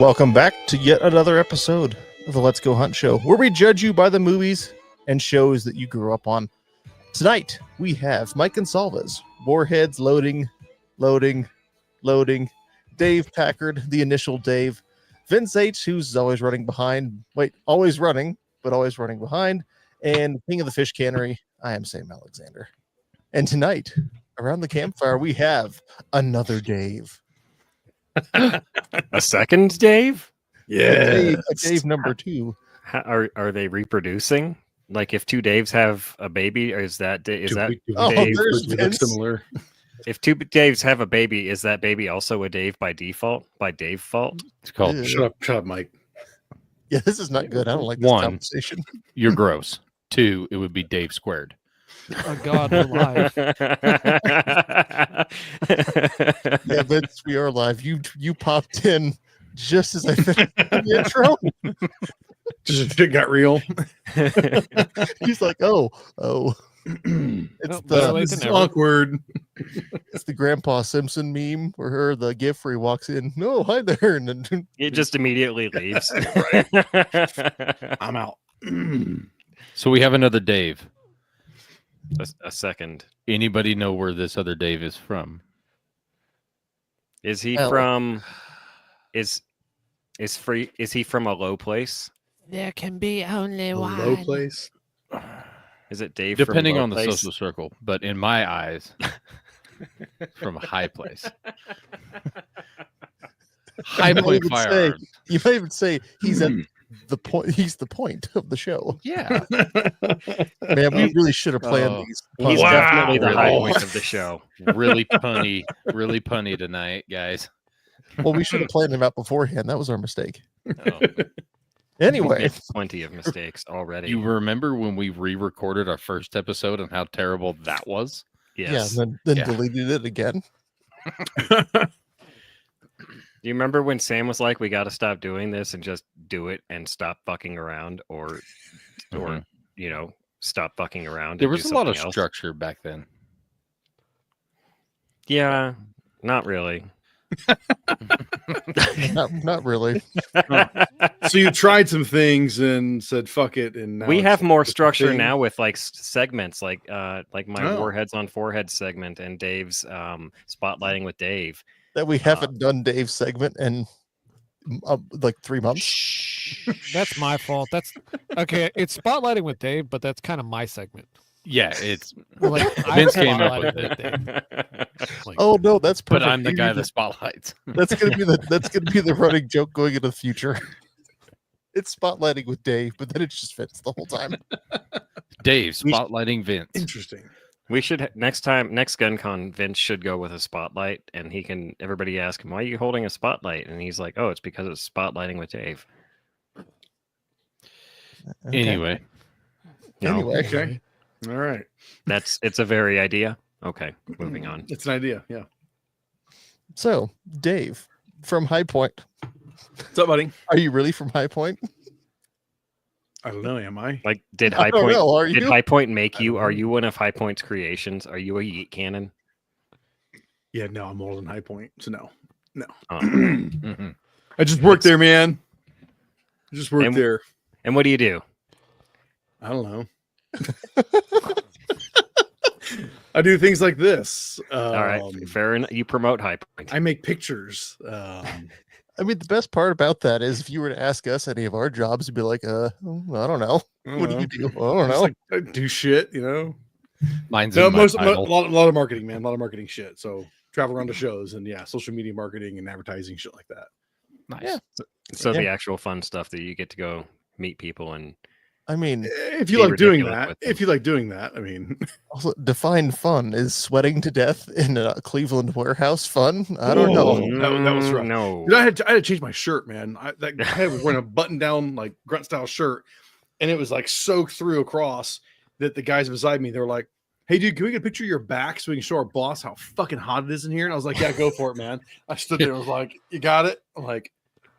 Welcome back to yet another episode of the Let's Go Hunt Show, where we judge you by the movies and shows that you grew up on. Tonight, we have Mike Gonsalves, Warheads loading, Dave Packard, the initial Dave, Vince H, who's always running behind, always running behind, and King of the Fish Cannery, I am Sam Alexander. And tonight, around the campfire, we have another Dave. A second Dave? Yeah, Dave number 2. Are they reproducing? Like if two Daves have a baby, or is that Dave? There's Similar. If two Daves have a baby, is that baby also a Dave by default? By Dave fault? It's called Yeah. shut up, Mike. Yeah, this is not good. I don't like this One. conversation. You're gross. 2, it would be Dave squared. Oh God, we're live. Yeah, Vince, we are live. You popped in just as I finished the intro. Just shit got real. He's like, oh. It's Nope, better late This than is never. awkward. it's the Grandpa Simpson meme where the gif where he walks in. No, hi there, and then It just immediately leaves. I'm out. So we have another Dave. A second. Anybody know where this other Dave is from? Is he Oh. from? Is he from a low place? There can be only A one. low place. Is it Dave? Depending from on the low place? social circle, but in my eyes, from a high place. High You might point even say- firearms. you might even say he's at the point. He's the point of the show. Yeah. Man, we really should have planned Oh. these. He's Wow. definitely the high Really? point of the show. Really punny tonight, guys. Well, we should have planned them out beforehand. That was our mistake. Oh. Anyway, Made plenty of mistakes already. You remember when we re-recorded our first episode and how terrible that was? Yes. yeah, and then Yeah. deleted it again. Do you remember when Sam was like, "We got to stop doing this and just do it and stop fucking around," or Mhm. stop fucking around? There and was do a lot of something else? structure back then. Yeah, not really. Not really. So you tried some things and said fuck it, and now We it's have more just a structure thing. now with like segments, like my Oh. Warheads on Forehead segment and Dave's spotlighting with Dave. That we haven't done Dave's segment in like 3 months. That's my fault. That's okay. It's spotlighting with Dave, but that's kind of my segment. Yeah, it's Like Vince came up spotlighted with Dave. Like, Oh no, that's but perfect. I'm the guy that spotlights. That's gonna be the running joke going into the future. It's spotlighting with Dave, but then it just fits the whole time. Dave We- spotlighting Vince. Interesting. We should next GunCon, Vince should go with a spotlight, and everybody ask him, "Why are you holding a spotlight?" And he's like, "Oh, it's because it's spotlighting with Dave." Okay. Anyway, No, Anyway, Okay. All right. it's a very idea. Okay, moving on. It's an idea. Yeah. so Dave from High Point. What's up, buddy? Are you really from High Point? I don't know. Am I? Like, did I High don't Point? know. Are Did you? High Point make I you? don't Are know. you one of High Point's creations? Are you a Yeet Cannon? Yeah. No, I'm older than High Point, so no. mhm. I just worked there, man. I just worked And- there. And what do you do? I don't know. I do things like this. All right, fair enough. You promote High Point. I make pictures. I mean, the best part about that is if you were to ask us any of our jobs, you'd be like, I don't know. What do you do? I don't Just know. like, I do shit, you know. Mine's No, in my a title. lot of marketing, man. A lot of marketing shit. So travel around to shows and social media marketing and advertising shit like that. Nice. Yeah. So Yeah. the actual fun stuff that you get to go meet people and I mean, If you Be like doing ridiculous that, with them. if you like doing that, I mean, also define fun. Is sweating to death in a Cleveland warehouse fun? I don't Oh. know. That was rough. No, dude, I had to change my shirt, man. That guy was wearing a button-down like grunt style shirt, and it was like soaked through across. That the guys beside me, they were like, "Hey, dude, can we get a picture of your back so we can show our boss how fucking hot it is in here?" And I was like, "Yeah, go for it, man." I stood there, I was like, "You got it." I'm like,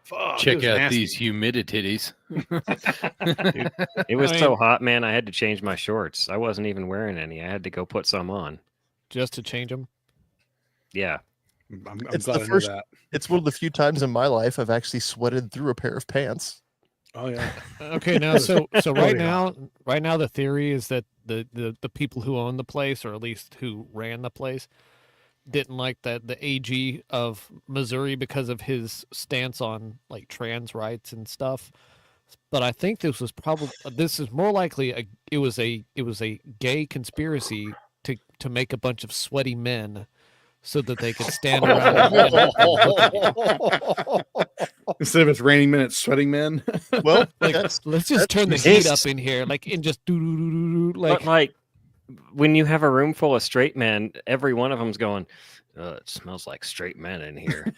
"Fuck." Check it was out nasty. these humidities. it was I so mean- hot, man. I had to change my shorts. I wasn't even wearing any. I had to go put some on. just to change them. Yeah, I'm It's glad the I first- know that. It's one of the few times in my life I've actually sweated through a pair of pants. Oh yeah. Okay, now so Totally not. right now the theory is that the people who own the place, or at least who ran the place, didn't like the AG of Missouri because of his stance on like trans rights and stuff. But I think this is more likely it was a gay conspiracy to make a bunch of sweaty men so that they could stand around and look at you. Instead of it's raining men, it's sweating men. Well, Like, that's let's just turn the It's- heat up in here, like, and just do But like when you have a room full of straight men, every one of them's going, it smells like straight men in here.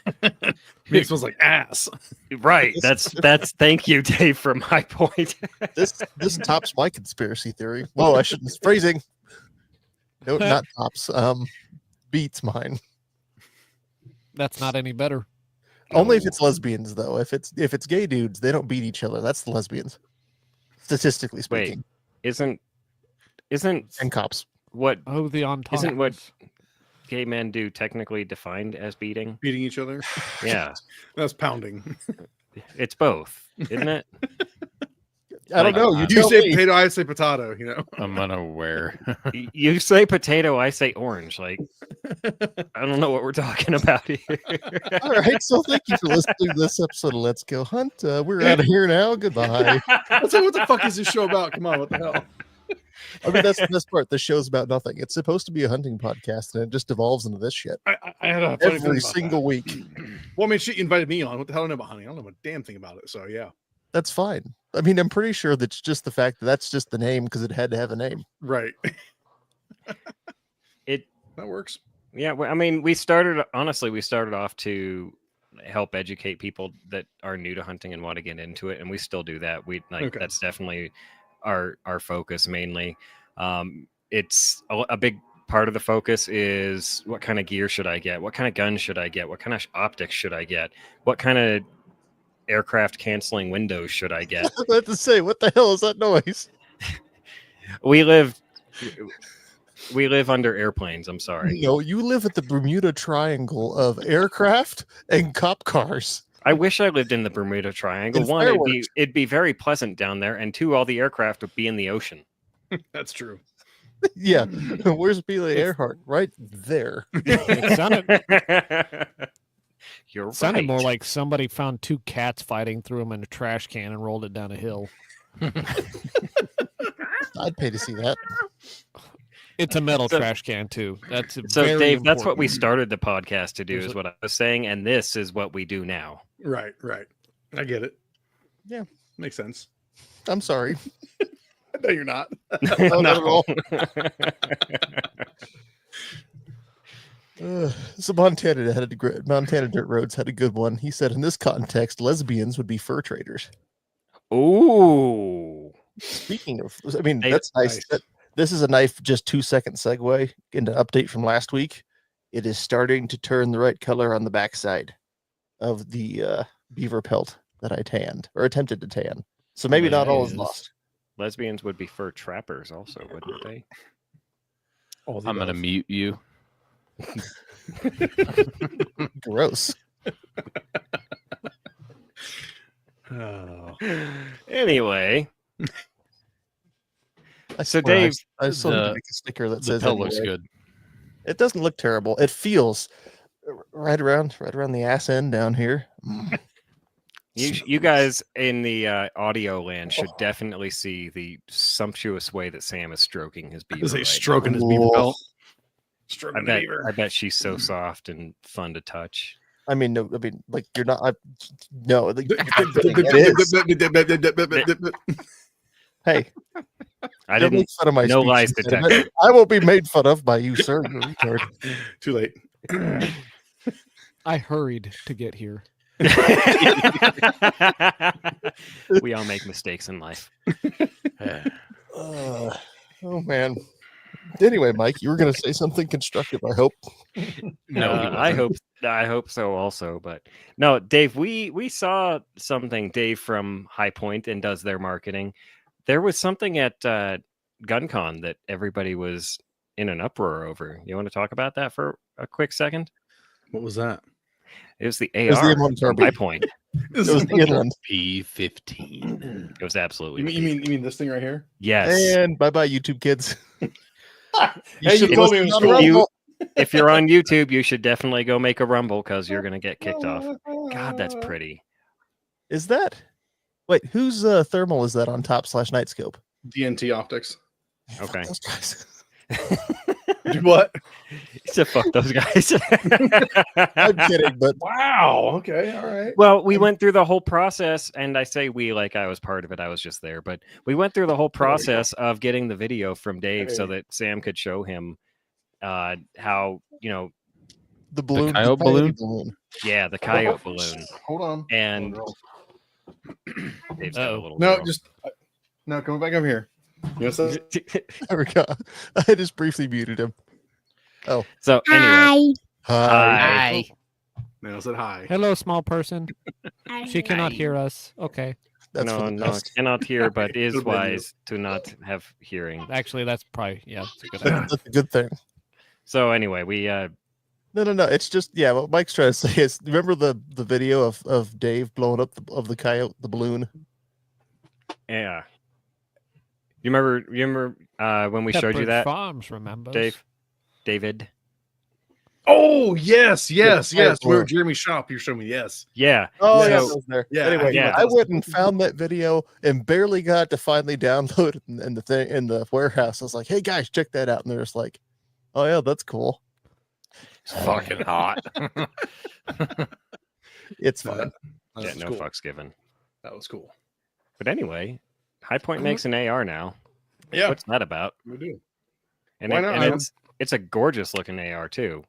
It smells like ass. Right. That's thank you, Dave, from my point. this tops my conspiracy theory. Whoa, I shouldn't phrasing. No, not tops. Beats mine. That's not any better. Only if it's lesbians, though. If it's gay dudes, they don't beat each other. That's the lesbians, statistically Wait. speaking. Isn't And cops. what Oh, the entente. isn't what gay men do technically defined as beating? Beating each other. Yeah. That's pounding. It's both, isn't it? I don't know. You You tell say me. potato, I say potato. You know. I'm unaware. You say potato, I say orange. Like I don't know what we're talking about here. All right. So thank you for listening to this episode of Let's Go Hunt. We're out of here now. Goodbye. What's what the fuck is this show about? Come on, what the hell? I mean, that's the best part. This show's about nothing. It's supposed to be a hunting podcast, and it just devolves into this shit I had a funny feeling every about single that. week. Well, I mean, she invited me on. What the hell do I know about hunting? I don't know a damn thing about it. So yeah, That's fine. I mean, I'm pretty sure that's just the fact that that's just the name because it had to have a name. right. It That works. Yeah, well, I mean, we started off to help educate people that are new to hunting and want to get into it, and we still do that. We like Okay. that's definitely our focus mainly. It's a big part of the focus is what kind of gear should I get? What kind of gun should I get? What kind of optics should I get? What kind of aircraft canceling windows should I get? I have to say, what the hell is that noise? We live under airplanes. I'm sorry. No, you live at the Bermuda Triangle of aircraft and cop cars. I wish I lived in the Bermuda Triangle. And One, fireworks. it'd be very pleasant down there, and two, all the aircraft would be in the ocean. That's true. Yeah, where's Billy Earhart? Right there. It sounded, You're it sounded right. more like somebody found two cats fighting through them in a trash can and rolled it down a hill. I'd pay to see that. It's a metal So- trash can too. That's So, very Dave, that's what we important. started the podcast to do, There's is a- what I was saying, and this is what we do now. Right. Right. I get it. Yeah. Makes sense. I'm sorry. No, you're not. No, not at all. So Montana Dirt Roads had a good one. He said, in this context, lesbians would be fur traders. Ooh. Speaking of, I mean, Hey, that's nice. nice. This is a nice, just 2-second segue into update from last week. It is starting to turn the right color on the backside of the beaver pelt that I tanned or attempted to tan. So maybe not all is Nice. lost. Lesbians would be fur trappers also, wouldn't they? All the I'm gonna above. mute you. Gross. Oh. Anyway, I So, swear, Dave, I still need to the- make a sticker that The says pelt looks anyway. good. It doesn't look terrible. It feels right around the ass end down here. Mm. you guys in the audio land should definitely see the sumptuous way that Sam is stroking his beaver. Is he right stroking his beaver Cool. belt? now. Stroking the beaver. I bet she's so soft and fun to touch. I mean, no. I mean, like you're not. No. Like, it is. Hey, I don't didn't. make fun of my no speech lies impediment. detected. I won't be made fun of by you, sir. You're a retard. Too late. I hurried to get here. We all make mistakes in life. Oh man. Anyway, Mike, you were going to say something constructive. I hope. No, he I wasn't. hope so also. But no, Dave, we saw something. Dave from High Point and does their marketing. There was something at GunCon that everybody was in an uproar over. You want to talk about that for a quick second? What was that? It was the was the AR M1 from Kirby. High Point. It was the inland. P15. It was absolutely. You mean this thing right here? yes. And bye bye, YouTube kids. Hey, should you told me it listen was on cool. Rumble. If you're on YouTube, you should definitely go make a Rumble because you're gonna get kicked off. God, that's pretty. Is that? Wait, whose thermal is that on top/Nightscope? DNT Optics. Okay. Those guys. What? So fuck those guys. I'm kidding, but Wow. Okay. All right. Well, we went through the whole process, and I say we like I was part of it. I was just there, but we went through the whole process of getting the video from Dave so that Sam could show him how the balloon, coyote balloon. yeah, the coyote balloon. Hold on. And Dave's got a Uh-oh. little No, girl. just no. Come back over here. Yes. There we go. I just briefly muted him. So anyway, Hi. hi. No, I said hi. Hello, small person. She cannot hear us. Okay. That's for No, the no, best. cannot hear, but is Good video. wise to not have hearing. Actually, that's probably it's a good idea. That's a good thing. So anyway, we No. It's just what Mike's trying to say is remember the video of Dave blowing up the coyote, the balloon. yeah. You remember when we showed you Peppered that, Farms remembers. David? Oh yes, yes, Yeah, yes. We were well. at Jeremy's shop. You're showing me yes. Yeah. Oh So- yeah, that was there. Yeah, Anyway, yeah. I went and found that video and barely got to finally download it in the thing in the warehouse. I was like, "Hey guys, check that out!" And they're just like, "Oh yeah, that's cool. It's fucking hot. It's No, fun." that Yeah, was no cool. fucks given. That was cool. But anyway, High Point makes an AR now. Yeah, What's that about? we do. And, Why not? it's a gorgeous looking AR too.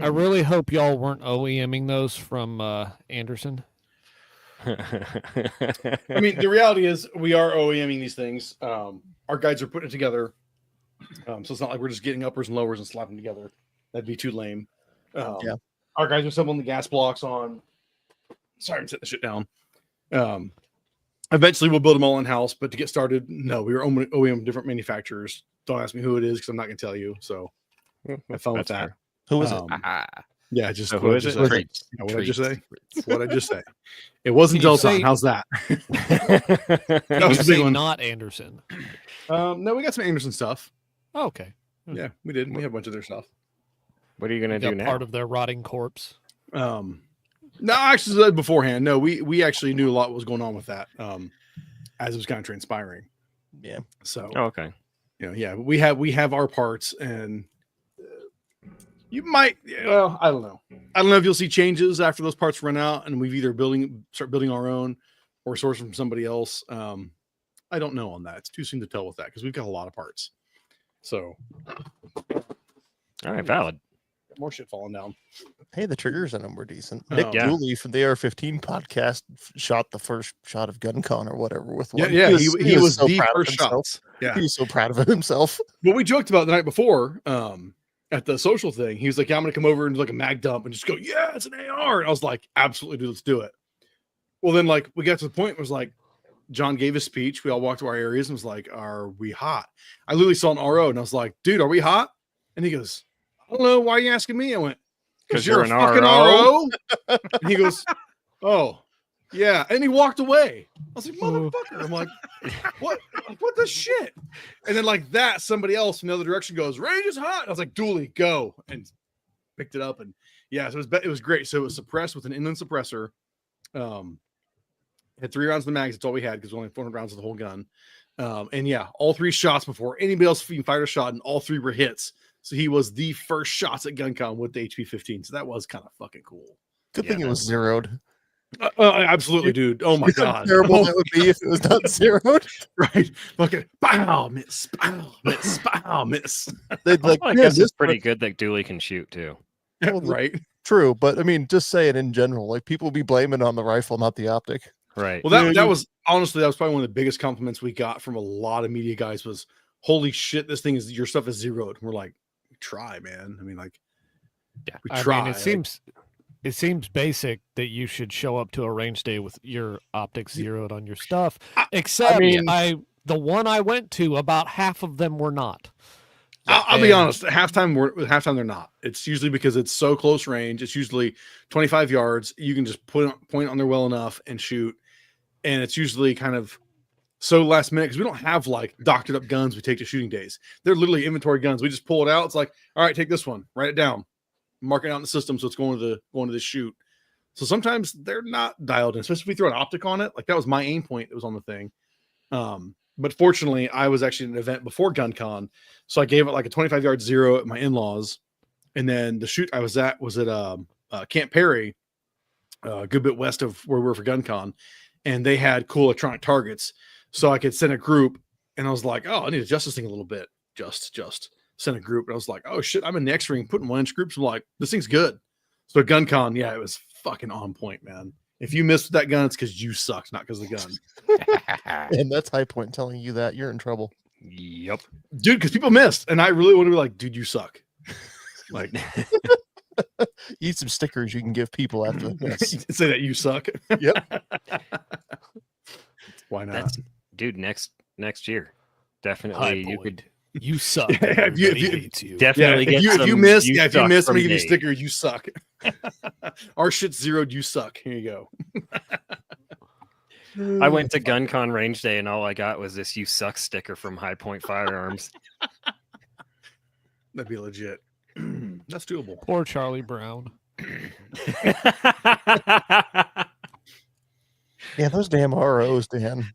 I really hope y'all weren't OEMing those from Anderson. I mean, the reality is we are OEMing these things. Our guides are putting it together. So it's not like we're just getting uppers and lowers and slapping together. That'd be too lame. Yeah. Our guys are assembling the gas blocks on. Sorry, I'm setting the shit down. Eventually we'll build them all in house, but to get started, no, we were OEM different manufacturers. Don't ask me who it is because I'm not going to tell you. So have fun with That's that. fair. Who is it? Yeah, just So what who I is just it? said. Treats. What I just say? Treats. What I just say? It wasn't Can you Delton. say- How's that? That You was a big say one. not Anderson. No, we got some Anderson stuff. Oh, okay. Yeah, we did. We have a bunch of their stuff. What are you gonna You do got now? part of their rotting corpse. No, actually beforehand. No, we actually knew a lot was going on with that. As it was kind of transpiring. Yeah. So Oh, okay. yeah, we have our parts, and you might. Well, I don't know. I don't know if you'll see changes after those parts run out, and we've either start building our own or source from somebody else. I don't know on that. It's too soon to tell with that because we've got a lot of parts. So All right, valid. more shit falling down. Hey, the triggers on them were decent. Oh. Nick Yeah. Dooley from the AR-15 podcast shot the first shot of GunCon or whatever with one. Yeah, he was so the proud of first himself. shots. Yeah. He was so proud of himself. What we joked about the night before, at the social thing, he was like, yeah, I'm gonna come over and do like a mag dump and just go, yeah, it's an AR. And I was like, absolutely, dude, let's do it. Well, then like we got to the point where it was like John gave his speech, we all walked to our areas and was like, are we hot? I literally saw an RO and I was like, dude, are we hot? And he goes, I don't know, why are you asking me? I went, because you're a an fucking RO? RO. And he goes, oh, yeah. And he walked away. I was like, motherfucker. I'm like, what the shit? And then like that, somebody else from the other direction goes, range is hot. I was like, Dooley, go. And picked it up. And yeah, so it was great. So it was suppressed with an inland suppressor. Had 3 rounds in the mags. That's all we had because only 400 rounds of the whole gun. And yeah, all 3 shots before anybody else even fired a shot, and all 3 were hits. So he was the first shots at GunCon with the HP-15. So that was kind of fucking cool. Good Yeah, thing it was that's- zeroed. Absolutely, dude. Oh my You know how god, terrible that would be if it was not zeroed. right? Fucking pow, miss, pow, miss, pow, miss. They'd like, I yeah, guess this it's pretty good that Dooley can shoot too. Well, right. true, but I mean, just saying in general, like people be blaming on the rifle, not the optic. Right. Well, that was honestly, that was probably one of the biggest compliments we got from a lot of media guys was, holy shit, this thing is, your stuff is zeroed. And we're like, we try, man. I mean, like, Yeah. we I try. mean, like- it seems basic that you should show up to a range day with your optics zeroed on your stuff. Except mean- the one I went to, about half of them were not. I'll be And- honest. Halftime they're not. It's usually because it's so close range. It's usually 25 yards. You can just point on there well enough and shoot. And it's usually kind of so last minute because we don't have like doctored up guns we take to shooting days. They're literally inventory guns. We just pull it out. It's like, all right, take this one, write it down, mark it out in the system so it's going to the shoot. So sometimes they're not dialed in, especially if we throw an optic on it. Like that was my aim point that was on the thing. But fortunately, I was actually at an event before GunCon, so I gave it like a 25-yard zero at my in-laws, and then the shoot I was at Camp Perry, a good bit west of where we were for GunCon, and they had cool electronic targets, so I could send a group, and I was like, oh, I need to adjust this thing a little bit, just send a group, and I was like, oh shit, I'm in the X-ring putting 1-inch groups. I'm like, this thing's good. So GunCon, yeah, it was fucking on point, man. If you missed that gun, it's because you sucked, not because of the gun. And that's High Point telling you that you're in trouble. Yep. Dude, because people missed, and I really want to be like, dude, you suck. Like, Eat some stickers you can give people after this. say that you suck. Yep. Why not? That's dude. Next year, definitely High you point. could You suck. Yeah, if you- Everybody if you- hates you. definitely get if you some miss, you if you suck miss, I'm from gonna give you a Dave. sticker. You suck. Our shit's zeroed. You suck. Here you go. I went to GunCon range day and all I got was this "you suck" sticker from High Point Firearms. That'd be legit. That's doable. Poor Charlie Brown. Yeah, those damn ROs, Dan.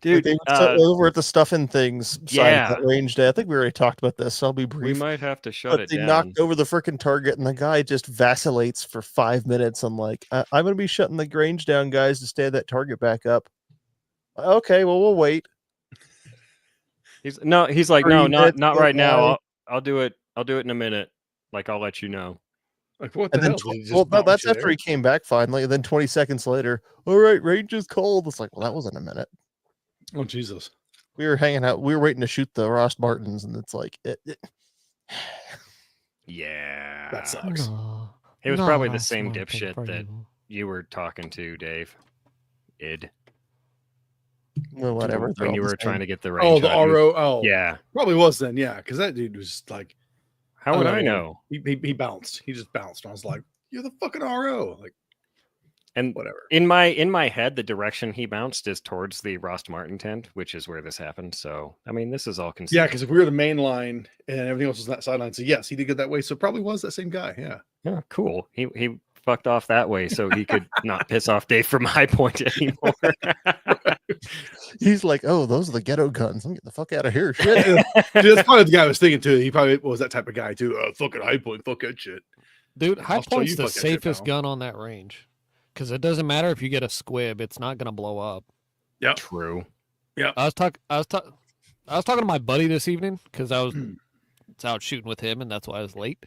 Dude, Like, over at the stuff and things side yeah. of that range day. I think we already talked about this. So I'll be we brief. might have to shut But it they down. knocked over the freaking target, and the guy just vacillates for 5 minutes. I'm like, I'm going to be shutting the range down, guys, to stay that target back up. Okay, well, we'll wait. He's like, no, 3 minutes not go right now. by. I'll do it. I'll do it in a minute. Like I'll let you know. Like what the And then, hell? Did he just well, bounce that's you after there? he came back finally. And then 20 seconds later, all right, range is cold. It's like, well, that wasn't a minute. Oh Jesus! We were hanging out. We were waiting to shoot the Ross Martins, and it's like, Yeah, That sucks. It was probably the No, same something dipshit for that you. you were talking to, Dave. well, whatever. they're When all you the were same. trying to get the range. Oh, the shot. RO. Oh, Yeah. probably was then. Yeah, because that dude was like, How would Oh, I yeah. know? he bounced. He just bounced. And I was like, you're the fucking RO. Like And whatever. in my head, the direction he bounced is towards the Ross Martin tent, which is where this happened. So I mean, this is all Yeah, consistent. because if we were the main line and everything else was that sideline, so yes, he did go that way. So it probably was that same guy. Yeah. Yeah, cool. He fucked off that way so he could not piss off Dave from High Point anymore. He's like, oh, those are the ghetto guns. I'm getting the fuck out of here. Shit. Dude, that's probably the guy I was thinking too. He probably was that type of guy too. Fucking High Point, fuck that shit. Dude, High I'll show Point's you the fucking shit, safest pal. gun on that range. Because it doesn't matter if you get a squib, it's not gonna blow up. True. I was talking to my buddy this evening because I was out shooting with him, and that's why I was late.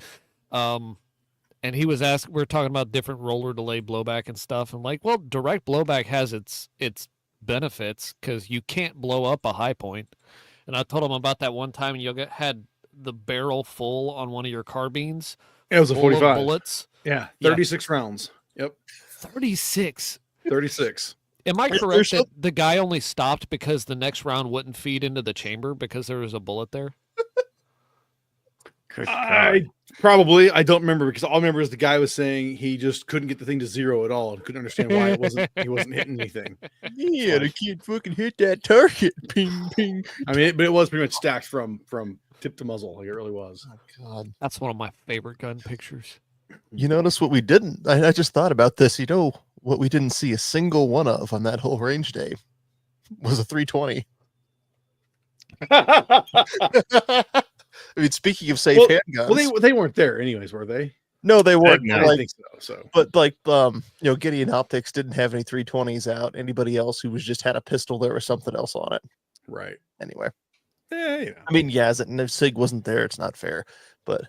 And he was asking, we are talking about different roller delay blowback and stuff. And like, well, direct blowback has its benefits because you can't blow up a High Point. And I told him about that one time you had the barrel full on one of your carbines, It was a full of 45. bullets. Yeah, Yeah. 36 rounds. Yep, 36. 36. Am I There's correct still- that the guy only stopped because the next round wouldn't feed into the chamber because there was a bullet there? Good I probably I don't remember because all I remember is the guy was saying he just couldn't get the thing to zero at all and couldn't understand why he wasn't hitting anything. Yeah, the kid fucking hit that target. Ping, ping. I mean, but it was pretty much stacked from tip to muzzle, like it really was. Oh, God. That's one of my favorite gun pictures. You notice what we didn't? I just thought about this. You know what we didn't see a single one of on that whole range day was a 320. I mean, speaking of safe Well- handguns, Well, they weren't there anyways, were they? no, they weren't. No. I but don't like, think so. So but like, Gideon Optics didn't have any 320s out. Anybody else who was just had a pistol there or something else on it. right. Anyway, Yeah, you know. I mean, yeah, and if Sig wasn't there, it's not fair. But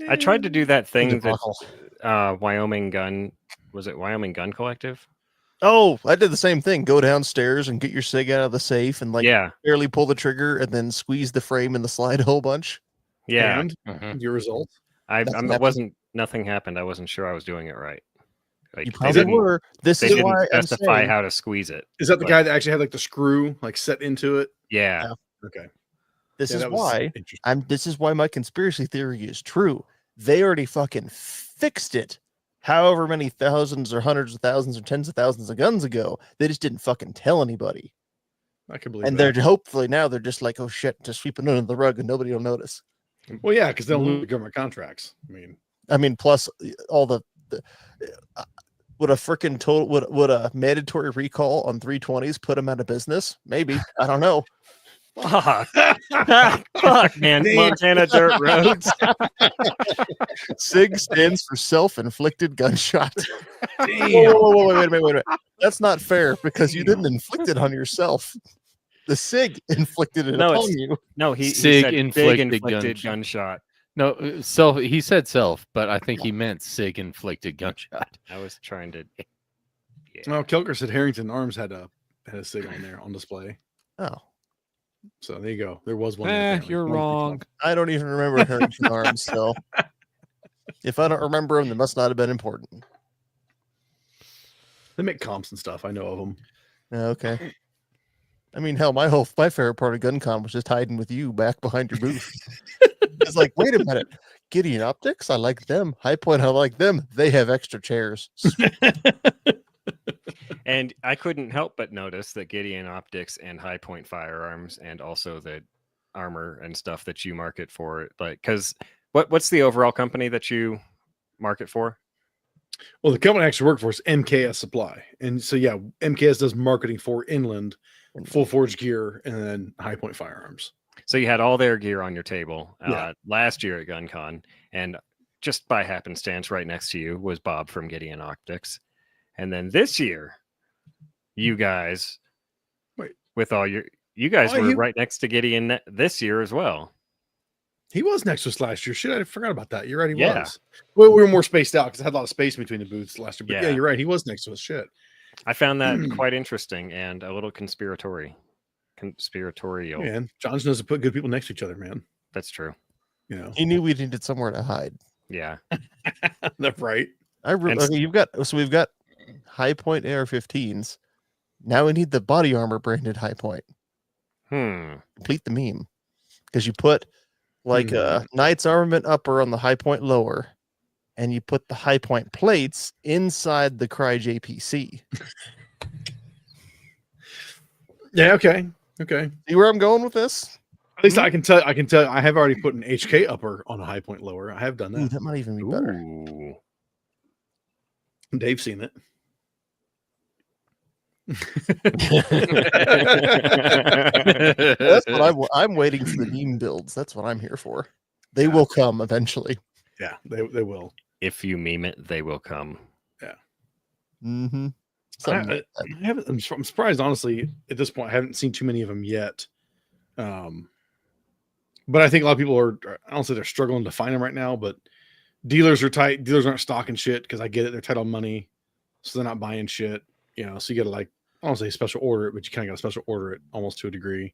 I tried to do that it was a thing that buckle. Wyoming Gun Collective? Oh, I did the same thing. Go downstairs and get your Sig out of the safe and like yeah, barely pull the trigger and then squeeze the frame in the slide a whole bunch. yeah. And Mhm. your result. That's what happened. Nothing happened. I wasn't sure I was doing it right. Like You they probably didn't, were. This they is didn't why I'm specify saying, how to squeeze it. Is that the Like- guy that actually had like the screw like set into it? Yeah. Okay. This Yeah, is that was why interesting. This is why my conspiracy theory is true. They already fucking fixed it. However many thousands or hundreds of thousands or tens of thousands of guns ago, they just didn't fucking tell anybody. I can believe And that. they're hopefully now they're just like, oh shit, just sweep it under the rug and nobody will notice. Well, yeah, because they'll lose government contracts. I mean, plus all the would a freaking total would a mandatory recall on 320s put them out of business? Maybe. I don't know. Fuck. Fuck, man. Montana dirt roads. SIG stands for self-inflicted gunshot. Damn. Whoa, wait a minute. That's not fair because you didn't inflict it on yourself. The SIG inflicted it No, upon it's- you. No, he Sig said inflicted big inflicted gunshot. gunshot. No, self. He said self, but I think he meant sig inflicted gunshot. I was trying to. Yeah. Well, Kilker said Harrington Arms had a SIG on there on display. Oh, So there you go. There was one. apparently. You're One picked wrong. up. I don't even remember Harrington Arms. So if I don't remember them, they must not have been important. They make comps and stuff. I know of them. Okay. I mean, hell, my favorite part of GunCon was just hiding with you back behind your booth. It's like, wait a minute, Gideon Optics, I like them. High Point, I like them. They have extra chairs. And I couldn't help but notice that Gideon Optics and High Point Firearms and also the armor and stuff that you market for, like, because what's the overall company that you market for? Well, the company I actually work for is MKS Supply, and so yeah, MKS does marketing for Inland, Full Forge Gear, and then High Point Firearms. So you had all their gear on your table Yeah. last year at GunCon, and just by happenstance, right next to you was Bob from Gideon Optics, and then this year, you guys, Wait. with all you guys Oh, were you- right next to Gideon this year as well. He was next to us last year. Shit, I forgot about that. You're right. He Yeah. was. Well, we were more spaced out because I had a lot of space between the booths last year. But yeah, Yeah. you're right. He was next to us. Shit. I found that quite interesting and a little conspiratorial. Man, John knows to put good people next to each other, man. That's true. You know, He knew we needed somewhere to hide. Yeah. that's right. And Okay, we've got High Point AR-15s. Now we need the body armor branded High Point. Complete the meme because you put like Knight's armament upper on the High Point lower, and you put the High Point plates inside the Cry JPC. Yeah. Okay. Okay. See where I'm going with this? At least I can tell. I have already put an HK upper on a High Point lower. I have done Ooh, that. that might even be better. Ooh. Dave's seen it. That's what I'm waiting for the meme builds. That's what I'm here for. They will come eventually. Yeah, they will. If you meme it, they will come. Mm-hmm. I'm surprised, honestly. At this point, I haven't seen too many of them yet. But I think a lot of people are. I don't say they're struggling to find them right now, but dealers are tight. Dealers aren't stocking shit because I get it. They're tight on money, so they're not buying shit. You know, so you got to like, I don't say special order it, but you kind of got to special order it almost to a degree.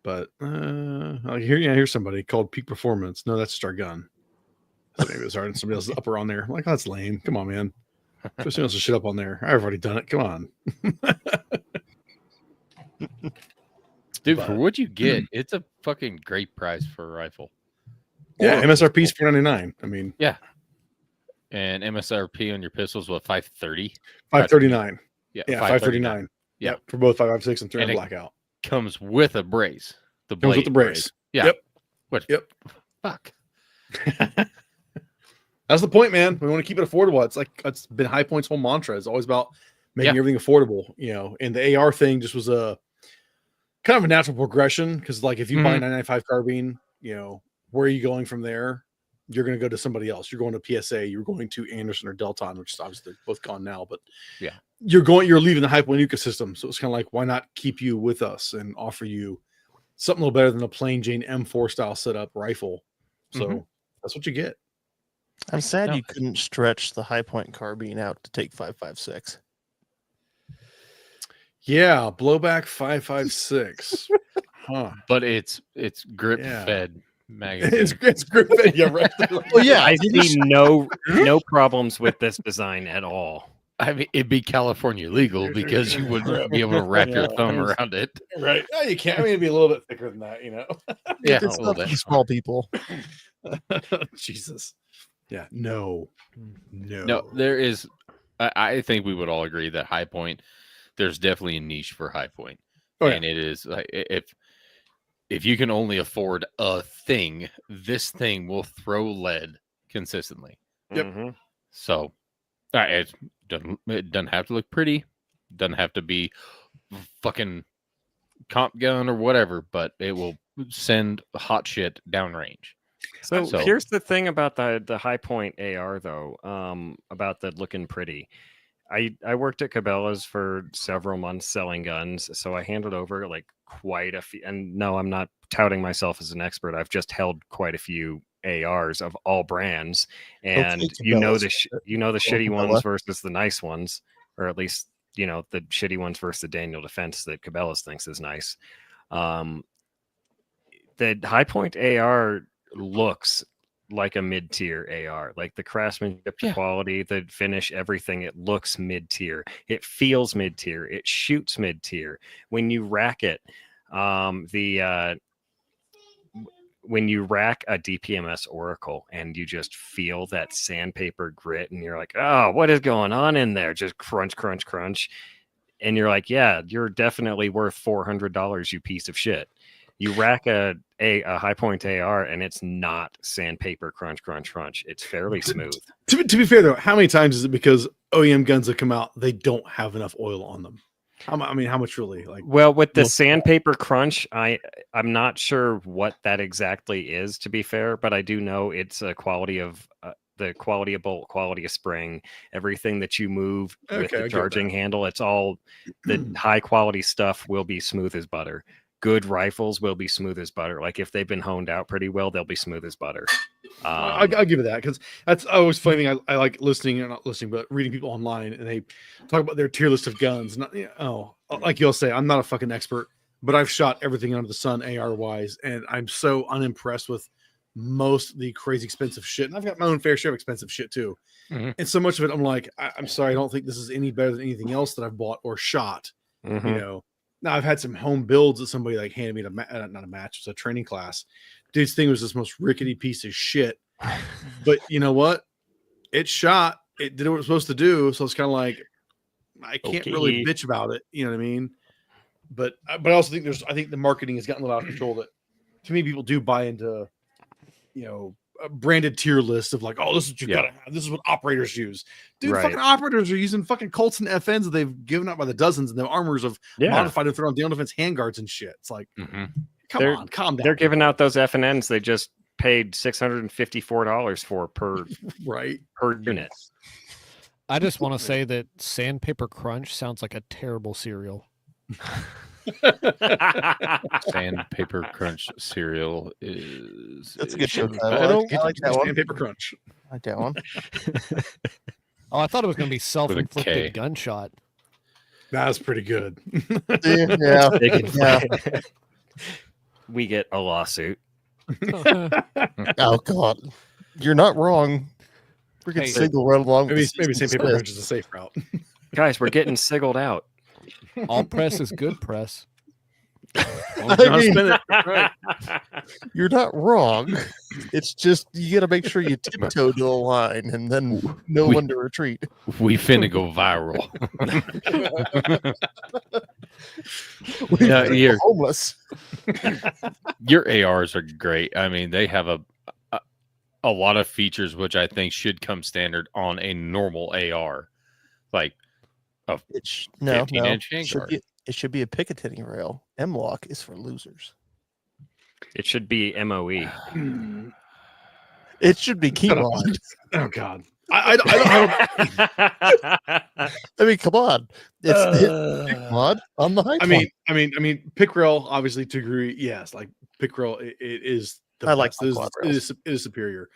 But here's somebody called Peak Performance. No, that's just our gun. So maybe it was somebody else's upper on there. I'm like, oh, that's lame. Come on, man. Put somebody else's shit up on there. I've already done it. Come on. Dude, But- for what you get, it's a fucking great price for a rifle. Yeah, MSRP is $499. I mean, And MSRP on your pistols, what, 530? $539. Yeah, Yeah, $539. Yeah. Yep, for both 5.56 and 3 And on it blackout. Comes with a brace. The Comes with the blade brace. Yeah. Yep. What? Yep. Fuck. That's the point, man. We want to keep it affordable. It's like it's been High Point's whole mantra. It's always about making Yeah. everything affordable, you know. And the AR thing just was a kind of a natural progression because, like, if you buy a 995 carbine, you know, where are you going from there? You're going to go to somebody else. You're going to PSA. You're going to Anderson or Delton, which is obviously they're both gone now. But Yeah. you're leaving the High Point ecosystem. So it's kind of like, why not keep you with us and offer you something a little better than a plain Jane M4 style setup rifle? So that's what you get. I'm sad No. you couldn't stretch the High Point carbine out to take 5.56. Yeah, blowback 5.56. Huh. But it's grip Yeah. fed magazine. It's gripping. Yeah, right. Well, yeah, I see no problems with this design at all. I mean, it'd be California legal because you wouldn't be able to wrap your Yeah, thumb it was- around it. Right? No, you can't. I mean, it'd be a little bit thicker than that, you know. Yeah, It's a not little for bit. the small people. Jesus. Yeah. No. No, there is. I think we would all agree that High Point. There's definitely a niche for High Point, Oh, yeah. and it is like if you can only afford a thing, this thing will throw lead consistently. Yep. Mhm. So it doesn't have to look pretty, doesn't have to be fucking comp gun or whatever, but it will send hot shit downrange. So, So- here's the thing about the High Point AR though, about the looking pretty. I worked at Cabela's for several months selling guns, so I handed over like quite a few. And no, I'm not touting myself as an expert. I've just held quite a few ARs of all brands, and Okay, you know Cabela's. the shitty Cabela. ones versus the nice ones, or at least the shitty ones versus the Daniel Defense that Cabela's thinks is nice. The High Point AR looks like a mid-tier AR, like the craftsmanship, the Yeah. quality, the finish, everything. It looks mid-tier. It feels mid-tier. It shoots mid-tier. When you rack it, when you rack a DPMS Oracle and you just feel that sandpaper grit, and you're like, oh, what is going on in there? Just crunch, crunch, crunch. And you're like, yeah, you're definitely worth $400, you piece of shit. You rack a High Point AR and it's not sandpaper crunch, crunch, crunch. It's fairly smooth. To be fair though, how many times is it because OEM guns that come out, they don't have enough oil on them? How much really? Like, Well, with the Well- sandpaper crunch, I'm not sure what that exactly is, to be fair, but I do know it's a quality of the quality of bolt, quality of spring, everything that you move with Okay, I the get charging that. handle. It's all the high quality stuff will be smooth as butter. Good rifles will be smooth as butter. Like if they've been honed out pretty well, they'll be smooth as butter. I'll give it that because that's always funny thing. I like listening or not listening, but reading people online and they talk about their tier list of guns. Not, like you'll say, I'm not a fucking expert, but I've shot everything under the sun AR wise, and I'm so unimpressed with most of the crazy expensive shit. And I've got my own fair share of expensive shit too. Mhm. And so much of it, I'm like, I'm sorry, I don't think this is any better than anything else that I've bought or shot. Mhm. You know, now I've had some home builds that somebody like handed me not a match, it was a training class. Dude's thing was this most rickety piece of shit. But you know what? It shot, it did what it was supposed to do. So it's kind of like, I can't really Okay. bitch about it. You know what I mean? But I also think I think the marketing has gotten a little out of control that too many people do buy into, a branded tier list of like, oh, this is what you Yeah. gotta have. This is what operators use. Dude, Right. fucking operators are using fucking Colts and FNs that they've given out by the dozens, and the armors of Yeah. modified and thrown on Daniel Defense handguards and shit. It's like, Mhm. come They're- on, calm down. They're giving out those FNNs they just paid $654 for per right. unit. I just want to say that Sandpaper Crunch sounds like a terrible cereal. Sandpaper Crunch cereal is. That's a good show is- title. I don't I like that one. Paper crunch. I like that one. Oh, I thought it was going to be K. self-inflicted gunshot. That's pretty good. Yeah. Yeah. We get a lawsuit. Oh God, you're not wrong. Freaking Hey, single right along. maybe with maybe Steve St. Paper Smith. crunch is a safe route. Guys, we're getting siggled out. All press is good press. I mean, Spin it. Right. you're not wrong. It's just you got to make sure you tiptoe to the line and then know when to retreat. We finna go viral. We Yeah, are you're- homeless. Your ARs are great. I mean, they have a lot of features which I think should come standard on a normal AR, like No, 15-inch It should, handguard. it should be a Picatinny rail. M-Lock is for losers. It should be E. MOE. It should be Keymon. Oh God. I I mean, come on. It's the don't. mod on the high. I mean, pick rail obviously to agree. Yes, like pick rail, it is. The I like best. It is, quad it rails. is it is superior.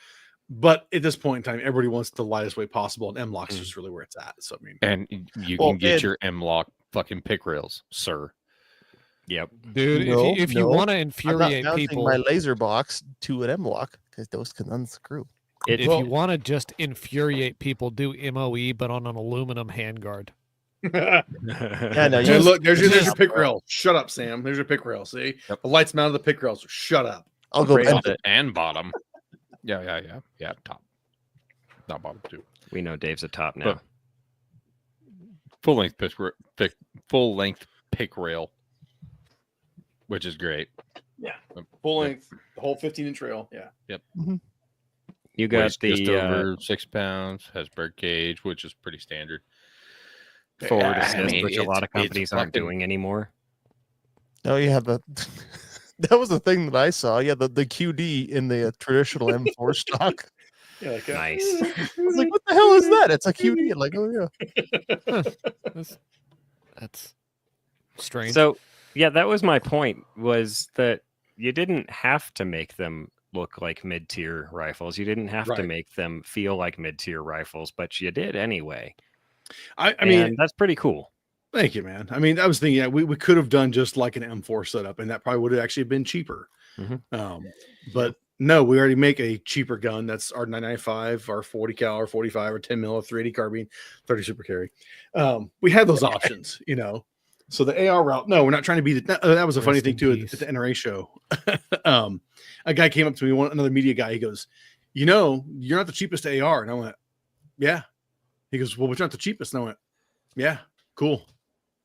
But at this point in time, everybody wants the lightest way possible, and M-Lock's just really where it's at. So I mean, and you Well, can get and- your M-Lock fucking pick rails, sir. Yep. Dude, No, if you no. want to I'm not infuriate mounting people, my laser box to an M-Lock because those can unscrew. It, If Well- you want to just infuriate people, do MOE, but on an aluminum handguard. Yeah, no, And you look, there's your just- pick rail. Shut up, Sam. There's your pick rail. See, Yep. the lights mounted the pick rails. Shut up. I'll go. Rail. And, And bottom. Yeah. Top. Not bottom too. we know Dave's a top now. But- Full length pick rail, which is great. Full length, the whole 15-inch rail. Yeah. You got Weighs just the over 6 pounds. Has bird cage, which is pretty standard. forward I assist, mean, which a lot of it's companies aren't fucking- doing anymore. oh, yeah, the that was the thing that I saw. Yeah, the QD in the traditional M4 stock. Yeah. Like, Nice. I was like, what the hell is that? It's a QD. Like, oh yeah. That's strange. So yeah, that was my point, was that you didn't have to make them look like mid-tier rifles. You didn't have to Right. make them feel like mid-tier rifles, but you did anyway. I mean, And that's pretty cool. thank you, man. I mean, I was thinking, yeah, we could have done just like an M4 setup, and that probably would have actually been cheaper. Mhm. But no, we already make a cheaper gun. That's our 995, our 40 cal, or 45, or 10 mil, 380 carbine, 30 super carry. We had those options, you know. So the AR route, no, we're not trying to be that was a funny Rest thing in too peace. at the NRA show. A guy came up to me, another media guy. He goes, "You know, you're not the cheapest AR," and I went, "Yeah." He goes, "Well, but you're not the cheapest," and I went, "Yeah, cool."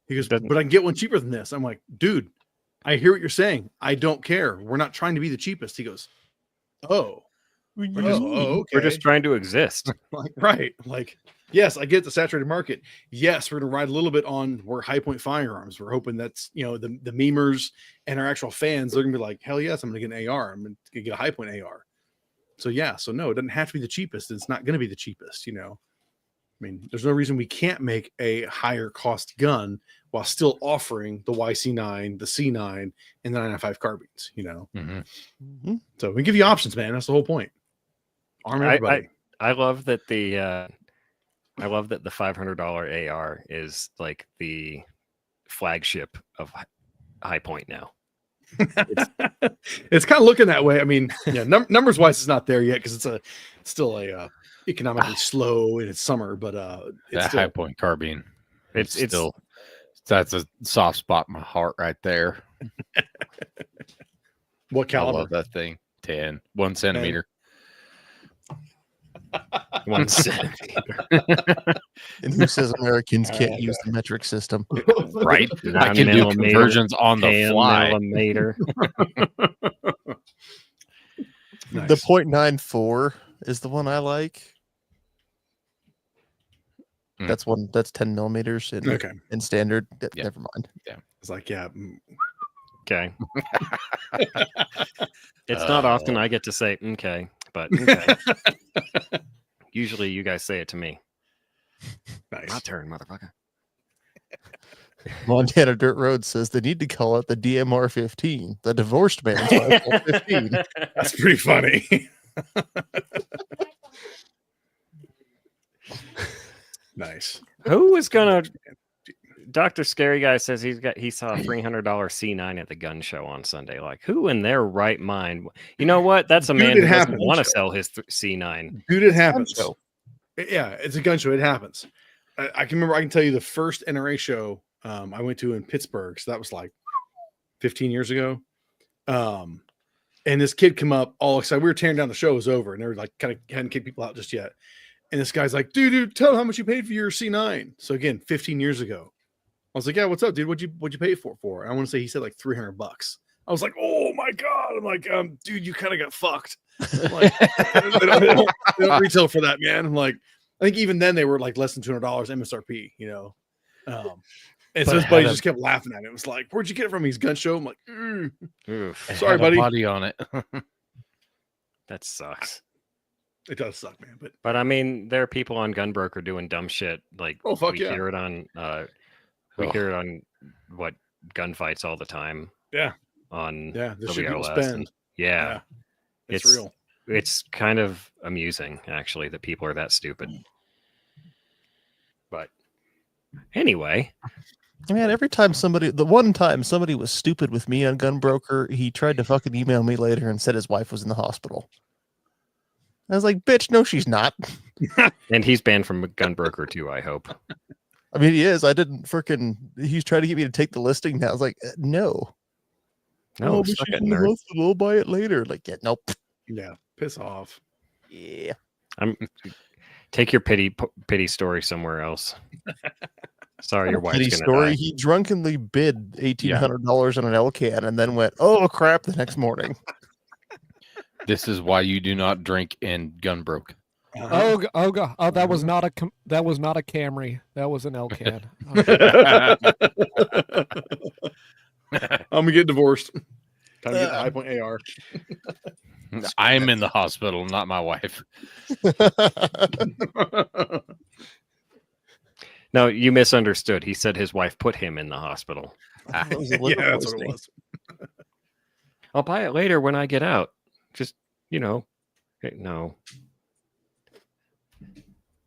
He goes, Doesn't- "But I can get one cheaper than this." I'm like, "Dude, I hear what you're saying. I don't care. We're not trying to be the cheapest." He goes, "Oh, We oh, just- okay." We're just trying to exist. Like, right. Like, yes, I get the saturated market. Yes, we're gonna ride a little bit on where High Point Firearms. We're hoping that's, you know, the memers and our actual fans, they're gonna be like, hell yes, I'm gonna get an AR. I'm gonna get a High Point AR. So yeah, so no, it doesn't have to be the cheapest. It's not gonna be the cheapest, you know. I mean, there's no reason we can't make a higher cost gun while still offering the YC9, the C9, and the 995 carbines, you know. Mhm. Mhm. So we give you options, man. That's the whole point. Arm everybody. I love that the $500 AR is like the flagship of High Point now. It's kind of looking that way. I mean, yeah, numbers wise, it's not there yet because it's still a economically slow and it's summer, but it's That still, High Point carbine. It's Still, that's a soft spot in my heart right there. what I caliber? love that thing. 1 centimeter. 1 centimeter. And who says Americans can't use the metric system? Right? I 9 can do millimeter, conversions on the 10 fly. millimeter. Nice. The .94 is the one I like. Mm. That's one. That's 10 millimeters in, Okay, in standard. Yeah. Never mind. it's like yeah, Okay. It's not often I get to say okay, but okay. Usually you guys say it to me. nice. My turn, motherfucker. Montana Dirt Road says they need to call it the DMR 15, the divorced man's rifle 15. That's pretty funny. Nice. Who is gonna? Dr. Scary Guy says he saw a $300 C9 at the gun show on Sunday. Like, who in their right mind? You know what? That's a Dude, man it who doesn't happens. want to sell his C9. Dude, it happens. show. Yeah, it's a gun show. It happens. I can remember. I can tell you the first NRA show I went to in Pittsburgh. So that was like 15 years ago. And this kid come up all excited. We were tearing down the show. It was over, and they were like kind of hadn't kicked people out just yet. And this guy's like, dude, tell him how much you paid for your C9. So again, 15 years ago. I was like, yeah, what's up, dude? What'd you pay for? And I want to say he said like $300. I was like, oh my God. I'm like, dude, you kind of got fucked. I'm like, they don't retail for that, man. I'm like, I think even then they were like less than $200 MSRP, you know. And so But his it buddy had a- just kept laughing at it. It was like, where'd you get it from? His gun show. I'm like, Oof, It Sorry, had a buddy. body on it. that sucks. it does suck, man. But But I mean, there are people on Gunbroker doing dumb shit. Like, Oh, fuck we yeah. hear it on we Ugh. hear it on what gunfights all the time. Yeah. On yeah, the shit people WLS and- spend. yeah, It's it's- real. it's kind of amusing actually that people are that stupid. But anyway, Man, every time the one time somebody was stupid with me on Gunbroker, he tried to fucking email me later and said his wife was in the hospital. I was like, bitch, no, she's not. And he's banned from Gunbroker too, I hope. I mean, he is. I didn't freaking. He's trying to get me to take the listing now. I was like, no. No, but suck she's it, in the nerd. hospital. I'll buy it later. Like, yeah, nope. Yeah, piss off. Yeah. Take your pity story somewhere else. Sorry, your wife's Pity gonna story. die. He drunkenly bid $1,800 on an Elcan and then went, oh crap, the next morning. This is why you do not drink in Gunbroke. Oh, that was not a Camry. That was an Elcan. I'm gonna get divorced. Time to get the High Point AR. I'm in the hospital, not my wife. No, you misunderstood. He said his wife put him in the hospital. That was a Yeah, liver that's what it poisoning. was. I'll buy it later when I get out. Just, no.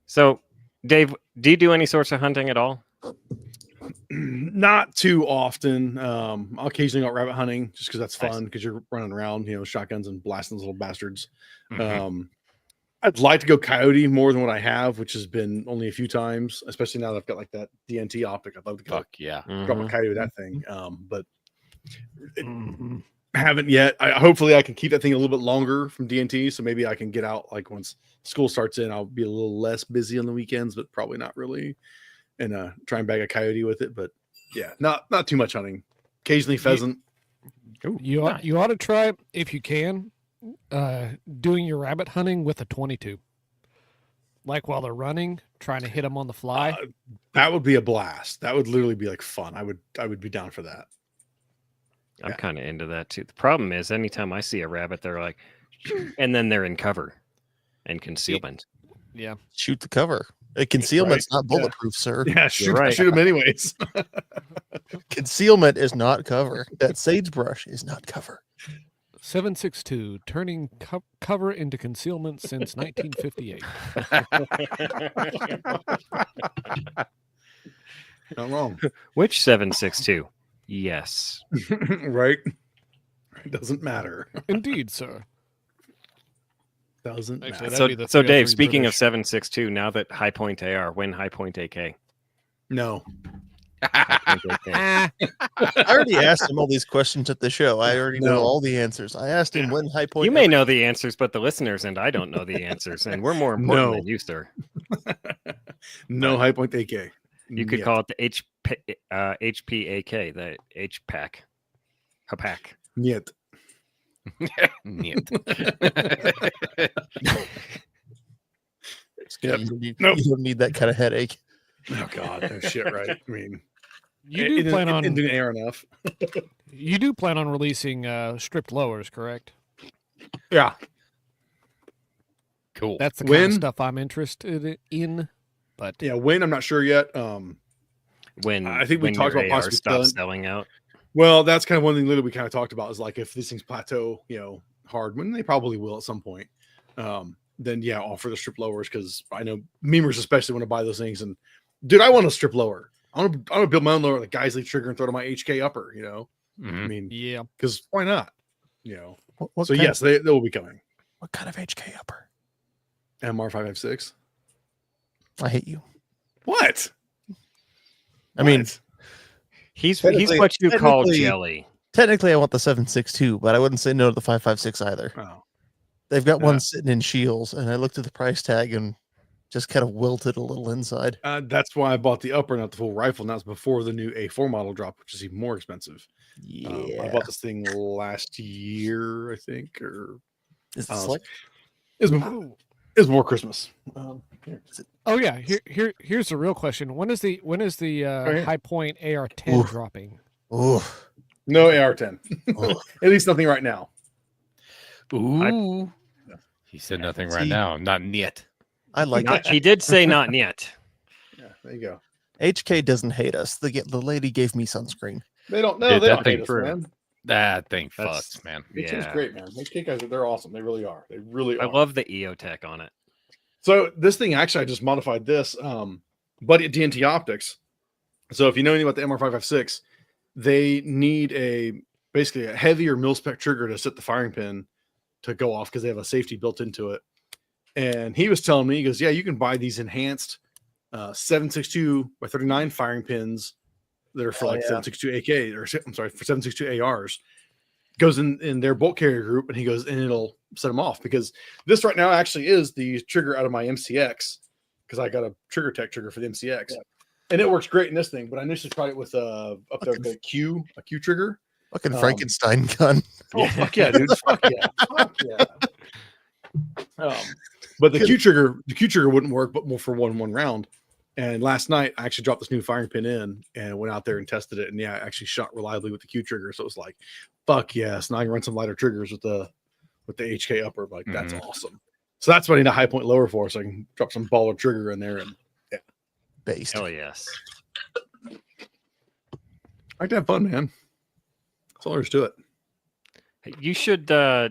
So, Dave, do you do any sorts of hunting at all? Not too often. I'll occasionally go out rabbit hunting just because that's Nice. fun because you're running around, shotguns and blasting those little bastards. Mhm. I'd like to go coyote more than what I have, which has been only a few times, especially now that I've got like that DNT optic. I'd love to go Fuck yeah. drop a Mhm. coyote with that thing. But haven't yet. Hopefully I can keep that thing a little bit longer from DNT. So maybe I can get out like once school starts in, I'll be a little less busy on the weekends, but probably not really. And try and bag a coyote with it. But yeah, not too much hunting. Occasionally pheasant. Ooh, You nice. ought to try, if you can, doing your rabbit hunting with a 22. Like while they're running, trying to hit them on the fly. That would be a blast. That would literally be like fun. I would be down for that. I'm Yeah. kind of into that too. The problem is, anytime I see a rabbit, they're like, and then they're in cover and concealment. Yeah. Shoot the cover. Concealment's not bulletproof, sir. Yeah, shoot right. them anyways. Concealment is not cover. That sagebrush is not cover. 762, turning cover into concealment since 1958. Not wrong. Which 762? Yes. Right? It doesn't matter. Indeed, sir. Doesn't Actually, matter. that'd be the So 303 Dave, speaking of British. 762, now that High Point AR, when High Point AK? No. High Point AK. Ah, I already asked him all these questions at the show. I already know No. all the answers. I asked him when High Point. You may know the answers, but the listeners and I don't know the answers, and we're more important No. than you, sir. No High Point AK. You could Yet. call it the HPAK, the HPAC. HPAC. Yet. Niet. Yep. You Nope. don't need that kind of headache. Oh God, no shit, right? I mean, you do plan on doing air enough. you do plan on releasing stripped lowers, correct? Yeah. Cool. That's the kind When? of stuff I'm interested in. But Yeah. When I'm not sure yet. When I think we when talked your about AR possibly stops selling- selling out. Well, that's kind of one thing literally we kind of talked about is like if these things plateau, hard, when they probably will at some point, then yeah, offer the strip lowers because I know memers especially want to buy those things. And dude, I want a strip lower. I want to build my own lower, like Geisley trigger and throw it on my HK upper, I Mhm. mean, yeah, because why not? What So kind yes, they will be coming. what kind of HK upper? MR556. I hate you. What? I mean, What? He's Technically- what you call technically- jelly. technically, I want the 7.62, but I wouldn't say no to the 5.56 either. Oh. They've got Yeah. one sitting in Shields, and I looked at the price tag and just kind of wilted a little inside. That's why I bought the upper, not the full rifle. And that was before the new A4 model drop, which is even more expensive. Yeah. I bought this thing last year, I think, or Is I this don't like it was more Christmas. Here. oh yeah. Here's the real question. When is the here. High Point AR-10 Oof. dropping? oh, No AR-10. oh. At least nothing right now. Ooh. He said nothing right See? now. Not yet. I like Not, it. he did say not yet. Yeah, there you go. HK doesn't hate us. The lady gave me sunscreen. They don't know. Dude, They that don't thing hate us, through. man. That thing That's- fucks, man. HK's Yeah. great, man. HK guys, they're awesome. They really are. They really I are. love the EOTech on it. So this thing, actually, I just modified this. Buddy at DNT Optics. So if you know anything about the MR556, they need basically a heavier mil spec trigger to set the firing pin to go off because they have a safety built into it. And he was telling me, he goes, yeah, you can buy these enhanced 7.62 by 39 firing pins that are for Oh, like yeah. 7.62 AK, or I'm sorry, for 7.62 ARs. Goes in their bolt carrier group, and he goes, and it'll set them off, because this right now actually is the trigger out of my MCX, because I got a Trigger Tech trigger for the MCX, and it works great in this thing. But I initially tried it with up there with a Q trigger. Fucking Frankenstein gun. Oh fuck yeah, dude! Fuck yeah, fuck yeah. But the Q trigger wouldn't work, but more for one round. And last night I actually dropped this new firing pin in and went out there and tested it, and yeah, I actually shot reliably with the Q trigger. So it was like, fuck yes! Now I can run some lighter triggers with the HK upper. Like that's awesome. So that's what I need a high point lower for, so I can drop some baller trigger in there, and Based. Hell yes. I like to have fun, man. That's all there is to it. You should. I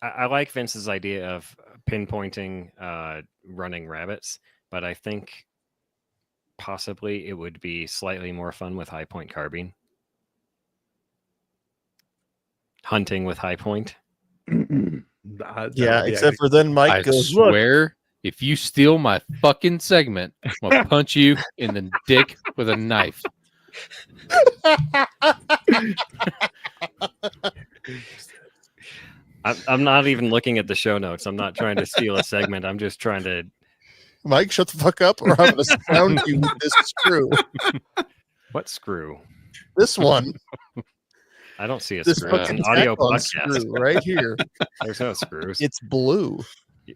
like Vince's idea of pinpointing running rabbits, but I think possibly it would be slightly more fun with high point carbine. Hunting with high point. Yeah, except for then Mike I goes, look, swear, if you steal my fucking segment, I'm gonna punch you in the dick with a knife. I'm not even looking at the show notes. I'm not trying to steal a segment. I'm just trying to. Mike, shut the fuck up, or I'm going to sound you with this screw. What screw? This one. I don't see a This screw. It's fucking an audio tack-on podcast. screw right here. There's no screws. It's blue.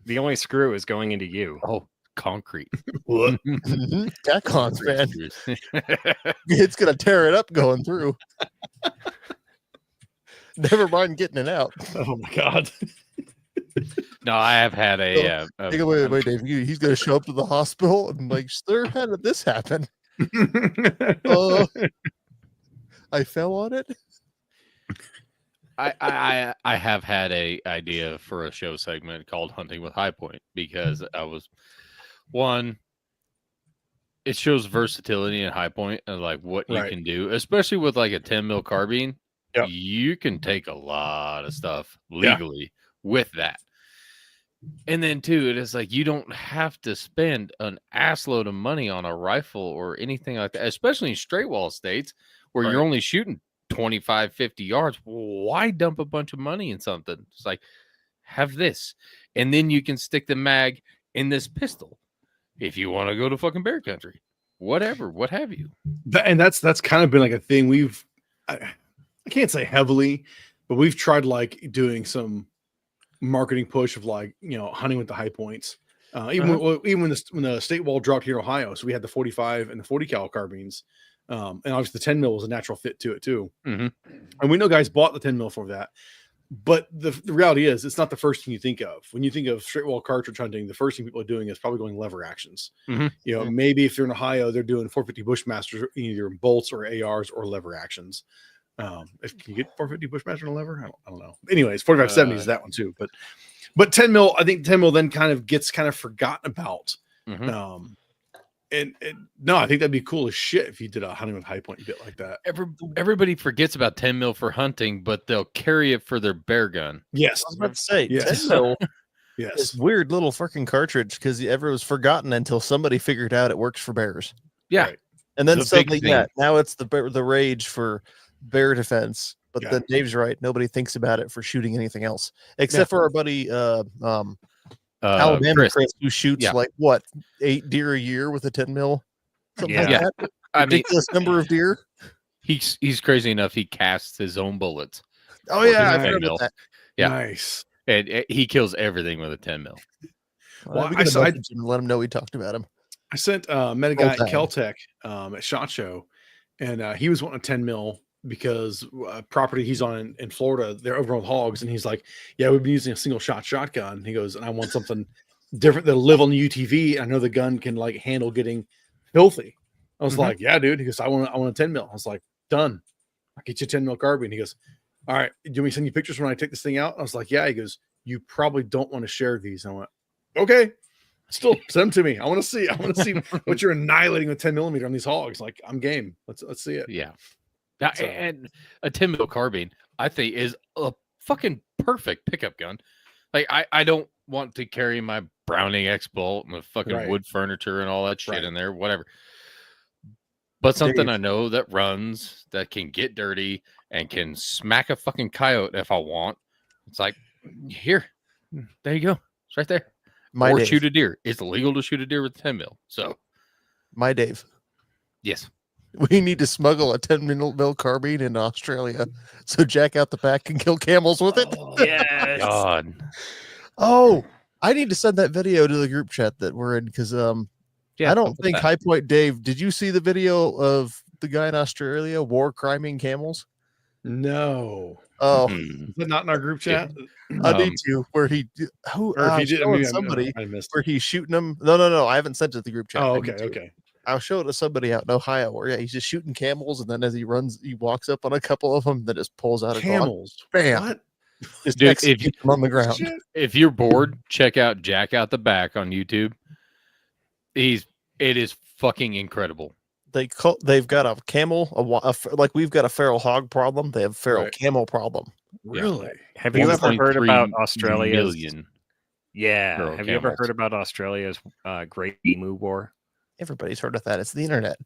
The only screw is going into you. Oh, concrete. Mhm. Tack-ons, man. It's going to tear it up going through. Never mind getting it out. Oh my god. No, I have had a Wait, Dave. He's going to show up to the hospital and like, sir, how did this happen? I fell on it. I have had a idea for a show segment called Hunting with High Point, because I was one. It shows versatility in High Point and like what you can do, especially with like a 10 mil carbine. Yep. You can take a lot of stuff legally with that. And then too, it is like you don't have to spend an assload of money on a rifle or anything like that, especially in straight wall states where you're only shooting 25, 50 yards. Why dump a bunch of money in something? It's like, have this. And then you can stick the mag in this pistol if you want to go to fucking bear country, whatever, what have you. And that's kind of been like a thing we've, I can't say heavily, but we've tried like doing some marketing push of like, you know, hunting with the high points. Even when the state wall dropped here in Ohio, so we had the 45 and the 40 cal carbines. And obviously the 10 mil was a natural fit to it too. And we know guys bought the 10 mil for that. But the reality is, it's not the first thing you think of. When you think of straight wall cartridge hunting, the first thing people are doing is probably going lever actions. You know, maybe if they're in Ohio, they're doing 450 Bushmasters, either in bolts or ARs or lever actions. If can you get 450 Bushmaster in a lever? I don't know. Anyways, 4570 is that one too. But 10 mil, I think 10 mil then gets forgotten about. And no, I think that'd be cool as shit if you did a hunting with high point bit like that. Everybody forgets about 10 mil for hunting, but they'll carry it for their bear gun. Yes. I was about to say, Yes. 10 mil Yes. is weird little freaking cartridge because it was forgotten until somebody figured out it works for bears. Yeah. Right. And then The big suddenly, thing. now it's the rage for bear defense. But Yeah. then Dave's right. Nobody thinks about it for shooting anything else, except for our buddy Alabama Chris, who shoots yeah. like what 8 deer a year with a 10 mil. Something like Yeah. that. I mean, Ridiculous number of deer. he's crazy enough. He casts his own bullets. Oh yeah, his I've 10 heard mil. about that. Yeah. Nice. And he kills everything with a 10 mil. Well, we I can saw- message him and let him know we talked about him. I sent met a guy Roll at Caltech at SHOT Show, and he was wanting a 10 mil because property he's on in Florida, they're over on hogs, and he's like, yeah, we've been using a single shot shotgun. He goes, and I want something different that'll live on the UTV. I know the gun can like handle getting filthy. I was like, yeah, dude. He goes, I want a 10 mil. I was like, done. I'll get you a 10 mil carbine. He goes, all right, do you want me to send you pictures when I take this thing out? I was like, yeah. He goes, you probably don't want to share these. I went, okay. Still send them to me. I want to see what you're annihilating with 10 millimeter on these hogs. Like, I'm game. Let's see it. Yeah. Now, So- and a 10 mil carbine, I think, is a fucking perfect pickup gun. Like, I don't want to carry my Browning X-Bolt and the fucking Right. wood furniture and all that shit Right. in there, whatever. But something Dave. I know that runs, that can get dirty and can smack a fucking coyote if I want. It's like, here, there you go. It's right there. My or Dave. shoot a deer. It's illegal to shoot a deer with a 10 mil. So, My Dave. yes. We need to smuggle a 10 mil carbine into Australia so Jack out the back can kill camels with it. Yes. God. Oh, I need to send that video to the group chat that we're in because I don't think High Point Dave. Did you see the video of the guy in Australia war criming camels? No. Oh, Hmm. Is that not in our group chat? I need to. Where he who Or if you did did, maybe somebody I missed where it. he's shooting them. No. I haven't sent it to the group chat. Oh, I okay, need to. okay. I'll show it to somebody out in Ohio where he's just shooting camels, and then as he runs, he walks up on a couple of them, then just pulls out a gun. Camels. Bam! What? Just Dude, executes them on the ground. Shit. If you're bored, check out Jack Out the Back on YouTube. It is fucking incredible. They've got a camel, like we've got a feral hog problem. They have feral Right. camel problem. Really? Have you ever heard 1.3 about Australia's? million. Yeah. feral Have you ever camels. heard about Australia's Great Emu War? Everybody's heard of that. It's the internet.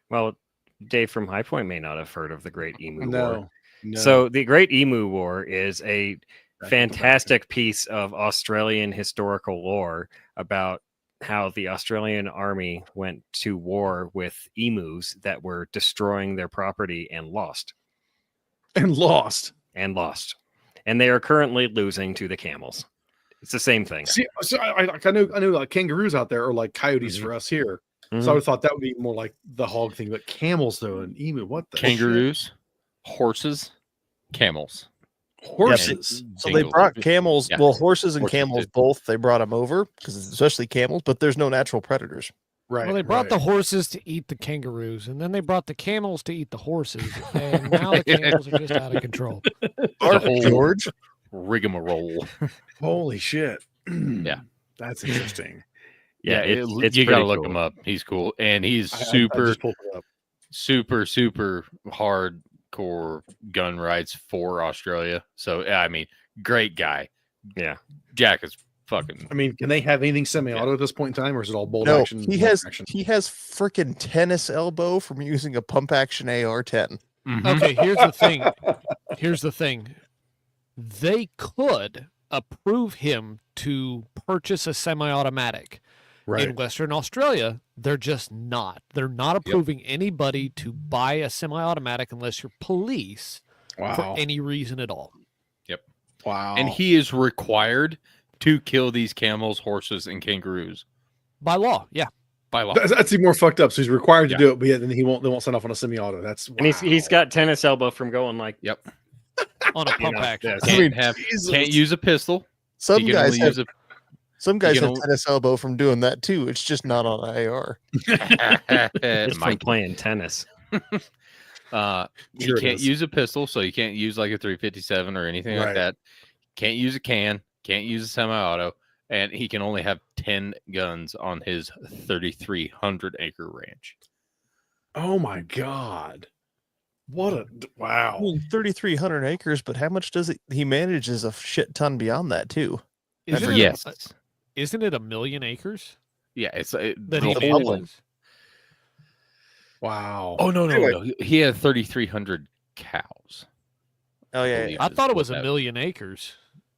Well, Dave from High Point may not have heard of the Great Emu War. No. No. So the Great Emu War is a Back to the fantastic piece of Australian historical lore about how the Australian army went to war with emus that were destroying their property and lost. and lost. And they are currently losing to the camels. It's the same thing. See, so I know like kangaroos out there are like coyotes for us here. Mhm. So I thought that would be more like the hog thing, but camels though and emu, what the shit? Kangaroos, horses, camels. horses. So they Dingoes. brought camels. Yeah. Well, horses and Horses camels did. both. They brought them over because especially camels, but there's no natural predators. Right. Well, they brought right. the horses to eat the kangaroos, and then they brought the camels to eat the horses, and now the camels are just out of control. Art whole- George. Rigmarole. Holy shit. Yeah. That's interesting. Yeah, it's you gotta pretty look him cool. up. He's cool, and he's I super, just pulled it up. super hardcore gun rights for Australia. So yeah, I mean, great guy. Yeah. Jack is fucking. I mean, can they have anything semi-auto at this point in time, or is it all bolt No, action? he bolt has action? freaking tennis elbow from using a pump action AR-10. Mhm. Okay, here's the thing. Here's the thing. They could approve him to purchase a semi-automatic. right. In Western Australia, they're just not. They're not approving anybody to buy a semi-automatic unless you're police for Wow. any reason at all. Wow. And he is required to kill these camels, horses, and kangaroos By law, yeah. by law. that's even more fucked up. So he's required to Yeah. do it, but yet then they won't sign off on a semi-auto. That's And he's wow. got tennis elbow from going like Yep. On a pump know, action. yes. I Can't mean, can't use a pistol. Some He can guys only have use some guys can have only- tennis elbow from doing that too. It's just not on AR. it's from Mike. playing tennis. Sure You it can't is. use a pistol, so you can't use like a 357 or anything Right. like that. Can't use a can, can't use a semi-auto, and he can only have 10 guns on his 3,300 acre ranch. Oh my god. What a wow. 3,300 acres, but how much does it? He manages a shit ton beyond that too. Isn't it, Yes. isn't it 1 million acres Yeah, it's that the he whole- manages? Wow. Oh no, Anyway. no. He had 3,300 cows. Oh yeah, believe I is thought it what was a that- 1,000,000 acres.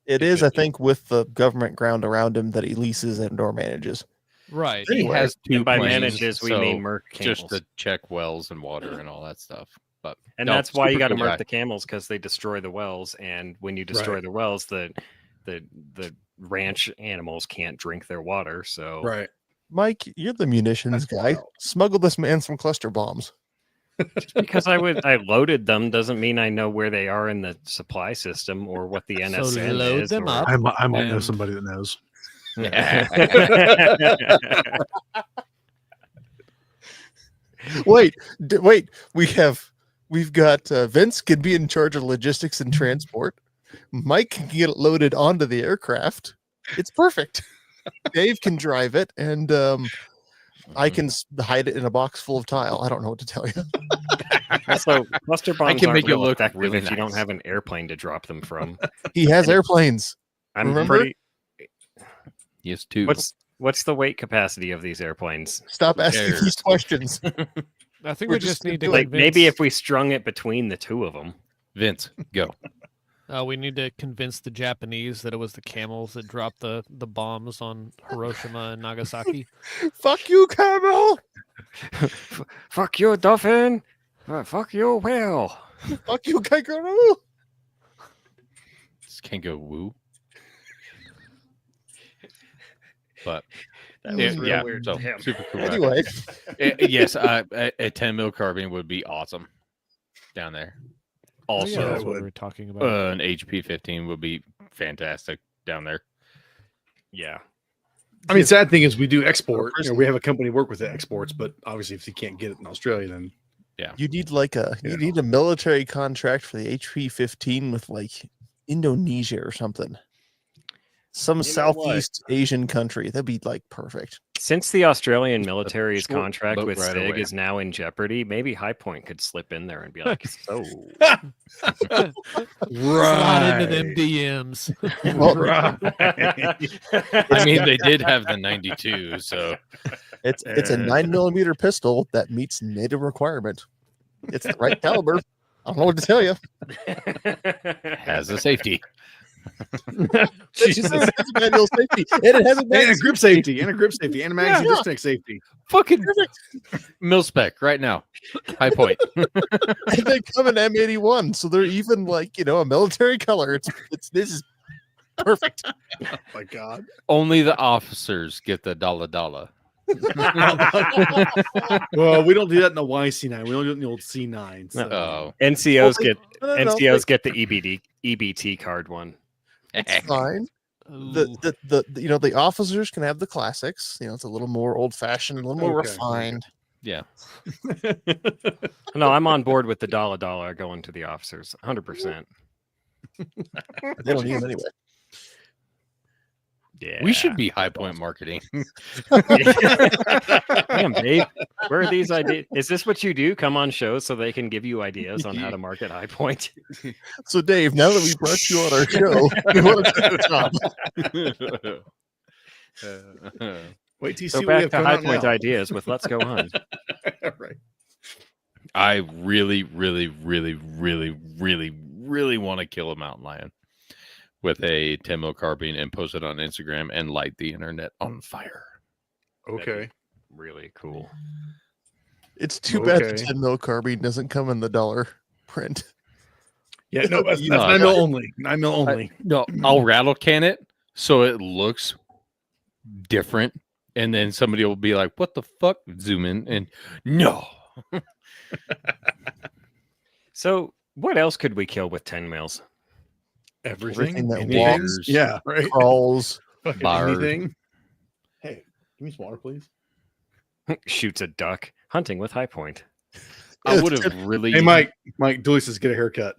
it It is. could I be. think with the government ground around him that he leases and or manages. Right. He Anyway, has two And by planes, manages, we so mean Merc camels. just to check wells and water and all that stuff. But And no, that's why you super got to cool murk guy. the camels because they destroy the wells. And when you destroy Right. the wells, the ranch animals can't drink their water. So Right. Mike, you're the munitions That's guy. wild. Smuggle this man some cluster bombs. because I loaded them doesn't mean I know where they are in the supply system or what the NSN load is. them or- up. I might know And- somebody that knows. Wait, we've got Vince can be in charge of logistics and transport. Mike can get it loaded onto the aircraft. It's perfect. Dave can drive it, and I can hide it in a box full of tile. I don't know what to tell you. Also, cluster bombs can aren't make it real look effective really if you don't nice. have an airplane to drop them from. He has airplanes. I'm Remember? pretty. Yes, two. What's the weight capacity of these airplanes? Stop asking cares? these questions. I think We're we just just need to doing- Like maybe convince- if we strung it between the two of them. Vince, go. we need to convince the Japanese that it was the camels that dropped the bombs on Hiroshima and Nagasaki. Fuck you, Camel. Fuck you, dolphin. Fuck you, whale. Fuck you, kangaroo. This can't go woo. But That yeah, was real yeah, weird. so Damn. super cool. Anyway, Yes, a 10 mil carbine would be awesome down there. Oh, yeah, Also, that's what would. we were talking about. an HP 15 would be fantastic down there. Yeah. I mean, sad thing is we do export. We have a company work with the exports, but obviously, if you can't get it in Australia, then you need you need a military contract for the HP-15 with like Indonesia or something. Some You know what? Southeast Asian country. That'd be like perfect. Since the Australian military's short contract boat with right SIG away. is now in jeopardy, maybe High Point could slip in there and be like, so Slide into them DMs. I mean, they did have the 92, so It's a 9mm pistol that meets native requirement. It's the right caliber. I don't know what to tell you. has a safety. Jesus. It has a manual safety, and it has a and a magazine. grip safety, and a grip safety, and a magazine Yeah. disconnect safety. Fucking mil spec right now. High Point. And they come in M81, so they're even like a military color. This is perfect. Oh my god! Only the officers get the $. Well, we don't do that in the YC9. We don't do it in the old C9. So. Oh, NCOs get No, NCOs get the EBT card one. it's fine. Ooh. The officers can have the classics. It's a little more old fashioned, a little more Okay, okay. refined. yeah. No, I'm on board with the $1 going to the officers, 100%. They don't need them anyway. Yeah, We should be High Point marketing. Damn, Dave, where are these ideas? Is this what you do? Come on shows so they can give you ideas on how to market High Point? So, Dave, now that we brought you on our show, we want to take the top. Wait till you So see what we back have to coming High out Point now. ideas with Let's Go On. Right. I really, really, really, really, really, really want to kill a mountain lion with a 10 mil carbine and post it on Instagram and light the internet on fire. Okay. Really cool. It's too bad the Okay. 10mm carbine doesn't come in the dollar print. Yeah. No, that's No, 9 mil only. 9 mil only. No, I'll rattle can it so it looks different. And then somebody will be like, what the fuck? Zoom in and no. So what else could we kill with 10 mils? Everything. that Anything? walks. Yeah. Right. Crawls. Fucking Bars. anything. Hey, give me some water, please. Shoots a duck. Hunting with High Point. I would have really. Hey, Mike. Mike Dooley says get a haircut.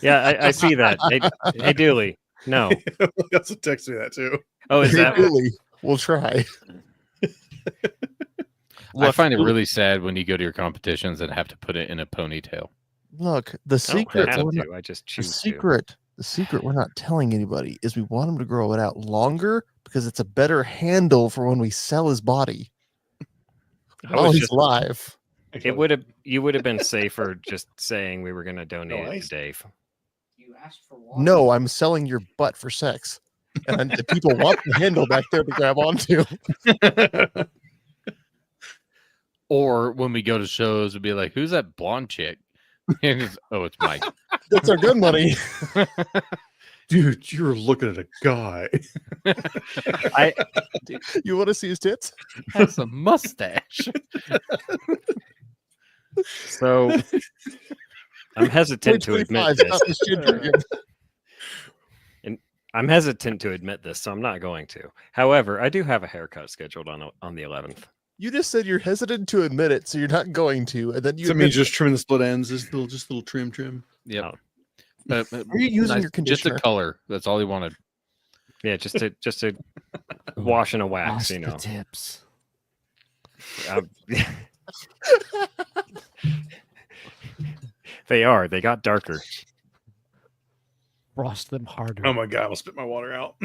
Yeah, I see that. Hey, Dooley. No. He also texted me that too. Oh, is that? Really? We'll try. I find it really sad when you go to your competitions and have to put it in a ponytail. Look, the I don't secret. have we're not- to. I just The choose to. secret we're not telling anybody is we want him to grow it out longer because it's a better handle for when we sell his body I while was he's just- alive. You would have been safer just saying we were going to donate it Nice. to Dave. You asked for water. No, I'm selling your butt for sex. And the people want the handle back there to grab onto. Or when we go to shows, it'd be like, who's that blonde chick? And it's, oh, it's Mike. That's our gun money. Dude, you're looking at a guy. You want to see his tits? Has a mustache. So I'm hesitant to admit 2025, this. stop this shit drinking. I'm hesitant to admit this, so I'm not going to. However, I do have a haircut scheduled on the 11th. You just said you're hesitant to admit it, so you're not going to, and then you. So that means admit- just trimming the split ends, just little trim. Yep. Oh. Are you using your Just conditioner? the color. That's all he wanted. Yeah, just to wash and a wax, you know. tips. They got darker. frost them harder. Oh my god, I'll spit my water out.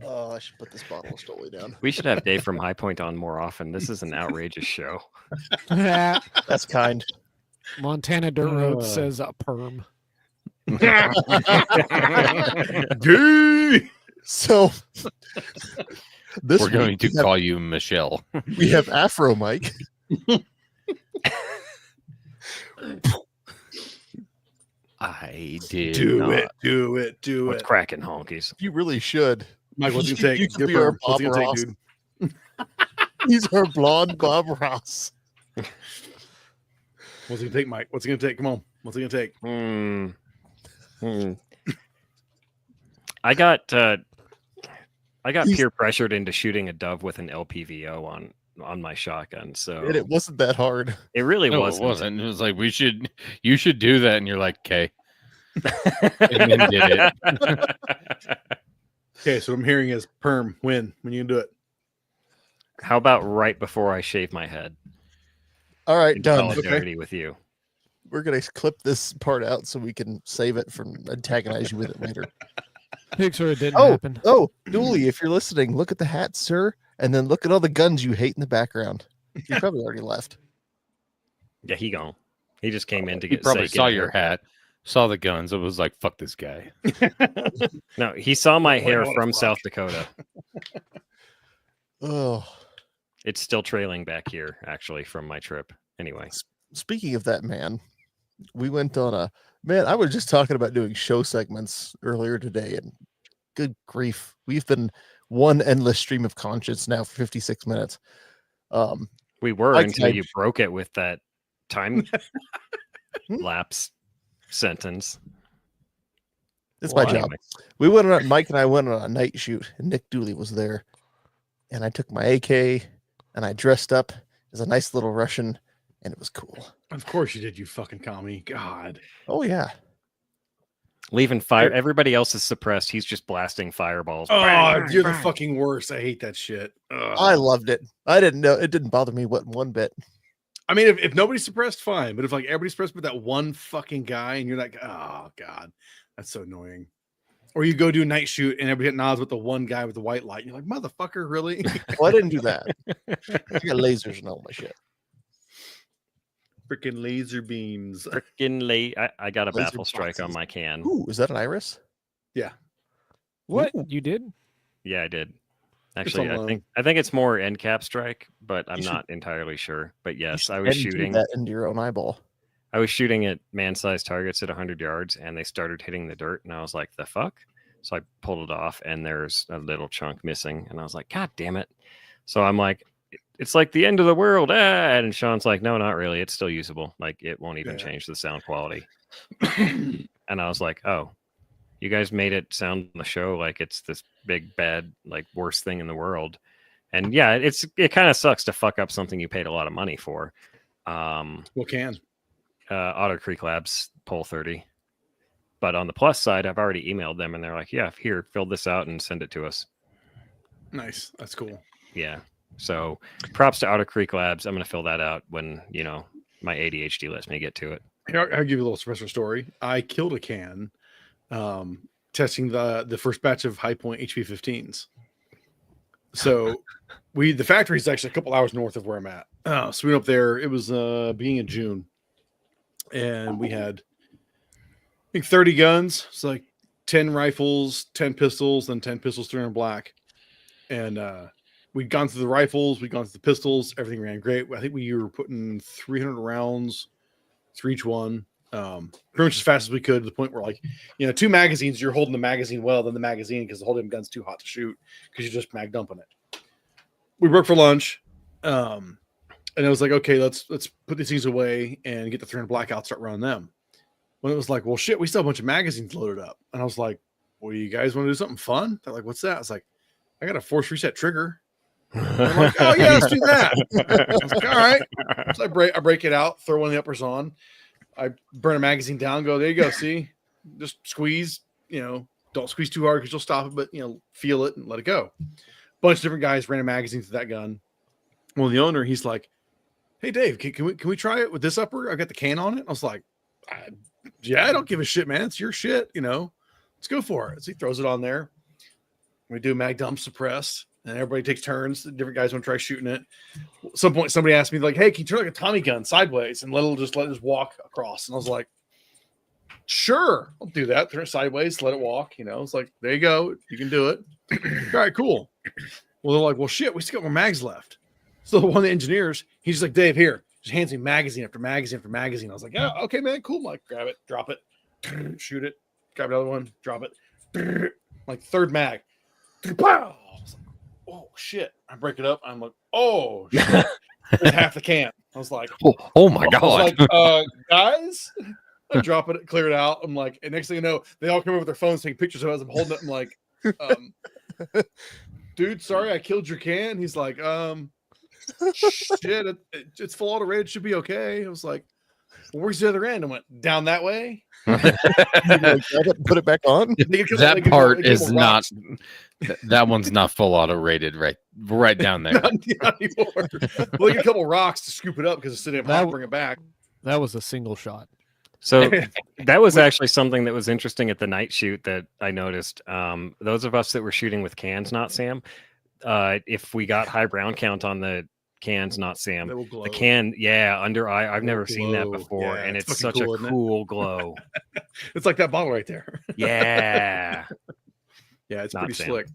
Oh, I should put this bottle of Stoli down. We should have Dave from High Point on more often. This is an outrageous show. That's kind. Montana Dirt Road Uh. says a perm. Gay! So this We're going week to call you Michelle. we have Afro Mike. I did Do not. it, do it, do What's it. cracking, honkies? You really should. Mike, what's it You gonna take? could Get be our firm. What's it Bob gonna Ross. take, dude? He's our blonde Bob Ross. What's it gonna take, Mike? What's it gonna take? Come on. What's it gonna take? I got He's- peer pressured into shooting a dove with an LPVO on my shotgun. So And it wasn't that hard. it really No, wasn't. it wasn't. It was like you should do that, and you're like, okay, and then did it. Okay, so what I'm hearing is perm when you can do it. How about right before I shave my head? All right, In done. solidarity with you. We're gonna clip this part out so we can save it from antagonize you with it later. Picture it didn't Oh, happen. oh, Dooley, if you're listening, look at the hat, sir, and then look at all the guns you hate in the background. You probably already left. Yeah, he gone. He just came in to He get probably sick saw and your hair. hat, saw the guns. It was like, fuck this guy. No, he saw my Wait, hair what from the fuck? South Dakota. Oh, It's still trailing back here, actually, from my trip. Anyway, speaking of that, man, we went on a man. I was just talking about doing show segments earlier today, and good grief, we've been one endless stream of conscience now for 56 minutes. we were Mike until and I- you broke it with that time Hmm? lapse sentence. It's my Well, job. Anyway, We went on Mike and I went on a night shoot, and Nick Dooley was there, and I took my AK and I dressed up as a nice little Russian, and it was cool. Of course you did, you fucking commie. God. Oh yeah, leaving fire. Everybody else is suppressed. He's just blasting fireballs. Oh, you're the fucking worst. I hate that shit. Ugh. I loved it. I didn't know it didn't bother me one bit. I mean, if nobody's suppressed, fine. But if like everybody's suppressed but that one fucking guy, and you're like, oh god, that's so annoying. Or you go do a night shoot and everybody hit nods with the one guy with the white light. And you're like, motherfucker, really? Well, I didn't do that. I got lasers and all my shit. Freaking laser beams. Freaking late. I got a Laser baffle strike on boxes. my can. Ooh, is that an iris? What Ooh. you did? Yeah, I did. Actually, I alone. think it's more end cap strike, but I'm You should- not entirely sure. But You yes, should I was then do shooting. that into your own eyeball. I was shooting at man-sized targets at 100 yards, and they started hitting the dirt, and I was like, "The fuck!" So I pulled it off, and there's a little chunk missing, and I was like, "God damn it!" So I'm like, "It's like the end of the world," and Sean's like, "No, not really. It's still usable. Like it won't even Yeah. change the sound quality." And I was like, "Oh, you guys made it sound on the show like it's this big bad, like worst thing in the world." And yeah, it kind of sucks to fuck up something you paid a lot of money for. What can? Otter Creek Labs Pole 30. But on the plus side, I've already emailed them and they're like, yeah, here, fill this out and send it to us. Nice. That's cool. Yeah. So props to Otter Creek Labs. I'm going to fill that out when, my ADHD lets me get to it. Here, I'll give you a little suppressor story. I killed a can testing the first batch of High Point HP15s. So the factory is actually a couple hours north of where I'm at. So we went up there. It was beginning of June. And we had, I think, 30 guns. It's like 10 rifles, 10 pistols, then 10 pistols, 300 black. And we'd gone through the rifles, we'd gone through the pistols. Everything ran great. I think we were putting 300 rounds through each one. Pretty much as fast as we could, to the point where, like, two magazines, you're holding the magazine well, then the magazine, because the whole damn gun's too hot to shoot because you're just mag dumping it. We broke for lunch. And I was like, okay, let's put these things away and get the 300 blackouts, start running them. When it was like, well, shit, we still have a bunch of magazines loaded up. And I was like, well, you guys want to do something fun? They're like, what's that? I was like, I got a force reset trigger. And I'm like, oh yeah, let's do that. I was like, all right. So I break it out, throw one of the uppers on. I burn a magazine down, go, there you go. See, just squeeze, don't squeeze too hard because you'll stop it, but feel it and let it go. Bunch of different guys ran a magazine through that gun. Well, the owner, he's like, "Hey Dave, can we try it with this upper? I got the can on it." I was like, "Yeah, I don't give a shit, man. It's your shit, you know. Let's go for it." So he throws it on there. We do mag dump suppressed, and everybody takes turns. The different guys want to try shooting it. At some point, somebody asked me like, "Hey, can you turn like a Tommy gun sideways and let it walk across?" And I was like, "Sure, I'll do that. Turn it sideways, let it walk." You know, it's like, there you go, you can do it. All right, cool. Well, they're like, "Well, shit, we still got more mags left." So one of the engineers, he's just like, "Dave, here." Just hands me magazine after magazine after magazine. I was like, "Yeah, okay, man, cool." I'm like, grab it, drop it, shoot it, grab another one, drop it. Like third mag. Pow! I was like, "Oh shit." I break it up. I'm like, "Oh shit." There's half the can. I was like, Oh my I was god. like, guys. I drop it, clear it out. I'm like, and next thing you know, they all come over with their phones taking pictures of us. I'm holding it. I'm like, "Dude, sorry, I killed your can." He's like, "Shit, it's full auto rated. Should be okay." I was like, "Well, where's the other end?" I went, "Down that way." You like, grab it and put it back on. That part is not. That one's not full auto rated. Right down there. not anymore. Well, get a couple rocks to scoop it up because it's sitting up high, bring it back. That was a single shot. So that was actually something that was interesting at the night shoot that I noticed. Those of us that were shooting with cans, not Sam, if we got high brown count on the cans, not Sam, They will glow. the can, under eye, I've never It'll seen that glow. before, Yeah, and it's it's fucking such cool, a isn't it? cool glow. It's like that bottle right there. Yeah, Yeah, it's Not pretty Sam. slick.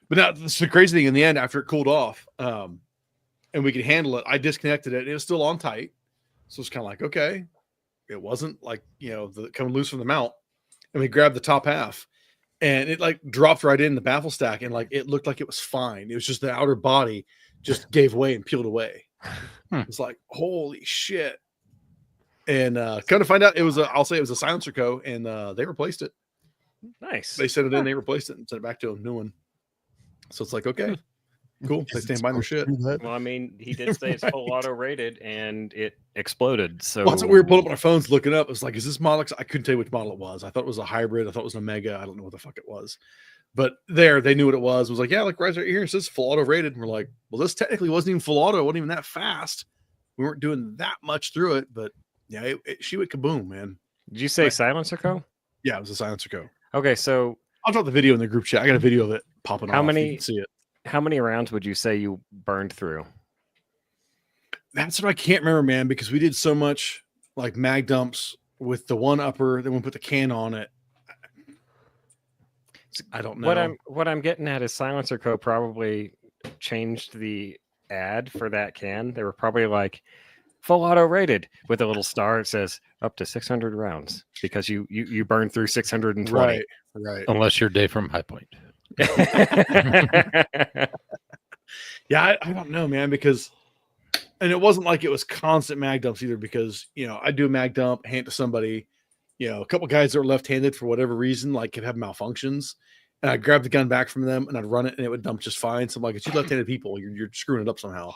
But now the crazy thing in the end, after it cooled off, and we could handle it, I disconnected it. It was still on tight. So it's kind of like, okay. It wasn't like, coming loose from the mount. And we grabbed the top half and it like dropped right in the baffle stack. And like, it looked like it was fine. It was just the outer body just gave way and peeled away. It's like, holy shit. And come to find out, I'll say it was a Silencer Co. And they replaced it. nice. They sent it in, they replaced it and sent it back to a new one. So it's like, okay, cool. They stand by their shit. Well, I mean, he did say it's full auto rated, and it exploded. So Well, that's what we were pulling up on our phones, looking up. It was like, is this model? I couldn't tell you which model it was. I thought it was a hybrid. I thought it was an Omega. I don't know what the fuck it was. But they knew what it was. It was like, yeah, like right here, it says full auto rated. And we're like, well, this technically wasn't even full auto. It wasn't even that fast. We weren't doing that much through it. But yeah, she went kaboom, man. Did you say Right. Silencer Co? Yeah, it was a Silencer Co. Okay, so I'll drop the video in the group chat. I got a video of it popping How off. many- You can see it. how many rounds would you say you burned through? That's what I can't remember, man, because we did so much like mag dumps with the one upper, then we put the can on it. I don't know. What I'm getting at is Silencer Co. probably changed the ad for that can. They were probably like full auto rated with a little star. It says up to 600 rounds because you burned through 620. Right. Unless you're Dave from High Point. Yeah, I don't know, man, because and it wasn't like it was constant mag dumps either, because I do a mag dump, hand it to somebody, a couple guys that are left-handed for whatever reason, like could have malfunctions, and I'd grab the gun back from them and I'd run it and it would dump just fine. So I'm like, it's you left-handed people, you're screwing it up somehow.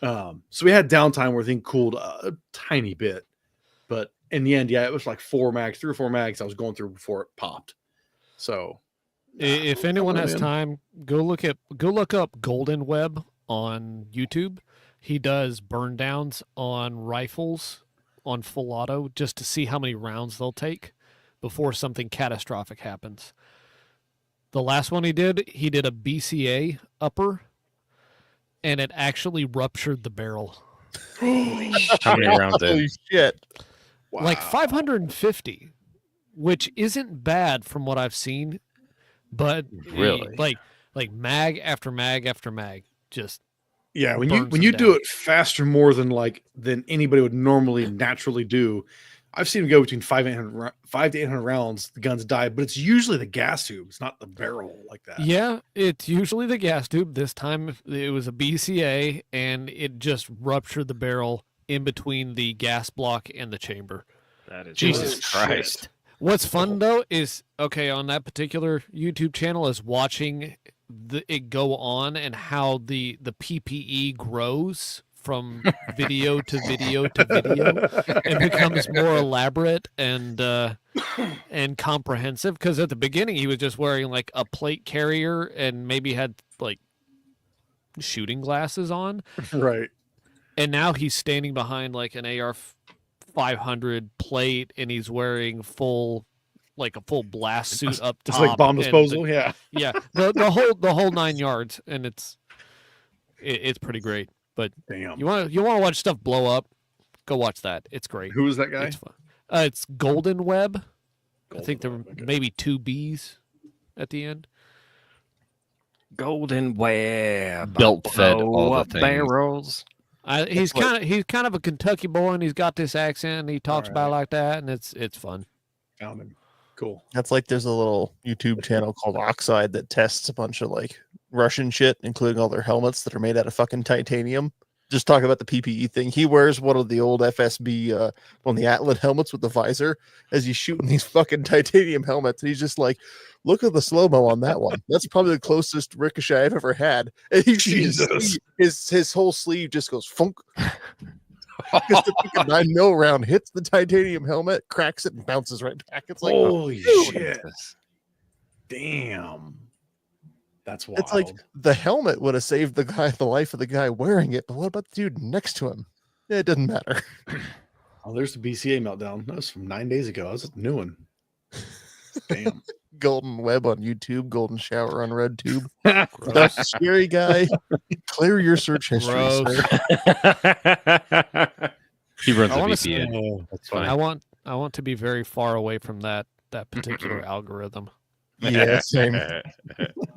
So we had downtime where things cooled a tiny bit, but in the end, yeah, it was like 3 or 4 mags I was going through before it popped. So If anyone has time, go look up Golden Web on YouTube. He does burn downs on rifles on full auto just to see how many rounds they'll take before something catastrophic happens. The last one he did a BCA upper, and it actually ruptured the barrel. How many rounds in? Holy shit. Like 550, which isn't bad from what I've seen, but Really? like mag after mag after mag, just yeah, when burns you them do down. it faster more than anybody would normally naturally do. I've seen them go between 5 to 800 rounds. The guns die, but it's usually the gas tube. It's not the barrel like that. Yeah, it's usually the gas tube. This time it was a BCA, and it just ruptured the barrel in between the gas block and the chamber. That is Jesus Shit. Christ. What's fun though is on that particular YouTube channel is watching it go on and how the PPE grows from video to video to video and becomes more elaborate and comprehensive, because at the beginning he was just wearing like a plate carrier and maybe had like shooting glasses on, Right. And now he's standing behind like an AR 500 plate, and he's wearing like a full blast suit up top. It's like bomb and disposal. Yeah. yeah, the whole 9 yards, and it's pretty great. But Damn. you want to watch stuff blow up? Go watch that. It's great. Who is that guy? It's fun. It's Golden Web. I think there Golden were Web, okay. maybe 2 B's at the end. Golden Web. Belt fed Blow all the up things. barrels. He's kind of a Kentucky boy, and he's got this accent, and he talks about it like that, and it's fun. Found him. Cool. That's like there's a little YouTube channel called Oxide that tests a bunch of like Russian shit, including all their helmets that are made out of fucking titanium. Just talk about the PPE thing. He wears one of the old FSB, one of the Atlas helmets with the visor as he's shooting these fucking titanium helmets. And he's just like, look at the slow-mo on that one. That's probably the closest ricochet I've ever had. And Jesus. his whole sleeve just goes funk. Because the fucking 9mm round hits the titanium helmet, cracks it, and bounces right back. It's like, Holy dude. shit. Damn. That's wild. It's like the helmet would have saved the life of the guy wearing it, but what about the dude next to him? It doesn't matter. Oh, there's the BCA meltdown. That was from 9 days ago. That was a new one. Damn. Golden Web on YouTube, Golden Shower on RedTube. Gross. That's scary guy. Clear your search history, Gross. sir. He runs I a wanna VPN. Oh, that's Fine. I want to be very far away from that particular algorithm. Yeah, same.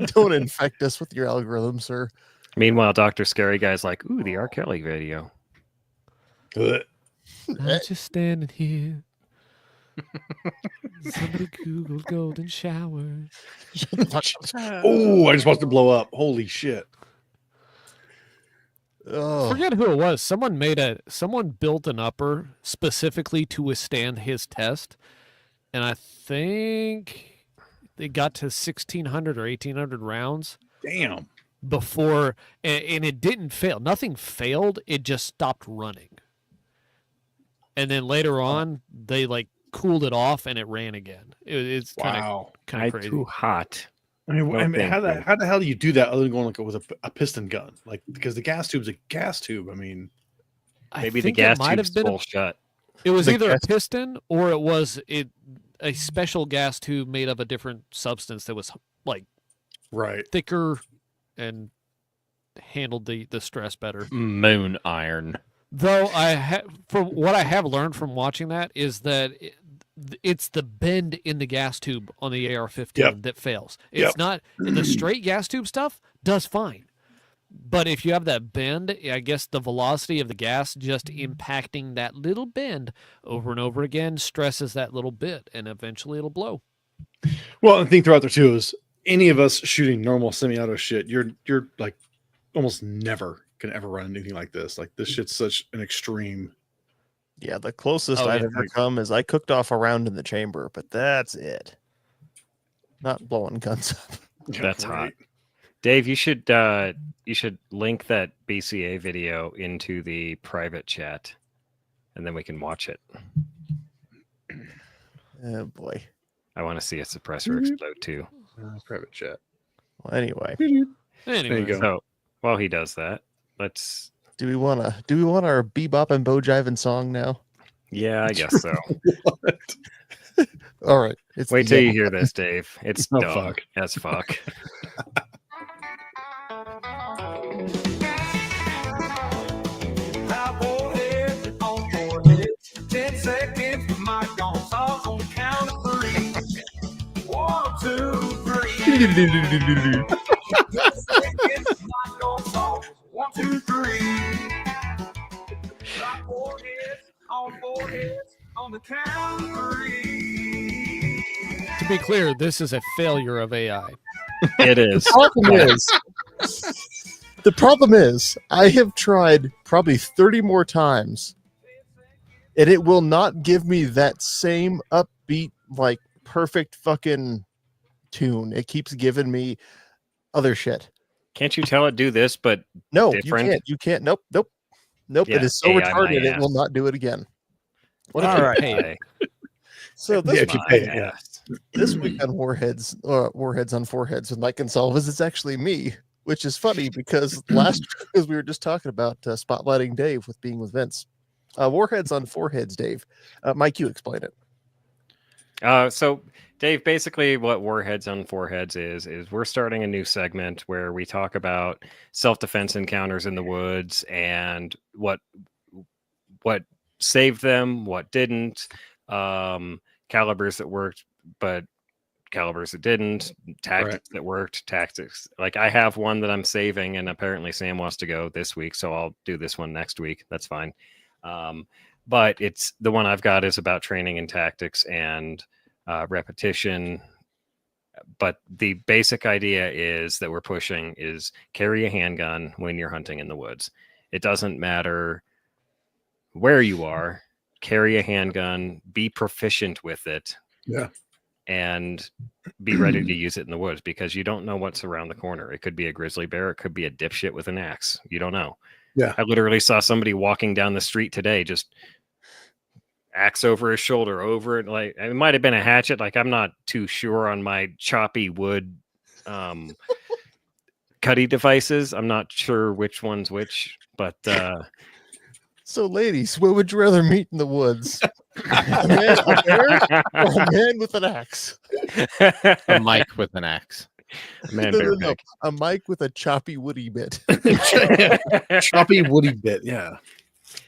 Don't infect us with your algorithm, sir. Meanwhile, Dr. Scary Guy's like, ooh, the R. Kelly video. Ugh. I'm just standing here. Somebody Google golden shower. Oh, I just watched it blow up. Holy shit. Oh, Forget who it was. Someone built an upper specifically to withstand his test, and I think they got to 1,600 or 1,800 rounds Damn. before, and it didn't fail. Nothing failed. It just stopped running, and then later on they like cooled it off and it ran again. It's kind Wow. of I crazy. too hot. I mean, No, how thank you. how the hell do you do that other than going like with a piston gun? Like because the gas tube's a gas tube. I mean, I Maybe the think it gas might tube's have been full shut. It was The either gas- a piston or it was a special gas tube made of a different substance that was like right. thicker and handled the stress better. Moon iron. Though from what I have learned from watching that is that it's the bend in the gas tube on the AR-15 Yep. that fails. It's Yep. not the straight gas tube stuff does fine. But if you have that bend, I guess the velocity of the gas just impacting that little bend over and over again stresses that little bit, and eventually it'll blow. Well, the thing throughout there too is any of us shooting normal semi-auto shit, you're like almost never can ever run anything like this. Like this shit's such an extreme. yeah. The closest Oh, I've yeah. ever come is I cooked off a round in the chamber, but that's it. Not blowing guns up. That's hot. Dave, you should link that BCA video into the private chat, and then we can watch it. Oh boy. I want to see a suppressor explode too. Private chat. Well, anyway, Anyway, you go. So while he does that, let's. do we want our bebop and bojiving song now? Yeah, I guess so. What? All right. It's Wait the till you Yellow- hear this, Dave. It's Oh, dumb fuck. as fuck. On forehead, 10 seconds, mic on, song on the count of 3. 1, 2, 3. 10 seconds, mic on, song. 1, 2, 3. Right foreheads, on the count of 3. to be clear, this is a failure of AI. It is. The problem is, I have tried probably 30 more times, and it will not give me that same upbeat, like perfect fucking tune. It keeps giving me other shit. Can't you tell it do this? But No, Different? you can't. You can't. Nope. Nope. Nope. Yeah, It is so AI my retarded, it will ass. not do it again. What all if you right. pay? So this Yeah, if you My pay it, yeah. ass. this week on Warheads on Foreheads with Mike and Salvas, it's actually me which is funny because last as we were just talking about spotlighting Dave with being with Vince. Warheads on foreheads, Dave. Mike, you explain it. So Dave, basically what Warheads on Foreheads is we're starting a new segment where we talk about self-defense encounters in the woods and what saved them, what didn't, calibers that worked, but calibers that didn't, tactics that worked, tactics. Like I have one that I'm saving, and apparently Sam wants to go this week, so I'll do this one next week. That's fine. But it's the one I've got is about training and tactics and repetition. But the basic idea is that we're pushing is carry a handgun when you're hunting in the woods. It doesn't matter where you are, carry a handgun, be proficient with it. Yeah. And be ready to use it in the woods because you don't know what's around the corner. It could be a grizzly bear. It could be a dipshit with an axe. You don't know. Yeah. I literally saw somebody walking down the street today, just axe over his shoulder, over it. Like it might have been a hatchet. Like I'm not too sure on my choppy wood cutty devices. I'm not sure which one's which, but So, ladies, what would you rather meet in the woods? A man with a bear or a man with an axe? A mic with an axe. Man, No, bear no, no. pig. A mic with a choppy woody bit. Choppy woody bit. Yeah.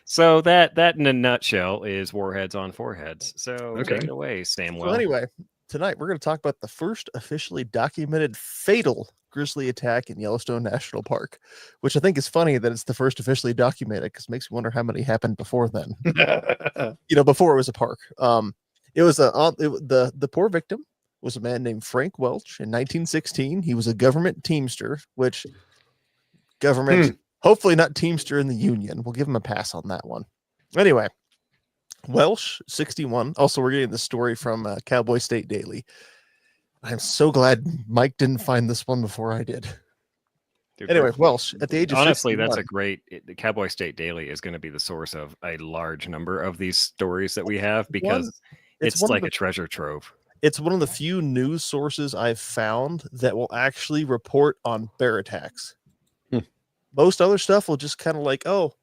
So that in a nutshell is Warheads on Foreheads. So Okay. take it away, Samuel. Well, anyway, tonight we're going to talk about the first officially documented fatal grizzly attack in Yellowstone National Park, which I think is funny that it's the first officially documented because it makes me wonder how many happened before then. Before it was a park. It was the poor victim was a man named Frank Welch in 1916. He was a government teamster, which government, hopefully not teamster in the Union. We'll give him a pass on that one. Anyway, Welch, 61. Also, we're getting the story from Cowboy State Daily. I'm so glad Mike didn't find this one before I did. Dude, Anyway, Welch, at the age of honestly, that's 61, the Cowboy State Daily is going to be the source of a large number of these stories that we have because it's one of like the- a treasure trove. It's one of the few news sources I've found that will actually report on bear attacks. Most other stuff will just kind of like, oh,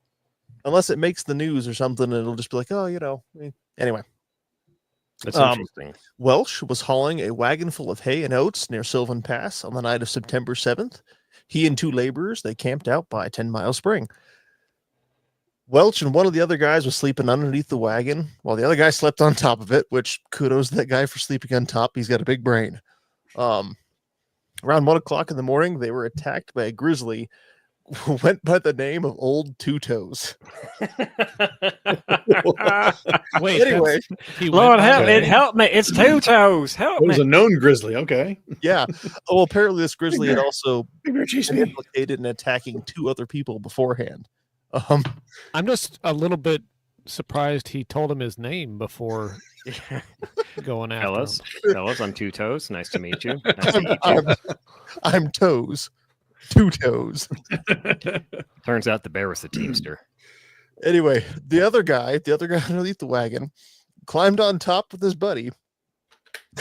unless it makes the news or something, it'll just be like, oh, Anyway, That's Um, interesting. Welch was hauling a wagon full of hay and oats near Sylvan Pass on the night of September 7th. He and two laborers, they camped out by 10 Mile Spring. Welch and one of the other guys was sleeping underneath the wagon while the other guy slept on top of it, which kudos to that guy for sleeping on top. He's got a big brain. Around 1 o'clock in the morning, they were attacked by a grizzly who went by the name of Old Two Toes. Wait, Anyway, he Lord went help by me, the- help me! It's Two Toes. Help It was me! a known grizzly. Okay. yeah. Oh, well, apparently this grizzly had also Big bear chase been me. implicated in attacking two other people beforehand. I'm just a little bit surprised he told him his name before going after Fellas, him. fellas, I'm Two Toes. Nice to meet you. Nice to meet you. I'm Toes. Two Toes. Turns out the bear was the teamster. Anyway, the other guy underneath the wagon climbed on top with his buddy.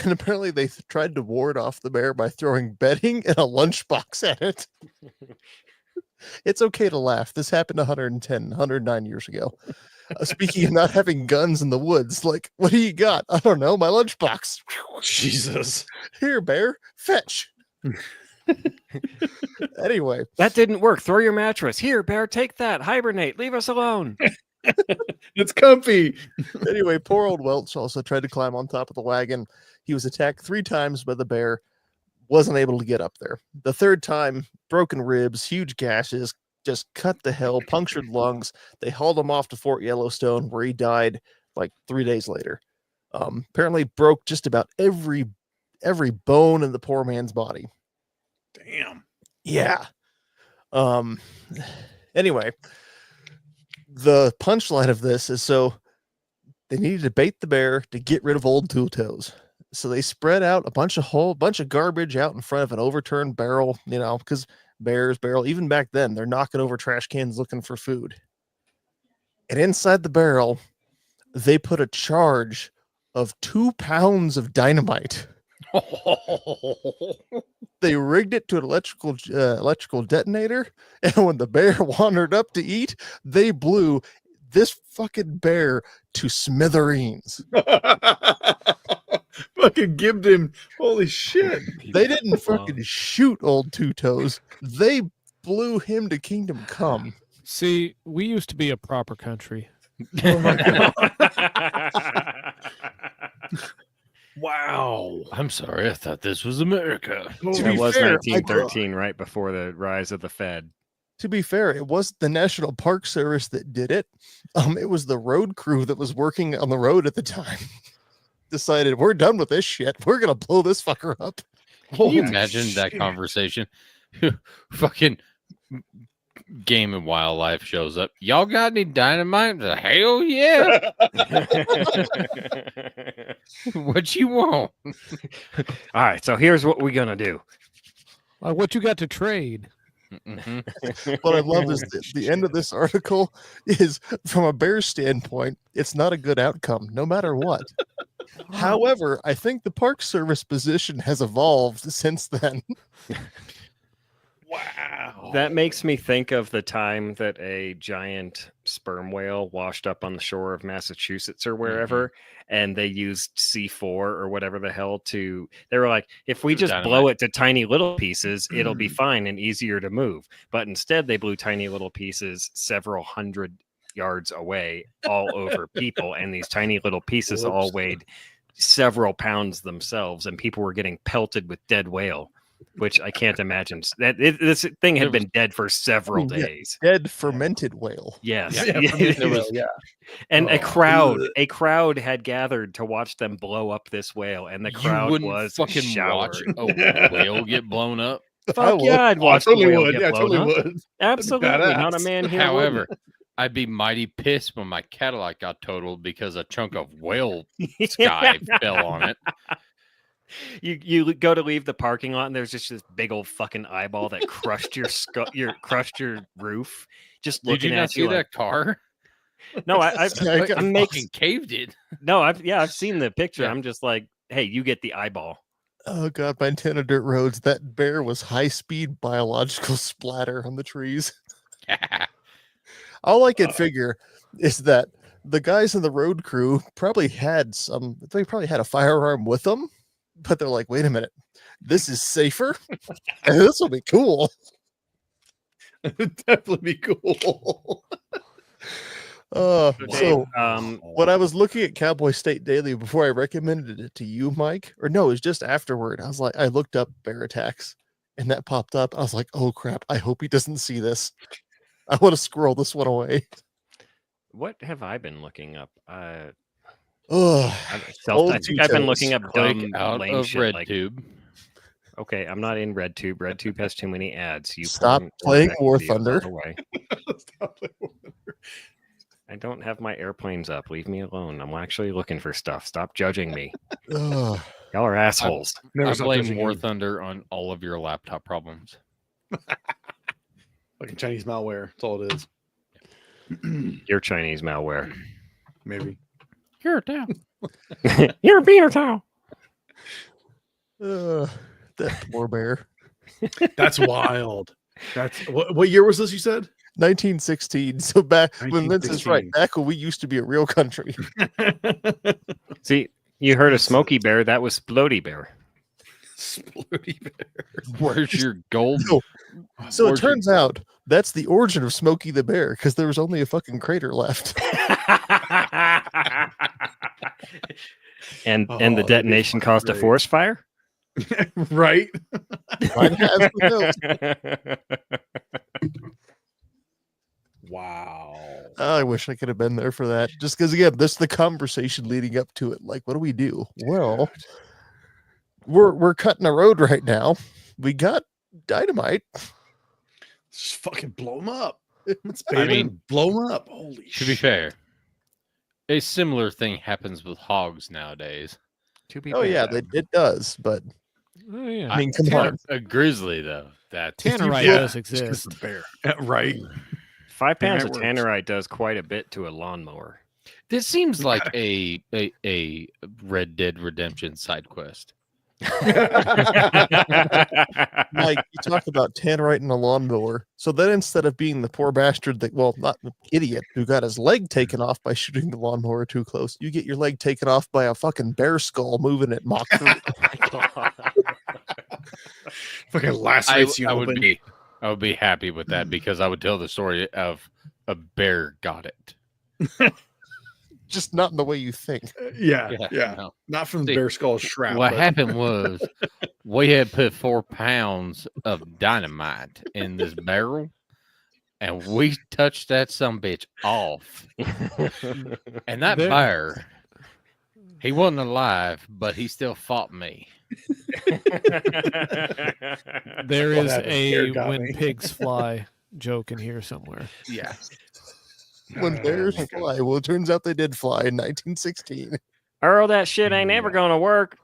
And apparently they tried to ward off the bear by throwing bedding and a lunchbox at it. It's okay to laugh. This happened 109 years ago. Speaking of not having guns in the woods, like, what do you got? I don't know. My lunchbox. Jesus. Here, bear, fetch. Anyway, That didn't work. Throw your mattress. Here, bear, take that. Hibernate. Leave us alone. It's comfy. anyway, poor old Welch also tried to climb on top of the wagon. He was attacked 3 times by the bear, wasn't able to get up there. The third time, broken ribs, huge gashes, just cut the hell, punctured lungs. They hauled him off to Fort Yellowstone, where he died like 3 days later. Apparently broke just about every bone in the poor man's body. Damn. Yeah. Anyway, the punchline of this is so they needed to bait the bear to get rid of Old Two Toes. So they spread out a bunch of garbage out in front of an overturned barrel, because barrel, even back then, they're knocking over trash cans looking for food. And inside the barrel, they put a charge of 2 pounds of dynamite. They rigged it to an electrical detonator, and when the bear wandered up to eat, they blew this fucking bear to smithereens. Fucking gibbed him. Holy shit. They didn't fucking shoot old Two Toes. They blew him to kingdom come. See, we used to be a proper country. Wow. I'm sorry, I thought this was America. To It be was fair, 1913, right before the rise of the Fed. To be fair, it wasn't the National Park Service that did it. It was the road crew that was working on the road at the time. Decided, we're done with this shit. We're gonna blow this fucker up. Can you Holy imagine that shit. conversation? Fucking Game and Wildlife shows up. Y'all got any dynamite? Hell yeah. What you want? All right, so here's what we're gonna do. What you got to trade? Mhm. What I love is the end of this article is from a bear standpoint, it's not a good outcome, no matter what. However, I think the Park Service position has evolved since then. Wow. That makes me think of the time that a giant sperm whale washed up on the shore of Massachusetts or wherever, and they used C4 or whatever the hell to. They were like, if we just blow it to tiny little pieces, it'll be fine and easier to move. But instead, they blew tiny little pieces several hundred yards away, all over people, and these tiny little pieces all Whoops. weighed several pounds themselves, and people were getting pelted with dead whale. Which I can't imagine. This thing had been dead for several Yeah. days. Dead fermented whale. Yes. Yeah. And Oh, a crowd had gathered to watch them blow up this whale, and the You crowd wouldn't was fucking watch showered. a whale get blown up. I Fuck would. yeah, I'd Oh, I watch the totally whale would. get Yeah, I blown totally up. would. Absolutely, not a badass. man here. However, I'd be mighty pissed when my Cadillac got totaled because a chunk of whale sky fell on it. You go to leave the parking lot, and there's just this big old fucking eyeball that crushed your crushed your roof. Just Did looking you not at see you that like, car? no, I've Yeah, I got- I'm Fucking making caved it. no, I've seen the picture. Yeah. I'm just like, hey, you get the eyeball. Oh god, Montana dirt roads. That bear was high speed biological splatter on the trees. All I could figure is that the guys in the road crew probably had a firearm with them, but they're like, wait a minute, this is safer. And this will be cool. It'd definitely be cool. So Dave, when I was looking at Cowboy State Daily before I recommended it to you, Mike, or no, it was just afterward. I looked up bear attacks and that popped up. I was like, oh crap, I hope he doesn't see this. I want to squirrel this one away. what have I been looking up? Oh, I think I've been looking up Click dumb out lame of shit. Like, RedTube. okay, I'm not in RedTube. RedTube has too many ads. You Stop porn playing effect War videos Thunder. out of the way. I don't have my airplanes up. Leave me alone. I'm actually looking for stuff. Stop judging me. ugh. Y'all are assholes. Never I stop blame judging War you. Thunder on all of your laptop problems. Fucking Chinese malware. That's all it is. You're Chinese malware. Maybe. You're down. You're a beater towel. That poor bear. That's wild. That's what year was this? You said 1916. So back when Vince is right, 1916. back when we used to be a real country. See, you heard of Smokey Bear. That was Splody Bear. Splody bear. Where's your gold? No. So it Where's your- turns out that's the origin of Smokey the Bear because there was only a fucking crater left. and the Oh, that'd be detonation fucking caused a great. forest fire. Right. Might have, who knows? Wow. I wish I could have been there for that. Just because again, this is the conversation leading up to it. Like, what do we do? Well, we're cutting a road right now. We got dynamite. Just fucking blow them up. Let's I mean, blow them up. Holy To shit. be fair, a similar thing happens with hogs nowadays. To be Oh fair, yeah, though. it does. But Oh, yeah. I mean, come on. A grizzly though, that's Tannerite Yeah, does Just 'cause exist. the bear. Right. 5 Yeah, pounds it of works. tannerite does quite a bit to a lawnmower. This seems like a Red Dead Redemption side quest. Mike, you talk about Tannerite and a lawnmower. So then instead of being the poor bastard that, well, not the idiot who got his leg taken off by shooting the lawnmower too close, you get your leg taken off by a fucking bear skull moving at Mach 3. Fucking lacerates you I open. would be happy with that because I would tell the story of a bear got it. Just not in the way you think. Yeah. no. Not from the See, bear skull strap. What but- happened was we had put 4 pounds of dynamite in this barrel, and we touched that sumbitch off. And that There- bear, he wasn't alive, but he still fought me. There What is happened? a Bear got when me. pigs fly joke in here somewhere. Yeah. When bears fly, well, it turns out they did fly in 1916. Earl, that shit ain't ever gonna work.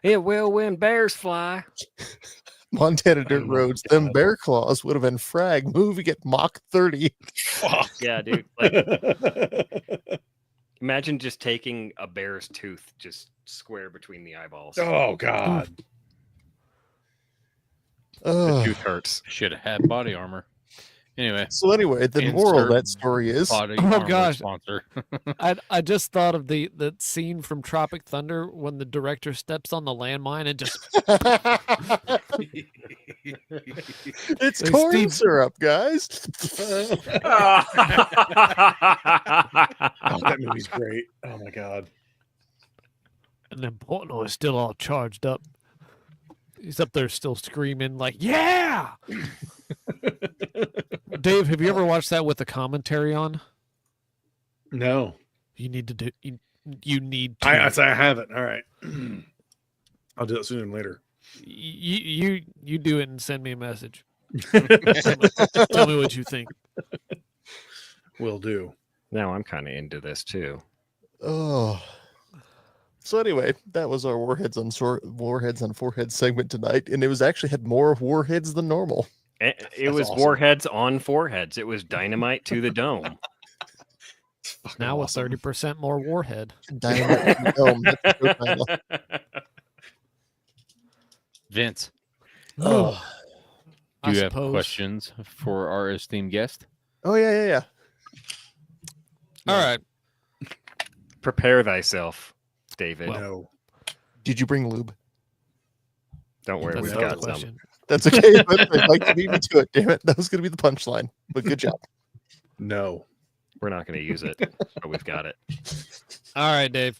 It will when bears fly. Montana dirt Oh my roads, them God. bear claws would have been frag moving at Mach 30. Fuck. Yeah, dude. Like, imagine just taking a bear's tooth just square between the eyeballs. Oh God. The Ugh. tooth hurts. Should have had body armor. Anyway, So anyway, the moral of Insert that story is body Oh, armor gosh. sponsor. I just thought of the scene from Tropic Thunder when the director steps on the landmine and just it's Hey, corn Steve- syrup, guys. Oh, that movie's great. Oh my God. and then Portnoy is still all charged up. He's up there still screaming like, "Yeah!" Dave, have you ever watched that with the commentary on? No, You need to do. You need to. I haven't. All right. I'll do it sooner than later. You do it and send me a message. Tell me what you think. Will do. Now I'm kind of into this too. Oh. So anyway, that was our warheads on foreheads segment tonight, and it was actually had more warheads than normal. It That's was awesome. warheads on foreheads. It was dynamite to the dome. It's fucking Now with awesome. 30% more warhead. Dynamite in the dome, that's the show title. Vince, Oh. I do you have suppose. questions for our esteemed guest? Oh yeah. All right. Prepare thyself, David. No. Did you bring lube? Don't worry, That's we've not the got some. question. That's okay, but I'd like to beat me to it. Damn it, that was going to be the punchline. But good job. No. We're not going to use it, but we've got it. All right, Dave.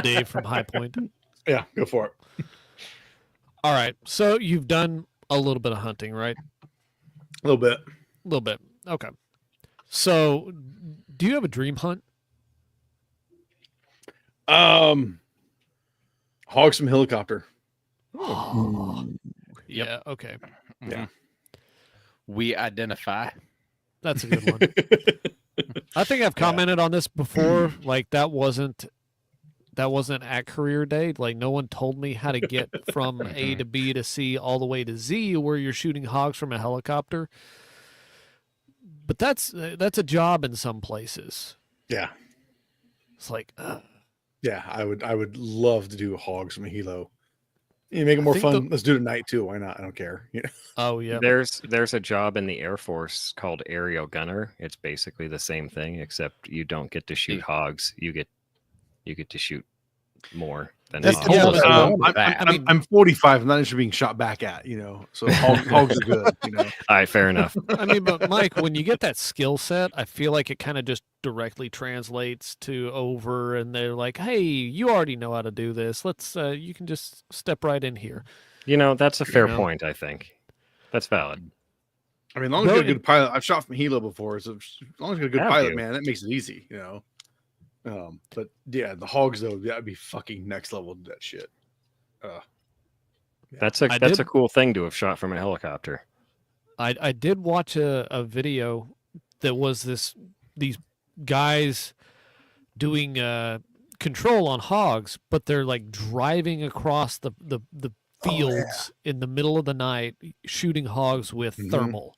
Dave from High Point. Yeah, go for it. All right. So you've done a little bit of hunting, right? A little bit. A little bit. Okay. So do you have a dream hunt? Hogs from helicopter. Yeah. Okay. Yeah. We identify. That's a good one. I think I've commented on this before. Like that wasn't at career day. Like no one told me how to get from A to B to C all the way to Z where you're shooting hogs from a helicopter. But that's a job in some places. Yeah. It's like Yeah. I would love to do hogs from a helo. You make it more think fun. Let's do it at night too. Why not? I don't care. Yeah. oh yeah. There's a job in the Air Force called aerial gunner. It's basically the same thing, except you don't get to shoot hogs. You get to shoot more than That's hogs. the whole but- I'm, I'm 45. I'm not interested in being shot back at, so hogs are good, All right, fair enough. I mean, but Mike, when you get that skill set, I feel like it kind of just directly translates to over, and they're like, "Hey, you already know how to do this. Let's you can just step right in here." That's a fair know? point. I think that's valid. I mean, as long as you Well, got a good pilot, I've shot from helo before, so as long as you got a good Have pilot, you? man, that makes it easy, But yeah, the hogs though, that'd be fucking next level. That shit. That's I a did- cool thing to have shot from a helicopter. I did watch a video that was these guys doing control on hogs, but they're like driving across the fields in the middle of the night shooting hogs with Mhm. thermal.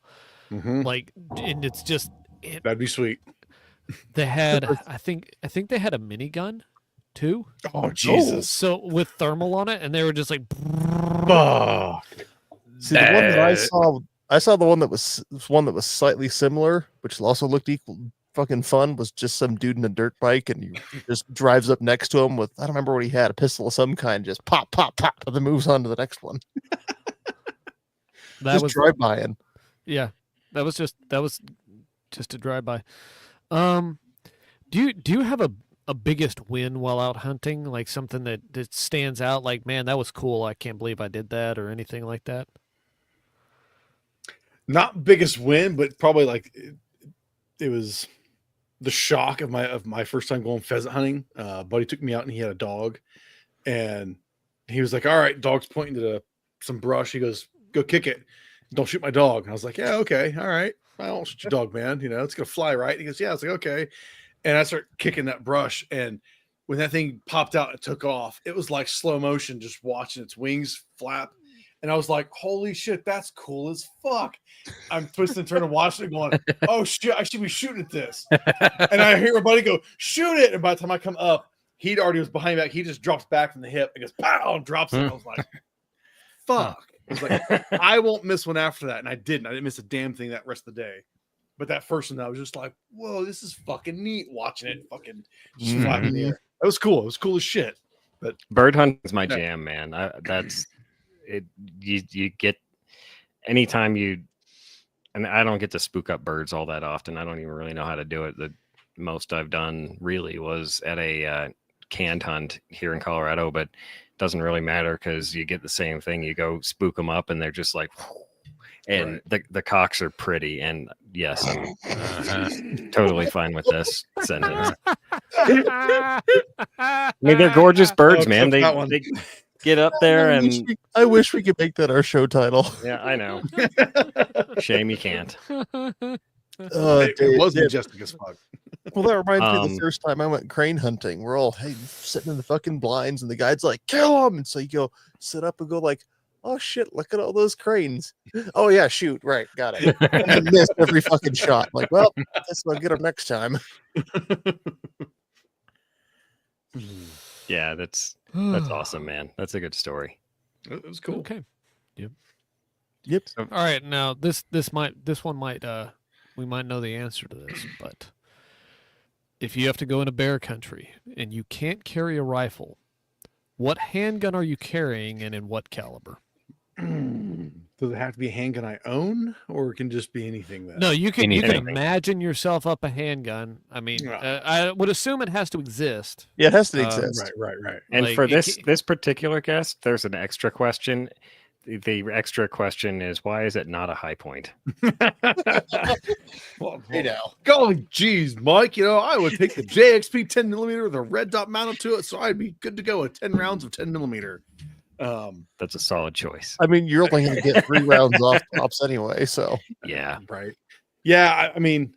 Mhm. Like, and it's just That'd be sweet. They had, I think they had a minigun too. Oh Jesus! So with thermal on it, and they were just like, Fuck. See, the one that That- I saw the one that was slightly similar, which also looked equal fucking fun. Was just some dude in a dirt bike, and he just drives up next to him with, I don't remember what he had, a pistol of some kind, just pop, pop, pop, and then moves on to the next one. that just was drive by in. yeah, that was just a drive by. Do you have a biggest win while out hunting, like something that stands out? Like, man, that was cool. I can't believe I did that, or anything like that. Not biggest win, but probably like it was the shock of my first time going pheasant hunting. Buddy took me out and he had a dog, and he was like, "All right, dog's pointing to some brush." He goes, "Go kick it. Don't shoot my dog." And I was like, "Yeah, okay, all right. I don't shoot your dog, man. You know, it's gonna fly right." And he goes, "Yeah." I was like, "Okay." And I start kicking that brush, and when that thing popped out and took off, it was like slow motion, just watching its wings flap. And I was like, "Holy shit, that's cool as fuck!" I'm twisting, turning, watching it, going, "Oh shit, I should be shooting at this." And I hear my buddy go, "Shoot it!" And by the time I come up, he'd already was behind me back. He just drops back from the hip and goes, "Pow!" and drops it. I was like, "Fuck!" I was like, "I won't miss one after that," and I didn't. I didn't miss a damn thing that rest of the day. But that first one, I was just like, "Whoa, this is fucking neat!" Watching it, fucking just fly in the air. That was cool. It was cool as shit. Bird hunting is my Yeah. jam, man. That's it. You get anytime you, and I don't get to spook up birds all that often. I don't even really know how to do it. The most I've done really was at a canned hunt here in Colorado, but it doesn't really matter because you get the same thing. You go spook them up, and they're just like, and the cocks are pretty. And yes, I'm totally fine with this sentence. I mean, they're gorgeous birds, Oh, man. clip that one. They get up there and I wish we could make that our show title. yeah, I know. Shame you can't. It was Dave, majestic as fuck. well, that reminds me of the Um, first time I went crane hunting. We're all sitting in the fucking blinds, and the guide's like, "Kill them!" And so you go sit up and go like, "Oh shit, look at all those cranes." Oh yeah, shoot, right, got it. And I missed every fucking shot. Like, well, guess I'll get them next time. Yeah, that's awesome, man. That's a good story. It was cool. Okay. Yep. So, All right. Now this one might we might know the answer to this, but if you have to go into bear country and you can't carry a rifle, what handgun are you carrying and in what caliber? Does it have to be a handgun I own, or it can just be anything? That No, you can Anything. imagine yourself up a handgun. I mean, Yeah. I would assume it has to exist. Yeah, it has to Uh, exist. right. and Like, for it this ca- this particular guest, there's an extra question. The extra question is, why is it not a high point? Well, Hey now. golly geez, Mike, you know, I would take the JXP 10 millimeter with a red dot mounted to it, so I'd be good to go with 10 rounds of 10 millimeter. That's a solid choice. I mean, you're only going to get 3 rounds off tops anyway, so Yeah. Right. Yeah, I mean,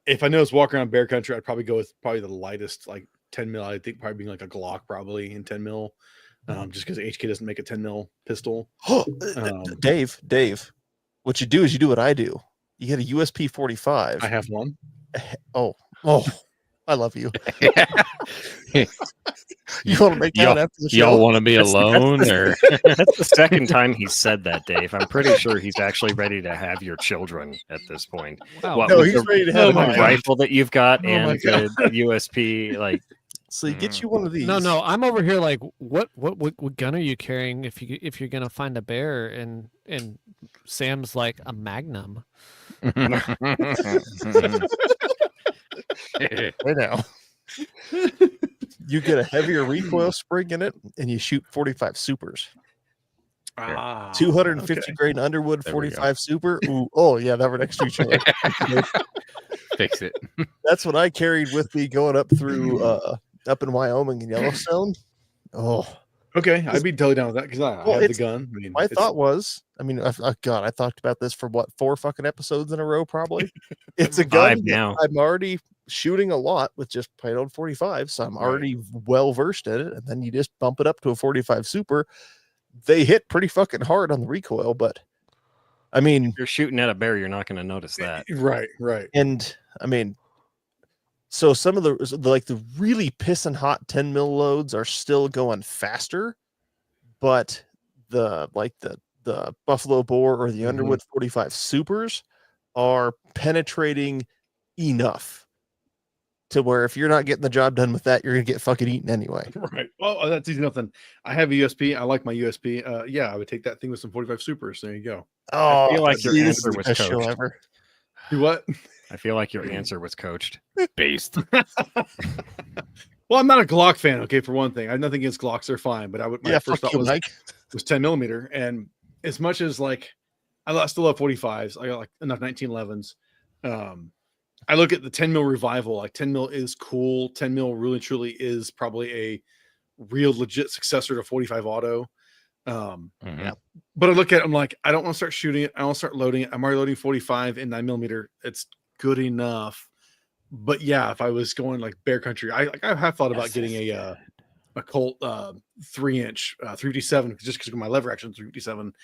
if I know it's walking around bear country, I'd probably go with probably the lightest, like 10 mil. I think probably being like a Glock, probably in 10 mil, just because HK doesn't make a 10 mil pistol. Dave, what you do is you do what I do. You get a USP 45. I have one. Oh, I love you. You want to make that after the Y'all show? want to be alone, or That's the second time he said that, Dave. I'm pretty sure he's actually ready to have your children at this point. Wow. What, No, with he's the, ready to the have my mine. rifle that you've got Oh my and the USP, like So you get you one of these. No, I'm over here like, what gun are you carrying if you're gonna find a bear? And Sam's like, a Magnum. Right now. You get a heavier recoil spring in it, and you shoot 45 supers. 250 grain Underwood There we go. 45 super. Ooh, oh yeah, that were next to each other. Fix it. That's what I carried with me going up through up in Wyoming and Yellowstone. Oh, Okay, I'd be totally down with that because I Well, have the it's- gun. I mean, my it's- thought was, I mean, God, I talked about this for what 4 fucking episodes in a row, probably. It's a gun 5 that now. I'm already shooting a lot with just plain old 45, so I'm Right. already well versed in it. And then you just bump it up to a 45 super. They hit pretty fucking hard on the recoil, but I mean, you're shooting at a bear, you're not going to notice that. Right. and I mean, So some of the really pissing hot 10 mil loads are still going faster, but the Buffalo Bore or the Underwood 45 Supers are penetrating enough to where if you're not getting the job done with that, you're gonna get fucking eaten anyway. Right. Oh, that's easy enough then. I have a USP. I like my USP. Yeah, I would take that thing with some 45 Supers. There you go. Oh, feel like your see, this answer is the was best show coached. ever. Do what? I feel like your answer was coached. Based. Well, I'm not a Glock fan. Okay, for one thing, I have nothing against Glocks. They're fine, but I would. My Yeah, first fuck thought you, was Mike. 10 millimeter, and as much as like I still love 45s. I got like enough 1911s. I look at the 10 mil revival. Like 10 mil is cool. 10 mil really truly is probably a real legit successor to 45 auto. Mhm. But I look at it, I'm like, I don't want to start shooting it. I don't start loading it. I'm already loading 45 and 9 millimeter. It's good enough. But yeah, if I was going like bear country, I have thought about getting a Colt 3-inch 357 just because of my lever action 357, and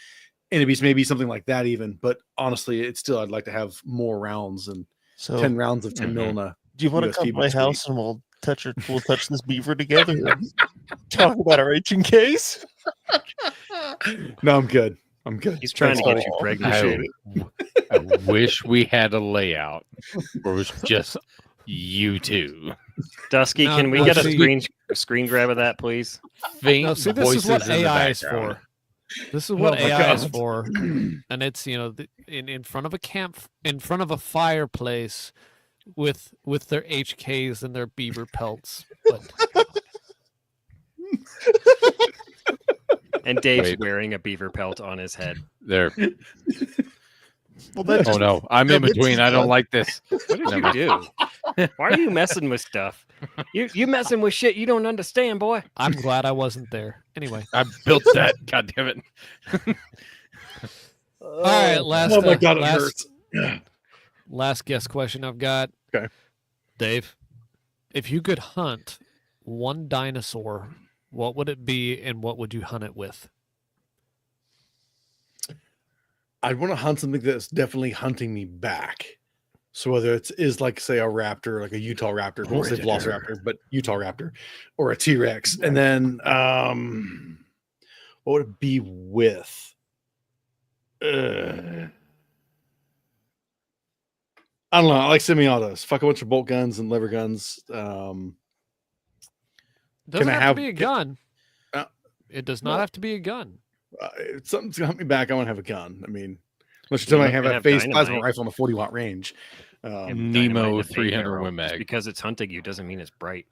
it'd be maybe something like that even. But honestly, it's still I'd like to have more rounds and So 10 rounds of 10 mil in a do you want to USP come to my must be. house and we'll touch this beaver together and talk about our H&Ks? No, I'm good. I'm good. He's trying to Thanks, get you Paul. pregnant. I, Shady. I wish we had a layout where it was just you two. Dusky, Now- can we now get a see- screen grab of that, please? Faint No, see, this is what voices in the AI is background. for. This is what Oh my AI is God. for, and it's in front of a in front of a fireplace with their HKs and their beaver pelts. But And Dave's Wait. wearing a beaver pelt on his head. There. Well, that Oh just, no, I'm in between. I don't like this. What did Never you mind. do? Why are you messing with stuff? You messing with shit you don't understand, boy. I'm glad I wasn't there. Anyway, I built that. God damn it. all right. Last, Oh my God, it last, hurts. last guess question I've got. Okay. Dave, if you could hunt one dinosaur, what would it be, and what would you hunt it with? I'd want to hunt something that's definitely hunting me back. So whether it is like say a raptor, like a Utah raptor, we'll say Velociraptor, but Utah raptor, or a T-Rex, and then what would it be with? I don't know. I like semi-autos. Fuck a bunch of bolt guns and lever guns. Doesn't Can I have, have- to be a gun. Uh, It does not well- have to be a gun. If something's gonna hunt me back, I want to have a gun. I mean, unless you tell me I You have can a have phase plasma dynamite. rifle on a 40-watt range. And Nemo dynamite in a 300 barrel. Win Mag. Just because it's hunting you doesn't mean it's bright.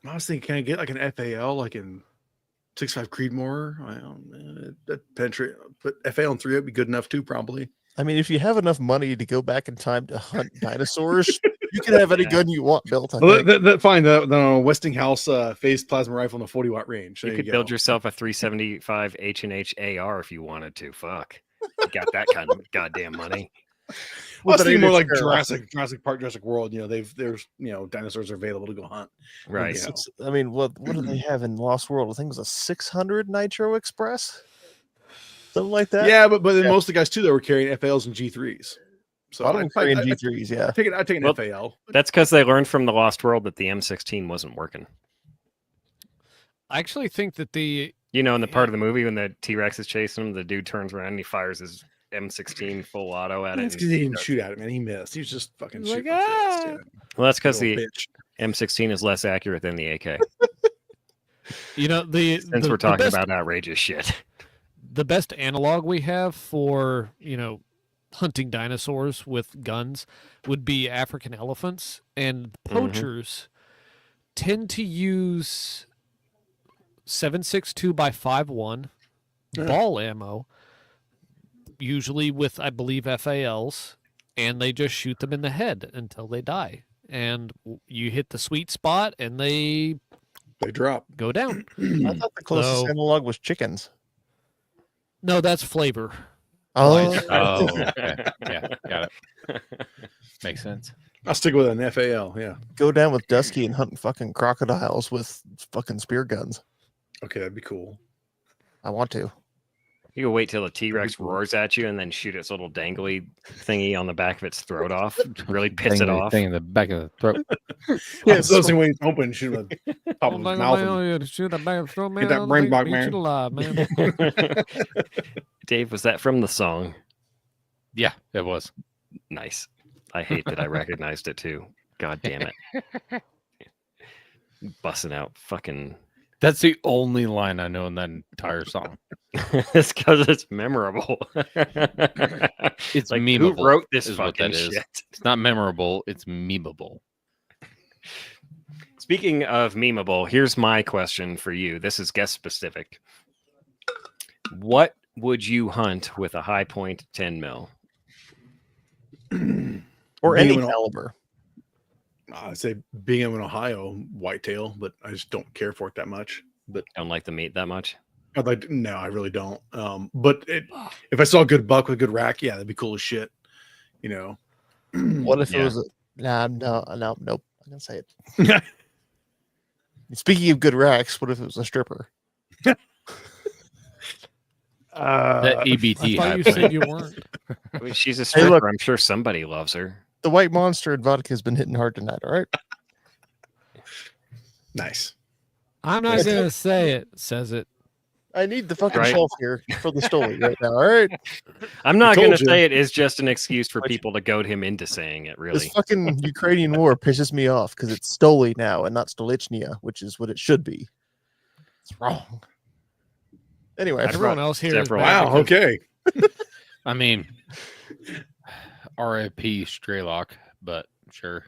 I was thinking, can I get like an FAL, like in 6.5 Creedmoor? I don't know. That penetrate, but FAL and 3 would be good enough too, probably. I mean, if you have enough money to go back in time to hunt dinosaurs, you can have any Yeah. gun you want built. I Well, think. fine. The Westinghouse phase plasma rifle on a 40-watt range. You There could go. build yourself a 375 H&H AR if you wanted to. Fuck. You got that kind of goddamn money. I was With an thinking more 8-inch like barrel. Jurassic Park, Jurassic World. You know, there's dinosaurs are available to go hunt. Right. Yeah. I mean, what do they have in Lost World? I think it was a 600 Nitro Express, something like that. Yeah, but then Yeah. most of the guys too that were carrying FALs and G3s. So a lot of them carrying G3s. Yeah, I take an Well, FAL. That's because they learned from the Lost World that the M16 wasn't working. I actually think that the You know, in the part of the movie when the T-Rex is chasing him, the dude turns around and he fires his M16 full auto at That's it. because he didn't shoot at it, man. He missed. He was just fucking He's like, shooting. fast, "Ah!" yeah. Well, that's because Little the bitch. M16 is less accurate than the AK. the Since the, we're talking the best, about outrageous shit. the best analog we have for hunting dinosaurs with guns would be African elephants, and poachers tend to use 7.62 by 5.1 Yeah. ball ammo, usually with I believe FALs, and they just shoot them in the head until they die. And you hit the sweet spot, and they They drop. go down. I thought the closest So- analog was chickens. No, that's flavor. Oh, Oh, okay. Yeah, got it. Makes sense. I'll stick with an FAL. Yeah. go down with Dusky and hunt fucking crocodiles with fucking spear guns. Okay, that'd be cool. I want to. You can wait till the T-Rex roars at you and then shoot its little dangly thingy on the back of its throat off. Really piss it off. Thing in the back of the throat. Yeah, it's those things when he's open, shoot him in the top of his mouth. And Shoot that back throat, man. Get that brain block, beat man. you alive, man. Dave, was that from the song? Yeah, it was. Nice. I hate that I recognized it too. God damn it. Busting out fucking. That's the only line I know in that entire song. It's because it's memorable. It's like, memeable. who wrote this is what fucking that is. shit? It's not memorable. It's memeable. Speaking of memeable, here's my question for you. This is guest specific. What would you hunt with a high point 10 mil? Or Being any in- caliber. I'd say being in Ohio, whitetail, but I just don't care for it that much. But Don't like the meat that much. I'd like no, I really don't. But if I saw a good buck with a good rack, yeah, that'd be cool as shit. You know. What if Yeah. it was nope. I'm gonna say it. Speaking of good racks, what if it was a stripper? That Uh, EBT I thought high you point. said you weren't. I mean, she's a Hey, look. stripper. I'm sure somebody loves her. The white monster and vodka has been hitting hard tonight. All right. nice. I'm not gonna say it. Says it. I need the fucking Right. shelf here for the story right now. All right. I'm not going told to you. say it is just an excuse for But- people to goad him into saying it, This really. fucking Ukrainian war pisses me off because it's Stoli now and not Stolichnia, which is what it should be. It's wrong. Anyway, I'd Everyone brought else here is several- bad Wow. because- Okay. I mean, RIP Straylock, but sure.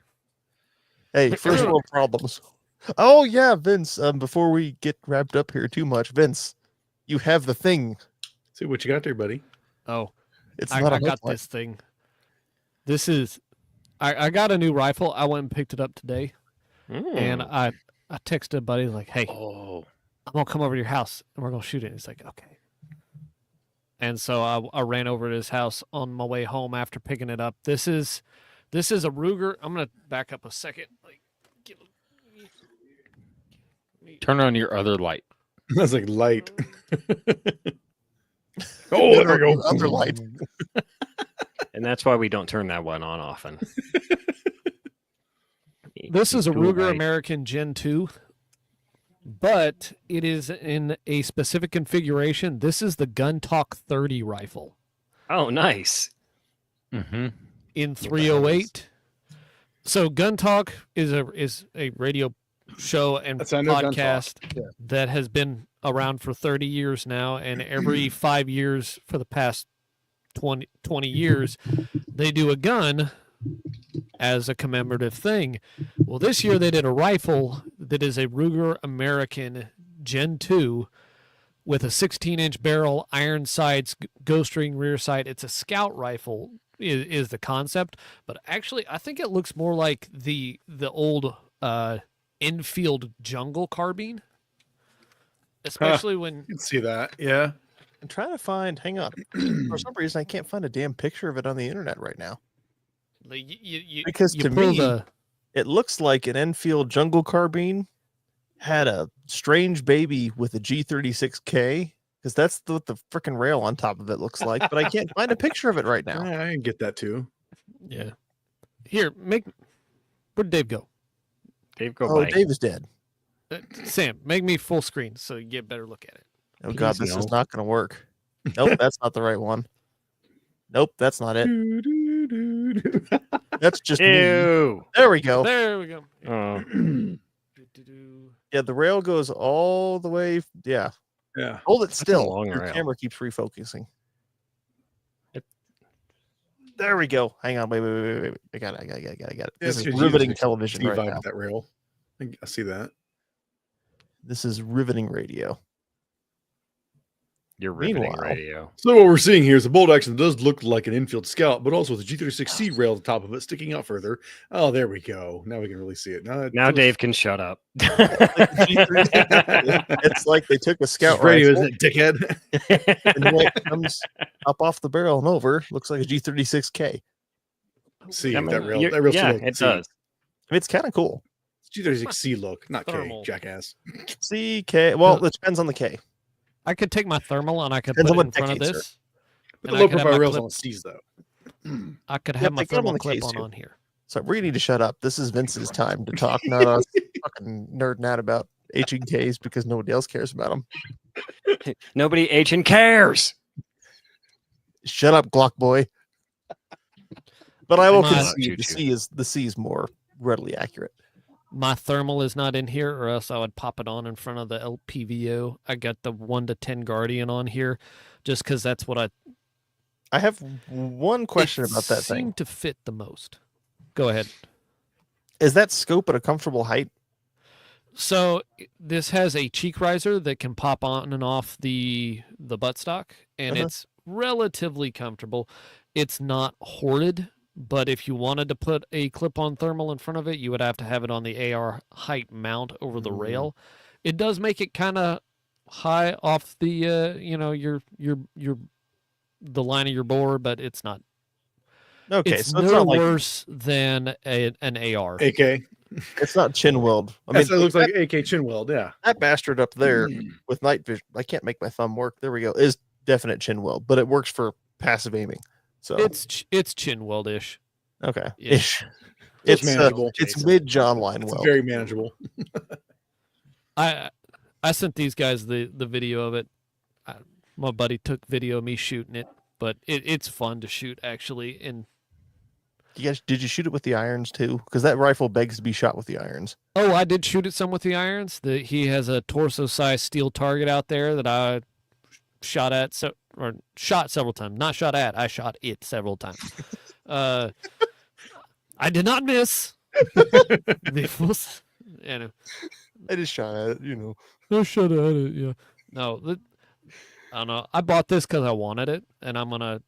hey, first world problems. Oh yeah, Vince. Before we get wrapped up here too much, Vince, you have the thing. See what you got there, buddy. Oh, It's I not a got hook this thing. This is. I got a new rifle. I went and picked it up today, and Mm. I texted a buddy like, "Hey, Oh, I'm gonna come over to your house and we're gonna shoot it." He's like, "Okay." And so I ran over to his house on my way home after picking it up. This is a Ruger. I'm gonna back up a second. Like, turn on your other light. That's like light. Oh, there we go. Other light. And that's why we don't turn that one on often. this is a Cool, Ruger right? American Gen 2, but it is in a specific configuration. This is the Gun Talk 30 rifle Oh, nice. Mm-hmm. in What the hell 308. So Gun Talk is a radio show and That's I know Gun Talk. podcast Yeah. that has been around for 30 years now, and every 5 years for the past 20 years they do a gun as a commemorative thing. Well, this year they did a rifle that is a Ruger American Gen 2 with a 16-inch barrel, iron sights, ghost ring rear sight. It's a scout rifle is the concept, but actually I think it looks more like the old Enfield jungle carbine, especially when You can see that. Yeah. I'm trying to find. Hang on. For some reason, I can't find a damn picture of it on the internet right now. like, you Because you to pull me, the It looks like an Enfield jungle carbine had a strange baby with a G36K, because that's what the freaking rail on top of it looks like. But I can't find a picture of it right now. I can get that too. yeah. Here, where'd Dave go? Dave, go Oh, bite. Dave is dead. Sam, make me full screen so you get a better look at it. Oh God, Please this is no. not going to work. Nope, that's not the right one. Nope, that's not it. That's just me. Ew. There we go. There we go. Oh, Do-do-do. Yeah, the rail goes all the way. Yeah, Yeah. hold it a still. long Your rail. camera keeps refocusing. There we go. Hang on. Wait. I got it. Yeah, This is it's 'cause you riveting just television See right vibe now. with that rail. I see that. This is riveting radio. you're riveting Meanwhile- radio. So what we're seeing here is the bolt action does look like an Enfield Scout, but also with a G36C rail at the top of it sticking out further. Oh, there we go. Now we can really see it. Now Dave can shut up. It's like they took a scout radio, rifle, isn't it, dickhead? and when it comes up off the barrel and over, looks like a G36K. See I that mean, rail. you're- That rail yeah, still it see. does. It's kind of cool. G36C look, not K, Thermal. jackass. CK. Well, it depends on the K. I could take my thermal and I could Depends put on it in what front of decade, sir. this. But and the I low could have profile my rails clip- on the C's though. I could Yeah, have my take it on thermal the clip case, on too. here. So we need to shut up. This is Vince's time to talk, not us fucking nerding out about H and Ks because nobody else cares about them. Nobody H cares. Shut up, Glock boy. But I will Come on. concede the C is more readily accurate. My thermal is not in here, or else I would pop it on in front of the LPVO. I got the 1 to 10 Guardian on here, just because that's what I have one question about that thing. seemed to fit the most. Go ahead. Is that scope at a comfortable height? So this has a cheek riser that can pop on and off the buttstock, and Uh-huh. it's relatively comfortable. It's not hoarded, but if you wanted to put a clip-on thermal in front of it, you would have to have it on the AR height mount over the rail. It does make it kind of high off the the line of your bore, but it's not. Okay, It's so it's no not like worse than an AR. AK. it's not chin weld. I mean, It looks like AK chin weld. Yeah. that bastard up there with night vision. I can't make my thumb work. There we go. Is definite chin weld, but it works for passive aiming. So It's chin weld-ish. okay, ish. It's manageable. It's mid John line It's weld. very manageable. I sent these guys the video of it. My buddy took video of me shooting it, but it's fun to shoot actually. And Did you shoot it with the irons too? Because that rifle begs to be shot with the irons. oh, I did shoot it some with the irons. He has a torso-sized steel target out there that I shot at shot several times. Not shot at. I shot it several times. I did not miss. I just shot at it, you know. No shot at it. Yeah. No. I don't know. I bought this because I wanted it, and I'm gonna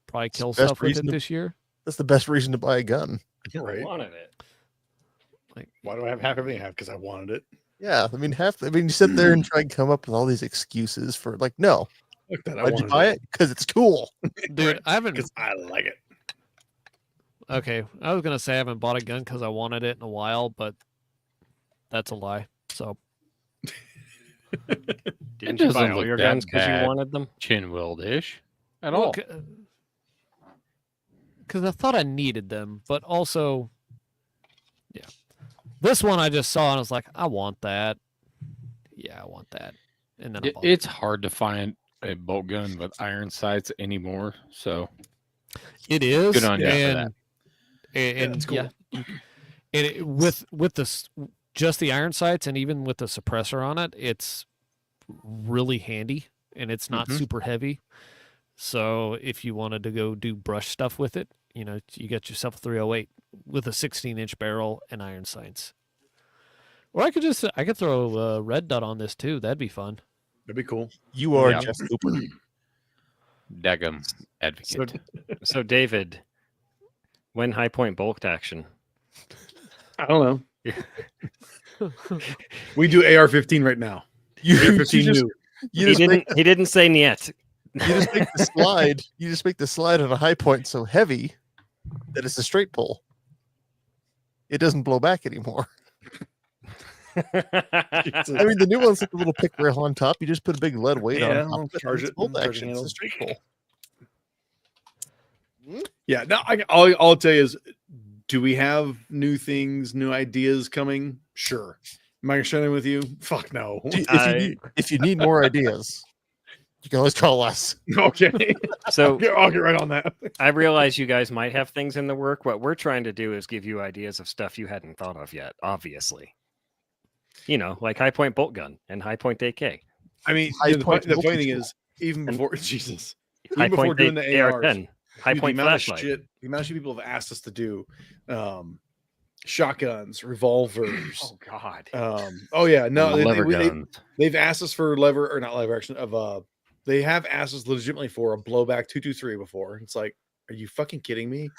probably kill the best stuff with reason it to- this year. That's the best reason to buy a gun. Right. Wanted it. Why do I have half everything I have? Because I wanted it. Yeah, I mean, you sit there and try and come up with all these excuses for like, no, Look that I why'd you wanted buy it? Because it's cool. Dude, I haven't. because I like it. Okay, I was gonna say I haven't bought a gun because I wanted it in a while, but that's a lie. So Didn't you buy doesn't all look your that guns because you bad. wanted them? Chin weld-ish at all. Because I thought I needed them, but also, yeah, this one I just saw and I was like, I want that. Yeah, I want that, and then I bought it. It's hard to find a bolt gun with iron sights anymore. So It is. Good on you for and, that. And that's cool. yeah, and with this just the iron sights and even with the suppressor on it, it's really handy and it's not Mhm. super heavy. So if you wanted to go do brush stuff with it, you got yourself a 308 with a 16-inch barrel and iron sights. Or I could throw a red dot on this too. That'd be fun. That'd be cool. You are Yeah. Jeff Cooper. Daggum advocate. So David, when High Point bulked action? I don't know. We do AR-15 right now. You, AR-15 just, new. you just make, He didn't say yet. you just make the slide. You just make the slide on a high point so heavy that it's a straight pull. It doesn't blow back anymore. I mean, the new one's like a little pick rail on top. You just put a big lead weight Yeah, on top. of it, charge it's it, bolt charging action. It's a handles. straight pull. Yeah. No, all I'll tell you is, do we have new things, new ideas coming? Sure. Am I gonna share them with you? Fuck no. If you need more ideas, you can always call us. Okay. So I'll get right on that. I realize you guys might have things in the work. What we're trying to do is give you ideas of stuff you hadn't thought of yet, obviously. Like High Point bolt gun and High Point AK. I mean, High the point funny thing voltage is, even before Jesus, High even before Point doing the ARs, AR-10. High dude, Point the amount of flashlight. shit, the amount of shit people have asked us to do, shotguns, revolvers. Oh God. Oh yeah, no, lever guns. they've asked us for lever or not lever action of they have asked us legitimately for a blowback 223 before. It's like, are you fucking kidding me?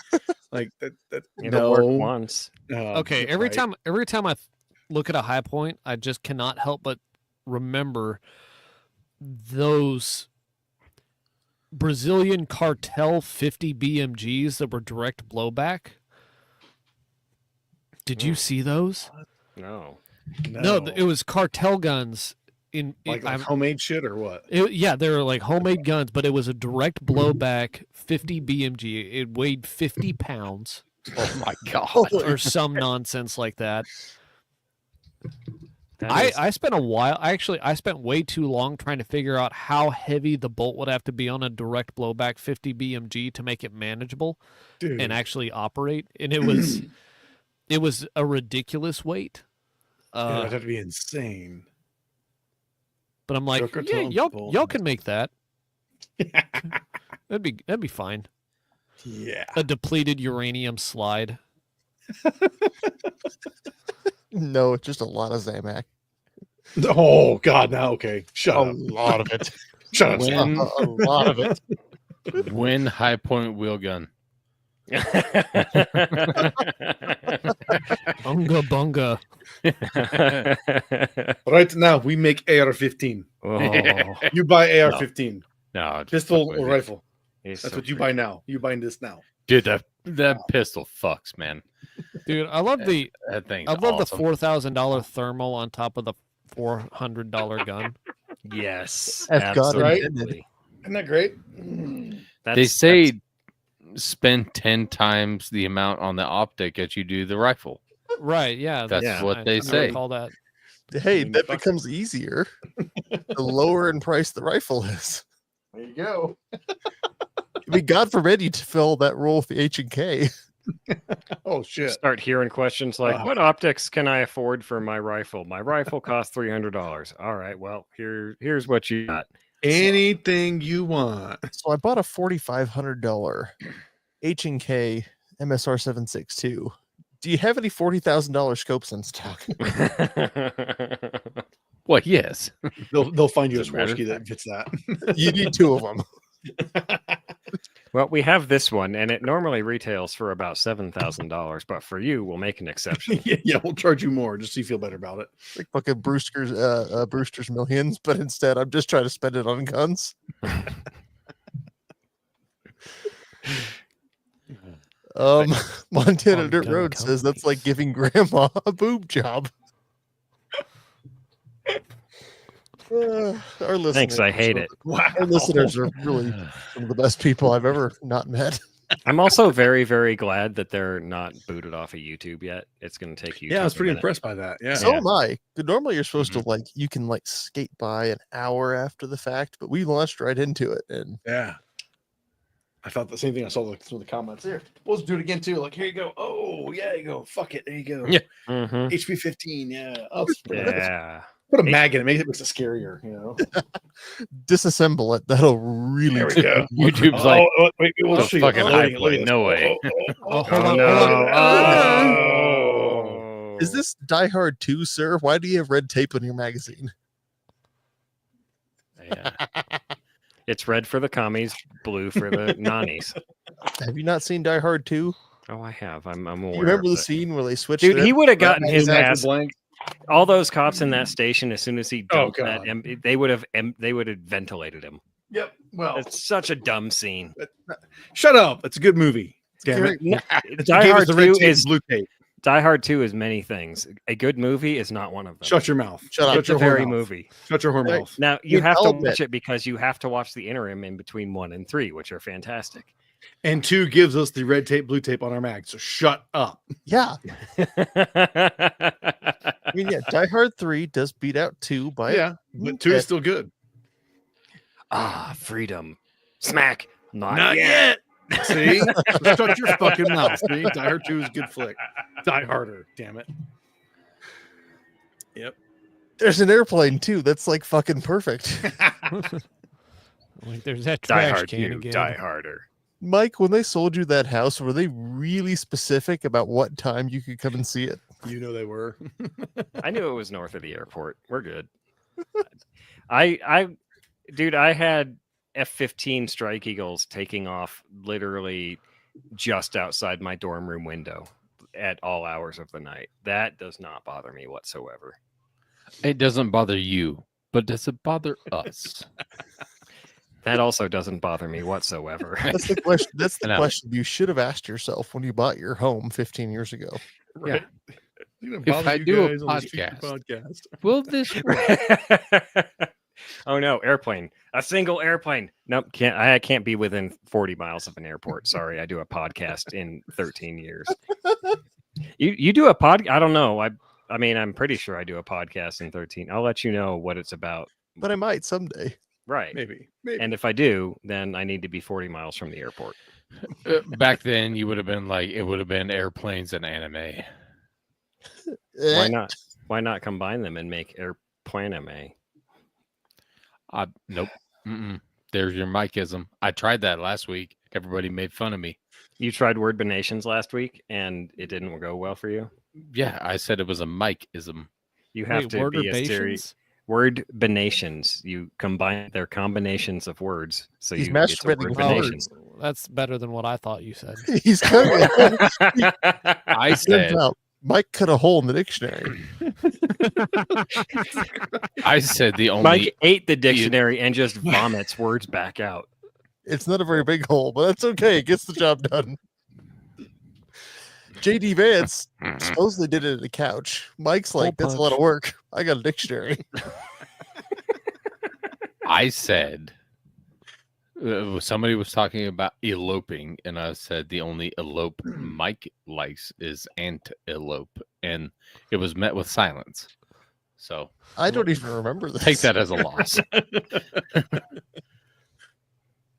Like that It'll work no. once. Okay, every time I look at a high point, I just cannot help but remember those Brazilian cartel 50 BMGs that were direct blowback. Did you see those? No. No, it was cartel guns Like I'm- homemade shit or what? yeah, they were like homemade guns, but it was a direct blowback 50 BMG. It weighed 50 pounds Oh my god. or some nonsense like that. That I, is- I spent a while. I spent way too long trying to figure out how heavy the bolt would have to be on a direct blowback 50 BMG to make it manageable Dude. and actually operate. And it was a ridiculous weight. Yeah, that'd have to be insane. But I'm like, Joker yeah, Tom's y'all bolt. can make that. That'd be fine. Yeah. A depleted uranium slide. No, it's just a lot of Zamac. Oh God, now okay. Shut A up. lot of it. Shut up. When- A lot of it. Win high point wheel gun. Unga bunga. Right now, we make AR-15. Oh, You buy AR-15, No, just pistol fuck or with rifle. he's That's so what you freaking- buy now. You buying this now. Dude, that pistol fucks, man. Dude, I love the That thing. I love awesome. the $4,000 thermal on top of the $400 gun. Yes, As God Right? absolutely. Isn't that great? They say spend 10 times the amount on the optic as you do the rifle. Right, yeah. That's Yeah. what they I say. recall that. Hey, mean, that fuck. becomes easier the lower in price the rifle is. There you go. I mean, God forbid you to fill that role with the H&K. Oh shit. start hearing questions like, Ah. "What optics can I afford for my rifle? My rifle costs $300." All right, well, here's what you got. Anything you want. So I bought a $4,500 H&K MSR 762. Do you have any $40,000 scopes in stock? Well, yes. They'll find you a Doesn't matter. Swarovski that fits that. You need two of them. Well, we have this one, and it normally retails for about $7,000, but for you, we'll make an exception. yeah, we'll charge you more just so you feel better about it. Like fucking Brewster's Millions, but instead I'm just trying to spend it on guns. Montana On Dirt gun Road says that's like giving grandma a boob job. Our listeners, Thanks, I hate it. Wow. Our listeners are really some of the best people I've ever not met. I'm also very, very glad that they're not booted off of YouTube yet. It's going to take you. Yeah, I was pretty impressed by that. Yeah. So am I. Normally you're supposed to like you can like skate by an hour after the fact, but we launched right into it, and Yeah. I thought the same thing. I saw some of the comments here. We'll do it again too. Like, here you go. Oh, yeah, you go. Fuck it. There you go. Yeah. Mhm. HP 15. Yeah. I'll Yeah. put a mag in it. Makes it scarier. You know. disassemble it. That'll really There we go. YouTube's like, wait, we'll the show you. fucking Look high at this. point, no way. Oh, hold Oh, on, no. hold on. Oh. Is this Die Hard 2, sir? Why do you have red tape on your magazine? Yeah. It's red for the commies, blue for the nonnies. Have you not seen Die Hard 2? Oh, I have. I'm Do aware. you remember of the it. scene where they switched? Dude, their- he would have gotten his Exactly ass. blank. All those cops in that station, as soon as he Oh, dumped that, God. they would have ventilated him. Yep. Well, It's such a dumb scene. shut up. It's a good movie. Damn it. Die Gave us Hard the red 2 tape is and blue tape. Die Hard 2 is many things. A good movie is not one of them. Shut your mouth. Shut up. It's a your very whore mouth. movie. Shut your whore Right. mouth. Now you mean, have to I'll watch admit- it because you have to watch the interim in between 1 and 3, which are fantastic. And 2 gives us the red tape, blue tape on our mag. So shut up. Yeah. I mean, yeah, Die Hard 3 does beat out 2 by Yeah, but 2 is still good. Freedom. Smack. Not, Not yet. yet. See? So shut your fucking mouth. See? Die Hard 2 is a good flick. Die Harder. Damn it. There's an airplane too. That's like fucking perfect. Like, there's that Die trash Hard can 2. again. Die Harder. Mike, when they sold you that house, were they really specific about what time you could come and see it? You know they were. I knew it was north of the airport. We're good. I had F-15 Strike Eagles taking off literally just outside my dorm room window at all hours of the night. That does not bother me whatsoever. It doesn't bother you, but does it bother us? That also doesn't bother me whatsoever. That's the question. That's the No. question you should have asked yourself when you bought your home 15 years ago. Right. It's gonna If bother I you do a guys on the stupid podcast. Will this work? Oh no, airplane. A single airplane. Nope, I can't be within 40 miles of an airport. Sorry, I do a podcast in 13 years. You do a pod? I don't know. I mean, I'm pretty sure I do a podcast in 13. I'll let you know what it's about. But I might someday. Right. Maybe. And if I do, then I need to be 40 miles from the airport. Back then, you would have been like, it would have been airplanes and anime. Why not? Why not combine them and make airplane anime? Nope. Mm-mm. There's your Mikeism. I tried that last week. Everybody made fun of me. You tried word binations last week and it didn't go well for you. Yeah, I said it was a Mikeism. You have Wait, to be a series. Wordurbations? Word binations. You combine their combinations of words. So He's it's a masturbating word with bination. words. That's better than what I thought you said. He's cutting. I said, Mike cut a hole in the dictionary. I said the only. Mike ate the dictionary and just vomits words back out. It's not a very big hole, but that's okay. It gets the job done. JD Vance supposedly did it at a couch. Mike's like, Hole that's a lot of punch. work. I got a dictionary. I said somebody was talking about eloping, and I said the only elope Mike likes is antelope, and it was met with silence. So I don't even remember this. take that as a loss.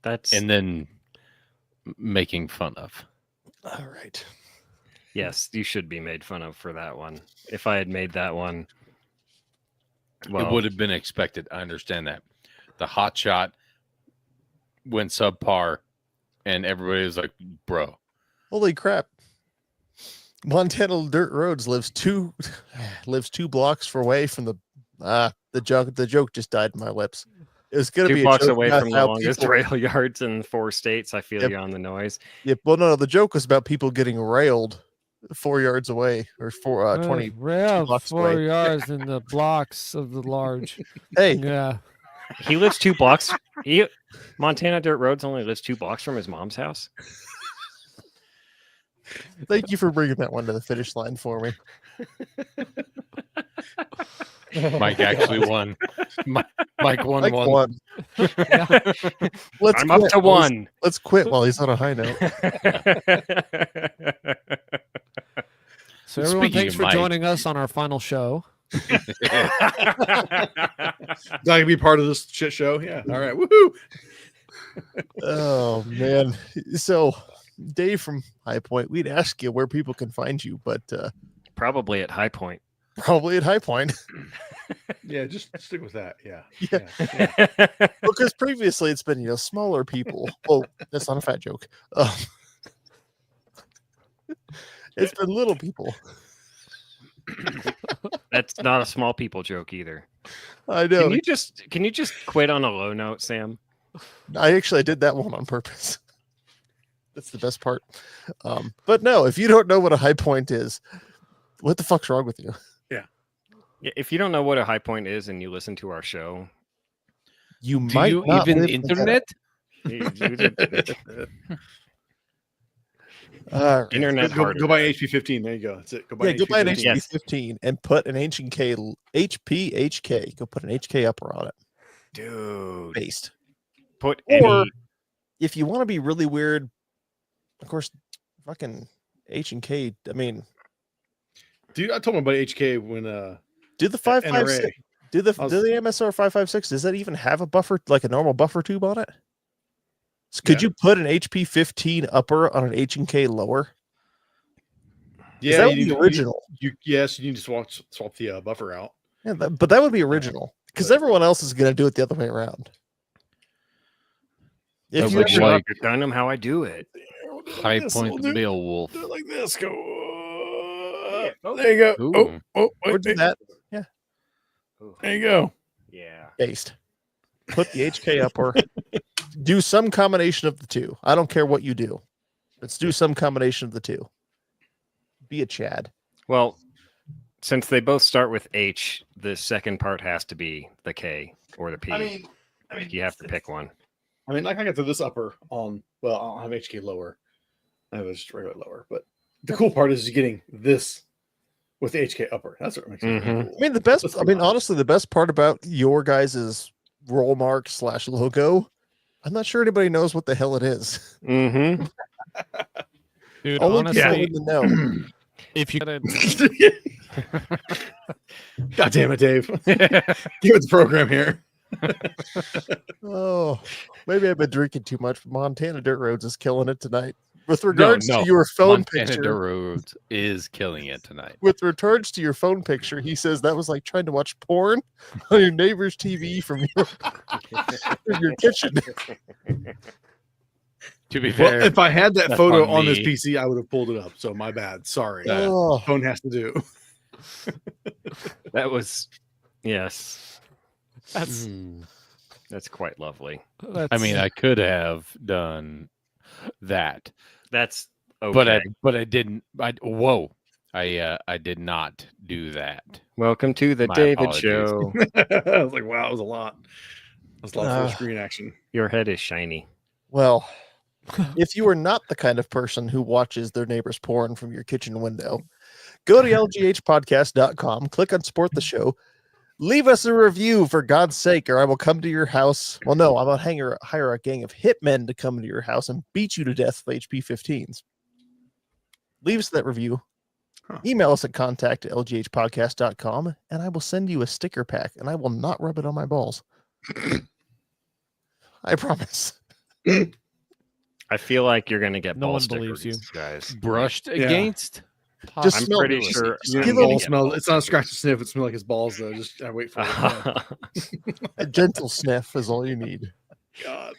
That's And then making fun of. All right. yes, you should be made fun of for that one. If I had made that one, well, It would have been expected. I understand that. The hot shot went subpar, and everybody was like, "Bro, Holy crap. Montana Dirt Roads lives two blocks away from the joke just died in my lips. It was gonna 2 be a blocks joke away about from the how longest people- rail yards in 4 states. I feel Yep. you on the noise. Yeah, well, no, the joke was about people getting railed 4 yards away or 20 blocks 4 away. yards in the blocks of the large. Hey, Yeah. He lives 2 blocks. Montana Dirt Roads only lives 2 blocks from his mom's house. thank you for bringing that one to the finish line for me. Mike actually won. Mike won Mike one." won. Let's I'm up quit to while he's- 1. Let's quit while he's on a high note. So everyone, Speaking thanks of for Mike. joining us on our final show. Not gonna be part of this shit show. Yeah. All right. Woohoo. Oh man. So Dave from High Point, we'd ask you where people can find you, but Probably at High Point. probably at High Point. Yeah, just stick with that. Yeah. Yeah. Because previously it's been, smaller people. Oh, that's not a fat joke. It's been little people. That's not a small people joke either. I know. Can you just quit on a low note, Sam? I actually did that one on purpose. That's the best part. But no, if you don't know what a high point is, what the fuck's wrong with you? Yeah, if you don't know what a high point is and you listen to our show, You Do might you not even live in internet? All right. Internet Go harder. buy HP 15. There you go. That's it. Go buy Yeah, go buy an HP 15. HP Yes. 15 and put an HP HK. Go put an HK upper on it. Dude. Based. Put Or- any If you want to be really weird, of course, fucking H&K. I mean, Dude, I told him about HK when do the 556. NRA. Do the I was- do the MSR 556? Does that even have a buffer, like a normal buffer tube on it? So could Yeah. you put an HP 15 upper on an H&K lower? Yeah, that you would be need- original. Yes, you need to swap the buffer out. Yeah, but that would be original because everyone else is going to do it the other way around. If That's you like ever- Mike. You're Gundam, how I do it. High Point Beowulf. Do it like this. Go. Yeah. There you go. Ooh. Oh, or wait, do that there you go. Yeah. based, put the HK upper, do some combination of the two. I don't care what you do. Let's do some combination of the two. Be a Chad. Well, since they both start with H, the second part has to be the K or the P. I mean, you have to pick one. I mean, like I got to this upper on. Well, I'll have HK lower. I have just regular lower, but the cool part is getting this with the HK upper. That's what makes it Mhm. cool. I mean, the best. Let's I be mean, honestly, the best part about your guys' roll mark / logo, I'm not sure anybody knows what the hell it is. Mm-hmm. Dude, Only honestly, people in the know. if you gotta, God damn it, Dave. Give it the program here. Oh, maybe I've been drinking too much. But Montana Dirt Roads is killing it tonight. With regards to your phone Montana picture, Roads is killing it tonight. with regards to your phone picture, he says that was like trying to watch porn on your neighbor's TV from your kitchen. To be Well, fair, if I had that that's photo on on this me. PC, I would have pulled it up. So my bad. Sorry. Oh, Phone has to do. That was, yes, that's, that's quite lovely. that's I mean, I could have done that, That's okay. but I didn't. I did not do that. Welcome to the My David apologies. Show. I was like, wow, that was a lot. That's a lot full Uh, screen action. Your head is shiny. well, if you are not the kind of person who watches their neighbor's porn from your kitchen window, go to lghpodcast.com, click on support the show, leave us a review for God's sake, or I will come to your house. Well, no, I'm going to hire a gang of hitmen to come into your house and beat you to death with HP 15s. Leave us that review. Huh. Email us at contact@lghpodcast.com, and I will send you a sticker pack, and I will not rub it on my balls. I promise. I feel like you're gonna get No ball one believes stickers, guys. Brushed against. Just I'm smell pretty it. sure Just you're give gonna them Ball get smell. ball It's not a scratch and stickers. sniff. It smells like his balls, though. Just I wait for it. Yeah. a gentle sniff is all you need. God.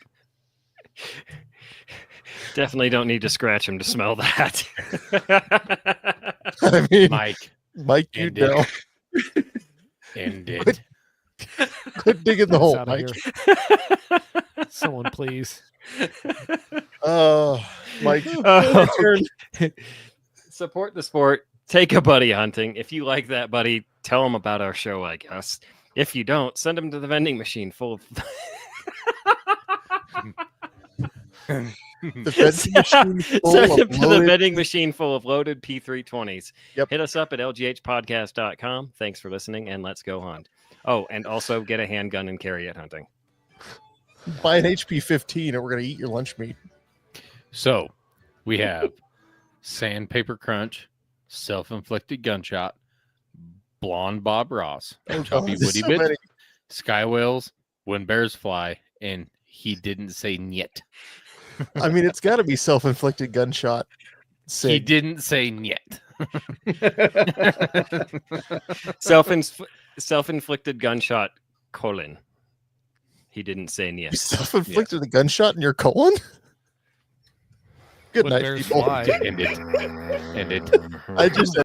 Definitely don't need to scratch him to smell that. I mean, Mike, Mike, you End it. know, end it. Quit. Quit digging the Get us hole, outta Mike. here. Someone please. Oh, Mike, Oh. turn. Support the sport. Take a buddy hunting. If you like that buddy, tell him about our show, I guess. If you don't, send him to the vending machine full of The vending machine full Send of him to the loaded- vending machine full of loaded P320s. Yep. Hit us up at lghpodcast.com. Thanks for listening, and let's go hunt. Oh, and also get a handgun and carry it hunting. Buy an HP 15, or we're gonna eat your lunch meat. So we have Sandpaper Crunch, Self-Inflicted Gunshot, Blonde Bob Ross, Chubby there's Woody so Bit, many. Sky Whales, When Bears Fly, and He Didn't Say Nyet. I mean, it's got to be self-inflicted gunshot. He Sig. didn't say Nyet. Self-inflicted gunshot, colon. He didn't say You yes. self-inflicted a gunshot in your colon. Good When night, bears people. fly. End it. End it. I just